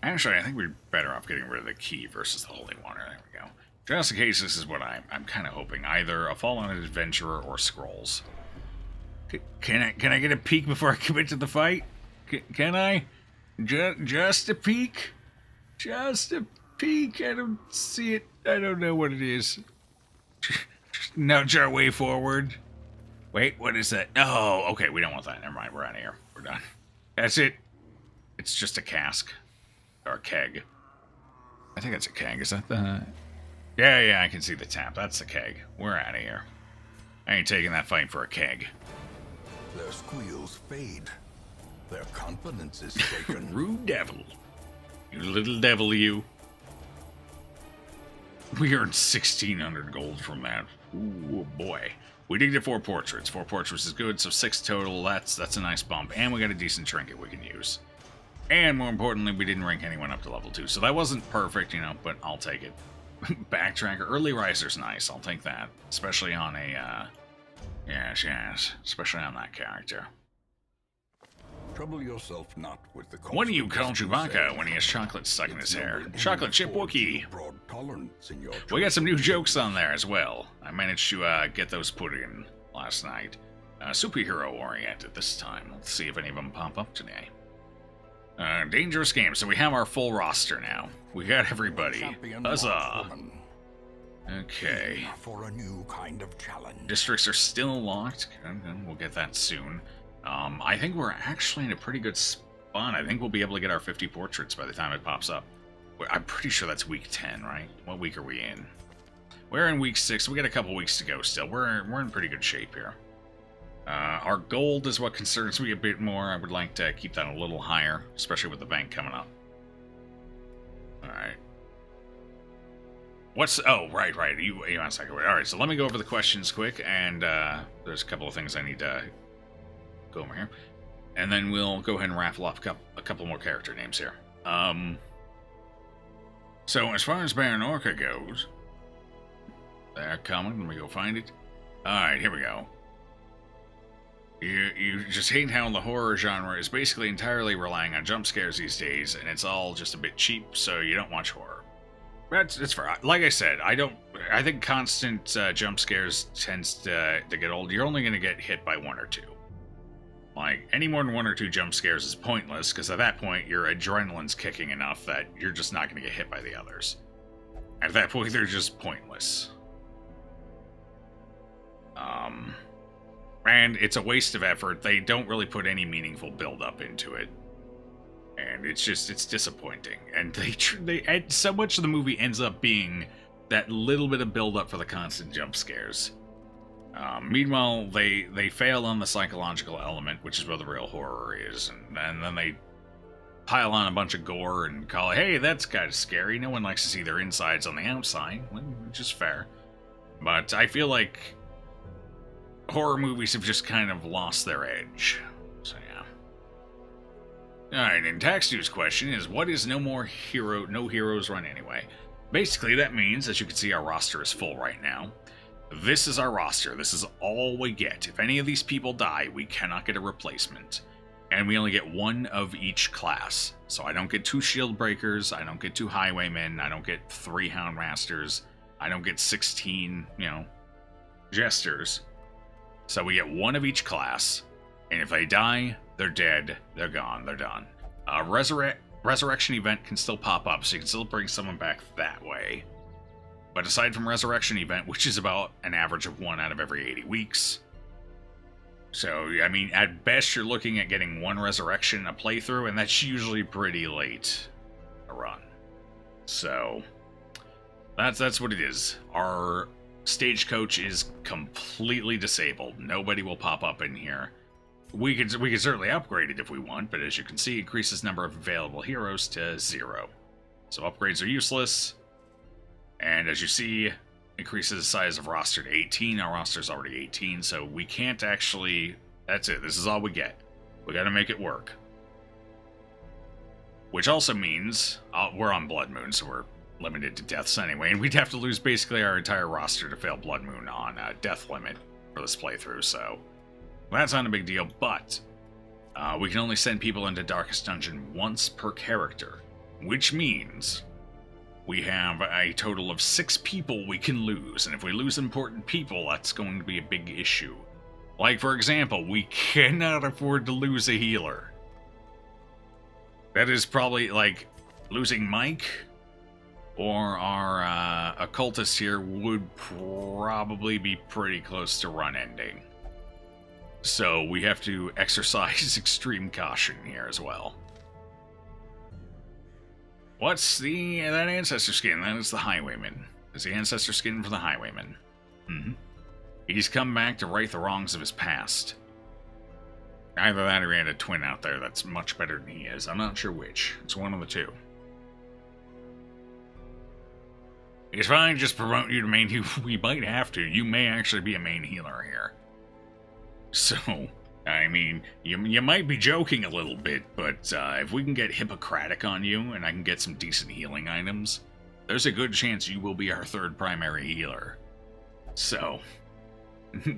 Actually, I think we're better off getting rid of the key versus the holy water. There we go. Just in case, this is what I'm kind of hoping. Either a fallen adventurer or scrolls. Can I get a peek before I commit to the fight? Can I? Just a peek? Just a peek? I don't see it. I don't know what it is. Just nudge our way forward. Wait, what is that? Oh, okay, we don't want that. Never mind, we're out of here. We're done. That's it. It's just a cask. Or a keg. I think that's a keg. Is that the... Yeah, I can see the tap. That's the keg. We're out of here. I ain't taking that fight for a keg. Their squeals fade. Their confidence is shaken. Rude devil. You little devil, you. We earned 1,600 gold from that. Ooh, boy. We did get 4 portraits. 4 portraits is good, so 6 total. That's a nice bump. And we got a decent trinket we can use. And more importantly, we didn't rank anyone up to level 2. So that wasn't perfect, you know, but I'll take it. Backtracker. Early riser's nice. I'll take that. Especially on a, yes. Especially on that character. Trouble yourself not with the... What do you call Chewbacca when he has chocolate stuck in his hair? Chocolate chip Wookiee. Broad tolerance in your We got some new jokes on there as well. I managed to get those put in last night. Superhero oriented this time. Let's see if any of them pop up today. Dangerous game. So we have our full roster now. We got everybody. Huzzah! Okay. For a new kind of challenge. Districts are still locked. We'll get that soon. I think we're actually in a pretty good spot. I think we'll be able to get our 50 portraits by the time it pops up. I'm pretty sure that's week 10, right? What week are we in? We're in week 6. We got a couple weeks to go still. We're in pretty good shape here. Our gold is what concerns me a bit more. I would like to keep that a little higher, especially with the bank coming up. Alright. Oh, right. You want a second. Alright, so let me go over the questions quick, and there's a couple of things I need to go over here. And then we'll go ahead and raffle off a couple more character names here. So as far as Baron Orca goes, they're coming. Let me go find it. Alright, here we go. You just hate how the horror genre is basically entirely relying on jump scares these days, and it's all just a bit cheap, so you don't watch horror. It's fair. Like I said, I think constant jump scares tends to get old. You're only going to get hit by 1 or 2. Like, any more than 1 or 2 jump scares is pointless, because at that point, your adrenaline's kicking enough that you're just not going to get hit by the others. At that point, they're just pointless. And it's a waste of effort. They don't really put any meaningful build-up into it. And it's disappointing. And so much of the movie ends up being that little bit of build-up for the constant jump scares. Meanwhile, they fail on the psychological element, which is where the real horror is, and then they pile on a bunch of gore and call it, hey, that's kind of scary. No one likes to see their insides on the outside, which is fair. But I feel like horror movies have just kind of lost their edge. So yeah. Alright, and Taxdu's question is, what is no heroes run anyway? Basically, that means, as you can see, our roster is full right now. This is our roster. This is all we get. If any of these people die, we cannot get a replacement. And we only get 1 of each class. So I don't get 2 shield breakers, I don't get 2 highwaymen, I don't get 3 houndmasters, I don't get 16, jesters. So we get 1 of each class, and if they die, they're dead, they're gone, they're done. Resurrection event can still pop up, so you can still bring someone back that way. But aside from Resurrection event, which is about an average of 1 out of every 80 weeks. So, I mean, at best you're looking at getting 1 Resurrection a playthrough, and that's usually pretty late a run. So, that's what it is. Our stagecoach is completely disabled. Nobody will pop up in here. We could certainly upgrade it if we want, but as you can see, it increases number of available heroes to 0. So upgrades are useless. And as you see, increases the size of roster to 18. Our roster's already 18, so we can't actually... That's it. This is all we get. We gotta make it work. Which also means we're on Bloodmoon, so we're limited to deaths anyway, and we'd have to lose basically our entire roster to fail Bloodmoon on a death limit for this playthrough, so that's not a big deal, but we can only send people into Darkest Dungeon once per character, which means we have a total of 6 people we can lose, and if we lose important people, that's going to be a big issue. Like, for example, we cannot afford to lose a healer. That is probably, like, losing Mike or our occultist here would probably be pretty close to run ending. So we have to exercise extreme caution here as well. What's that ancestor skin? That is the highwayman. It's the ancestor skin for the highwayman. He's come back to right the wrongs of his past. Either that or he had a twin out there that's much better than he is. I'm not sure which. It's one of the two. It's fine, just promote you to main healer. We might have to. You may actually be a main healer here. So, I mean, you might be joking a little bit, but if we can get Hippocratic on you and I can get some decent healing items, there's a good chance you will be our third primary healer. So,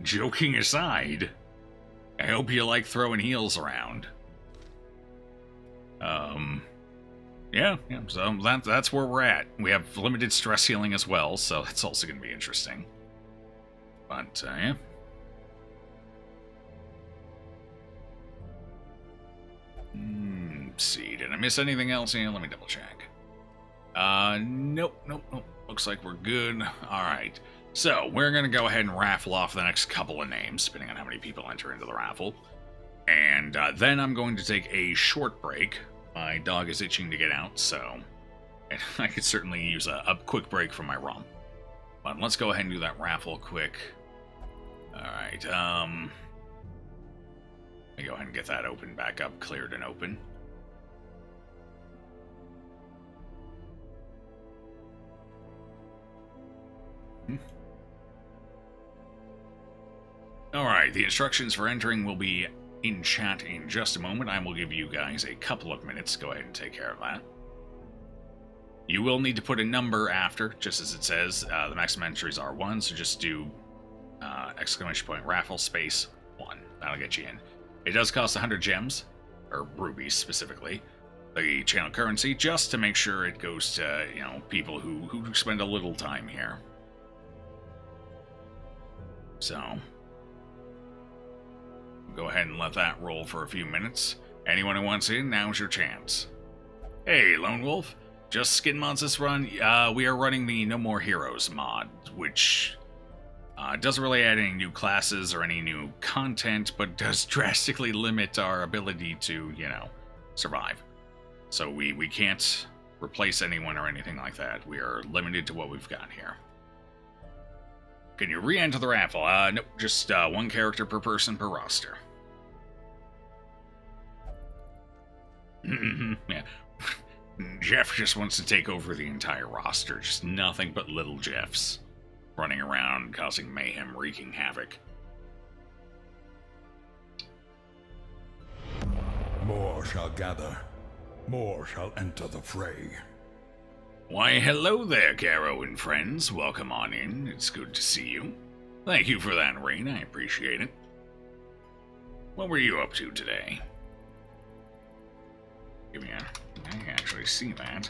joking aside, I hope you like throwing heals around. Yeah, so that's where we're at. We have limited stress healing as well, so that's also going to be interesting. But, yeah. See, did I miss anything else here? Let me double check. Nope. Looks like we're good. Alright. So, we're going to go ahead and raffle off the next couple of names, depending on how many people enter into the raffle. And then I'm going to take a short break. My dog is itching to get out, so I could certainly use a quick break from my rum. But let's go ahead and do that raffle quick. Alright, let me go ahead and get that open back up, cleared and open. Alright, the instructions for entering will be in chat in just a moment. I will give you guys a couple of minutes. Go ahead and take care of that. You will need to put a number after, just as it says. The maximum entries are 1, so just do !raffle space 1. That'll get you in. It does cost 100 gems, or rubies specifically, the channel currency, just to make sure it goes to, you know, people who spend a little time here. So go ahead and let that roll for a few minutes. Anyone who wants in, now's your chance. Hey, Lone Wolf. Just skin mods this run. We are running the No More Heroes mod, which doesn't really add any new classes or any new content, but does drastically limit our ability to, you know, survive. So we can't replace anyone or anything like that. We are limited to what we've got here. Can you re-enter the raffle? Nope, just one character per person per roster. Yeah. Jeff just wants to take over the entire roster. Just nothing but little Jeffs running around, causing mayhem, wreaking havoc. More shall gather. More shall enter the fray. Why, hello there, Caro and friends. Welcome on in. It's good to see you. Thank you for that, Rain. I appreciate it. What were you up to today? Give me a... I can actually see that.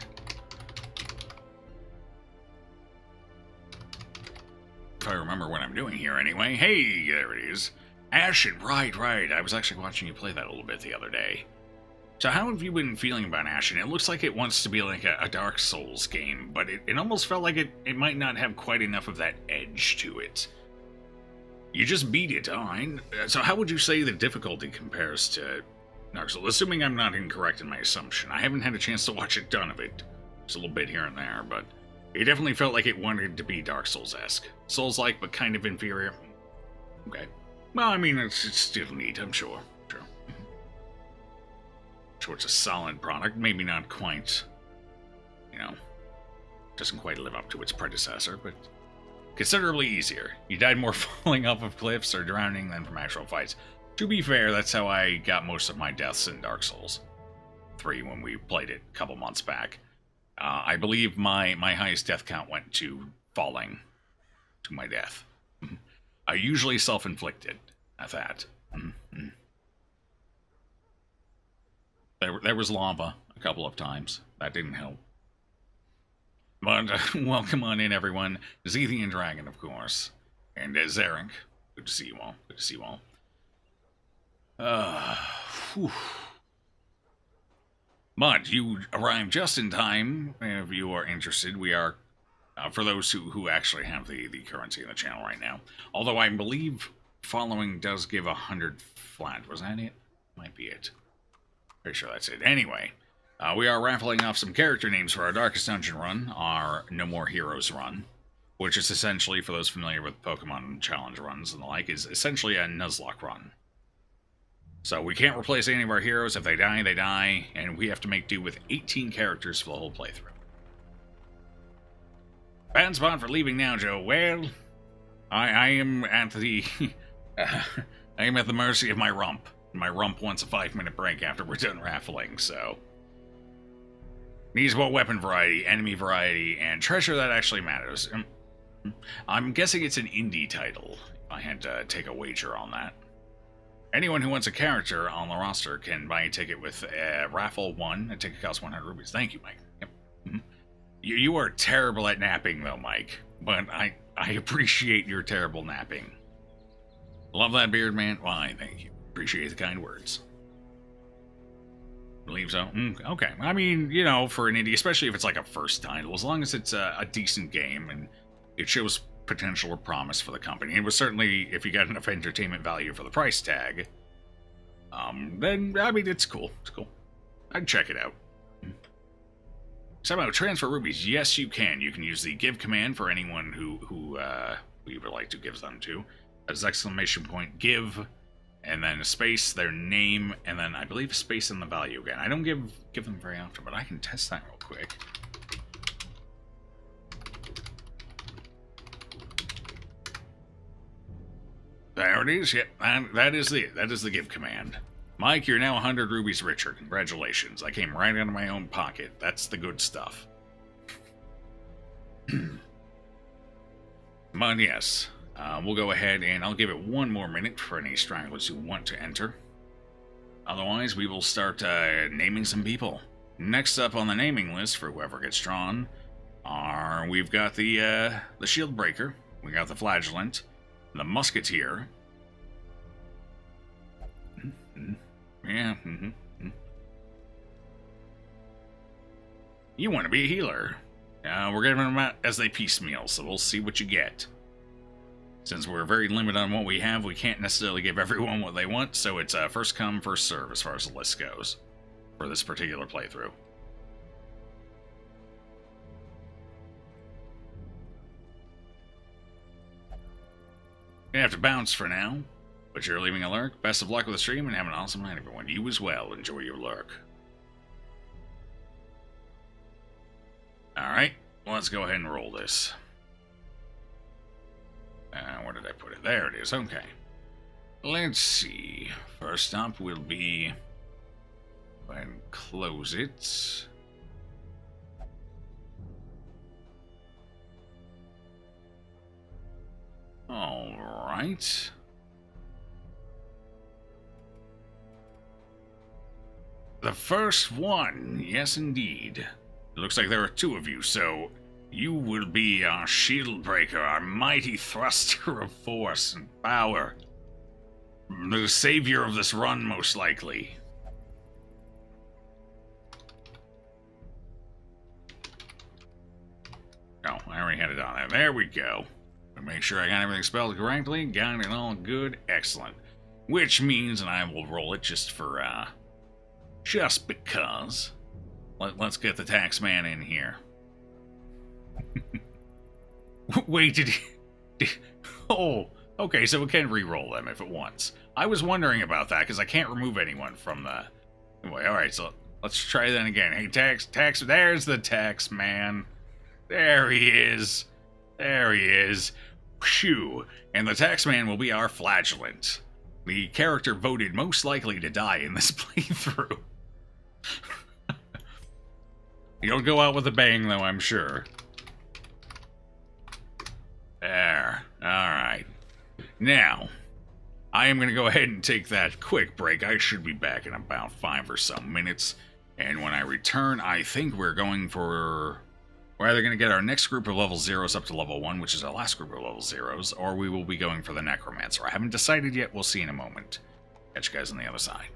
If I remember what I'm doing here anyway. Hey, there it is. Ashen, right. I was actually watching you play that a little bit the other day. So how have you been feeling about Ashen? It looks like it wants to be like a Dark Souls game, but it almost felt like it might not have quite enough of that edge to it. You just beat it, alright. So how would you say the difficulty compares to Dark Souls? Assuming I'm not incorrect in my assumption. I haven't had a chance to watch a ton of it. Just a little bit here and there, but it definitely felt like it wanted to be Dark Souls-esque. Souls-like, but kind of inferior. Okay. Well, I mean, it's still neat, I'm sure. Sure, it's a solid product. Maybe not quite, you know, doesn't quite live up to its predecessor, but considerably easier. You died more falling off of cliffs or drowning than from actual fights. To be fair, that's how I got most of my deaths in Dark Souls 3 when we played it a couple months back. I believe my highest death count went to falling to my death. Usually self-inflicted at that. There was lava a couple of times. That didn't help. But welcome on in, everyone. Zethian Dragon, of course. And Zarek. Good to see you all. Good to see you all. But you arrived just in time. If you are interested, we are, for those who actually have the currency in the channel right now. Although I believe following does give 100 flat. Was that it? Might be it. Pretty sure that's it. Anyway, we are raffling off some character names for our Darkest Dungeon run, our No More Heroes run, which is essentially, for those familiar with Pokemon challenge runs and the like, is essentially a Nuzlocke run. So we can't replace any of our heroes. If they die, they die, and we have to make do with 18 characters for the whole playthrough. Bad spot for leaving now, Joe. Well, I am at the I am at the mercy of my rump. My rump wants a 5-minute break after we're done raffling, so needs more weapon variety, enemy variety, and treasure that actually matters. I'm guessing it's an indie title, if I had to take a wager on that. Anyone who wants a character on the roster can buy a ticket with Raffle 1. A ticket costs 100 rupees. Thank you, Mike. Yep. You are terrible at napping, though, Mike. But I appreciate your terrible napping. Love that beard, man. Why, thank you. Appreciate the kind words. Believe so? Okay. I mean, you know, for an indie, especially if it's like a first title, as long as it's a decent game and it shows potential or promise for the company. It was certainly, if you got enough entertainment value for the price tag, then, I mean, it's cool. It's cool. I'd check it out. Somehow, transfer rubies. Yes, you can. You can use the give command for anyone who you would like to give them to. That's exclamation point give, and then a space, their name, and then I believe a space in the value again. I don't give them very often, but I can test that real quick. There it is. Yep, that is the give command. Mike, you're now 100 rubies richer. Congratulations. I came right out of my own pocket. That's the good stuff. But yes, we'll go ahead and I'll give it one more minute for any stragglers who want to enter. Otherwise, we will start naming some people. Next up on the naming list for whoever gets drawn we've got the Shield Breaker, we got the Flagellant, the Musketeer. Yeah. You want to be a healer. We're giving them out as they piecemeal, so we'll see what you get. Since we're very limited on what we have, we can't necessarily give everyone what they want, so it's first come, first serve as far as the list goes for this particular playthrough. You have to bounce for now, but you're leaving a lurk. Best of luck with the stream and have an awesome night, everyone. You as well. Enjoy your lurk. Alright, let's go ahead and roll this. Where did I put it? There it is. Okay. Let's see. First up will be... Go ahead and close it. Alright. The first one, yes indeed. It looks like there are two of you, so you will be our shield breaker, our mighty thruster of force and power. The savior of this run, most likely. Oh, I already had it on there. There we go. Make sure I got everything spelled correctly. Got it all good. Excellent. Which means, and I will roll it just for, just because. Let's get the tax man in here. Wait, did he... Oh, okay, so we can re-roll them if it wants. I was wondering about that, because I can't remove anyone from the... Anyway, alright, so let's try that again. Hey, tax, there's the tax man. There he is. There he is. Phew. And the taxman will be our Flagellant. The character voted most likely to die in this playthrough. He'll go out with a bang, though, I'm sure. There. Alright. Now, I am going to go ahead and take that quick break. I should be back in about 5 or so minutes. And when I return, I think we're going for... We're either going to get our next group of level 0s up to level 1, which is our last group of level 0s, or we will be going for the Necromancer. I haven't decided yet. We'll see in a moment. Catch you guys on the other side.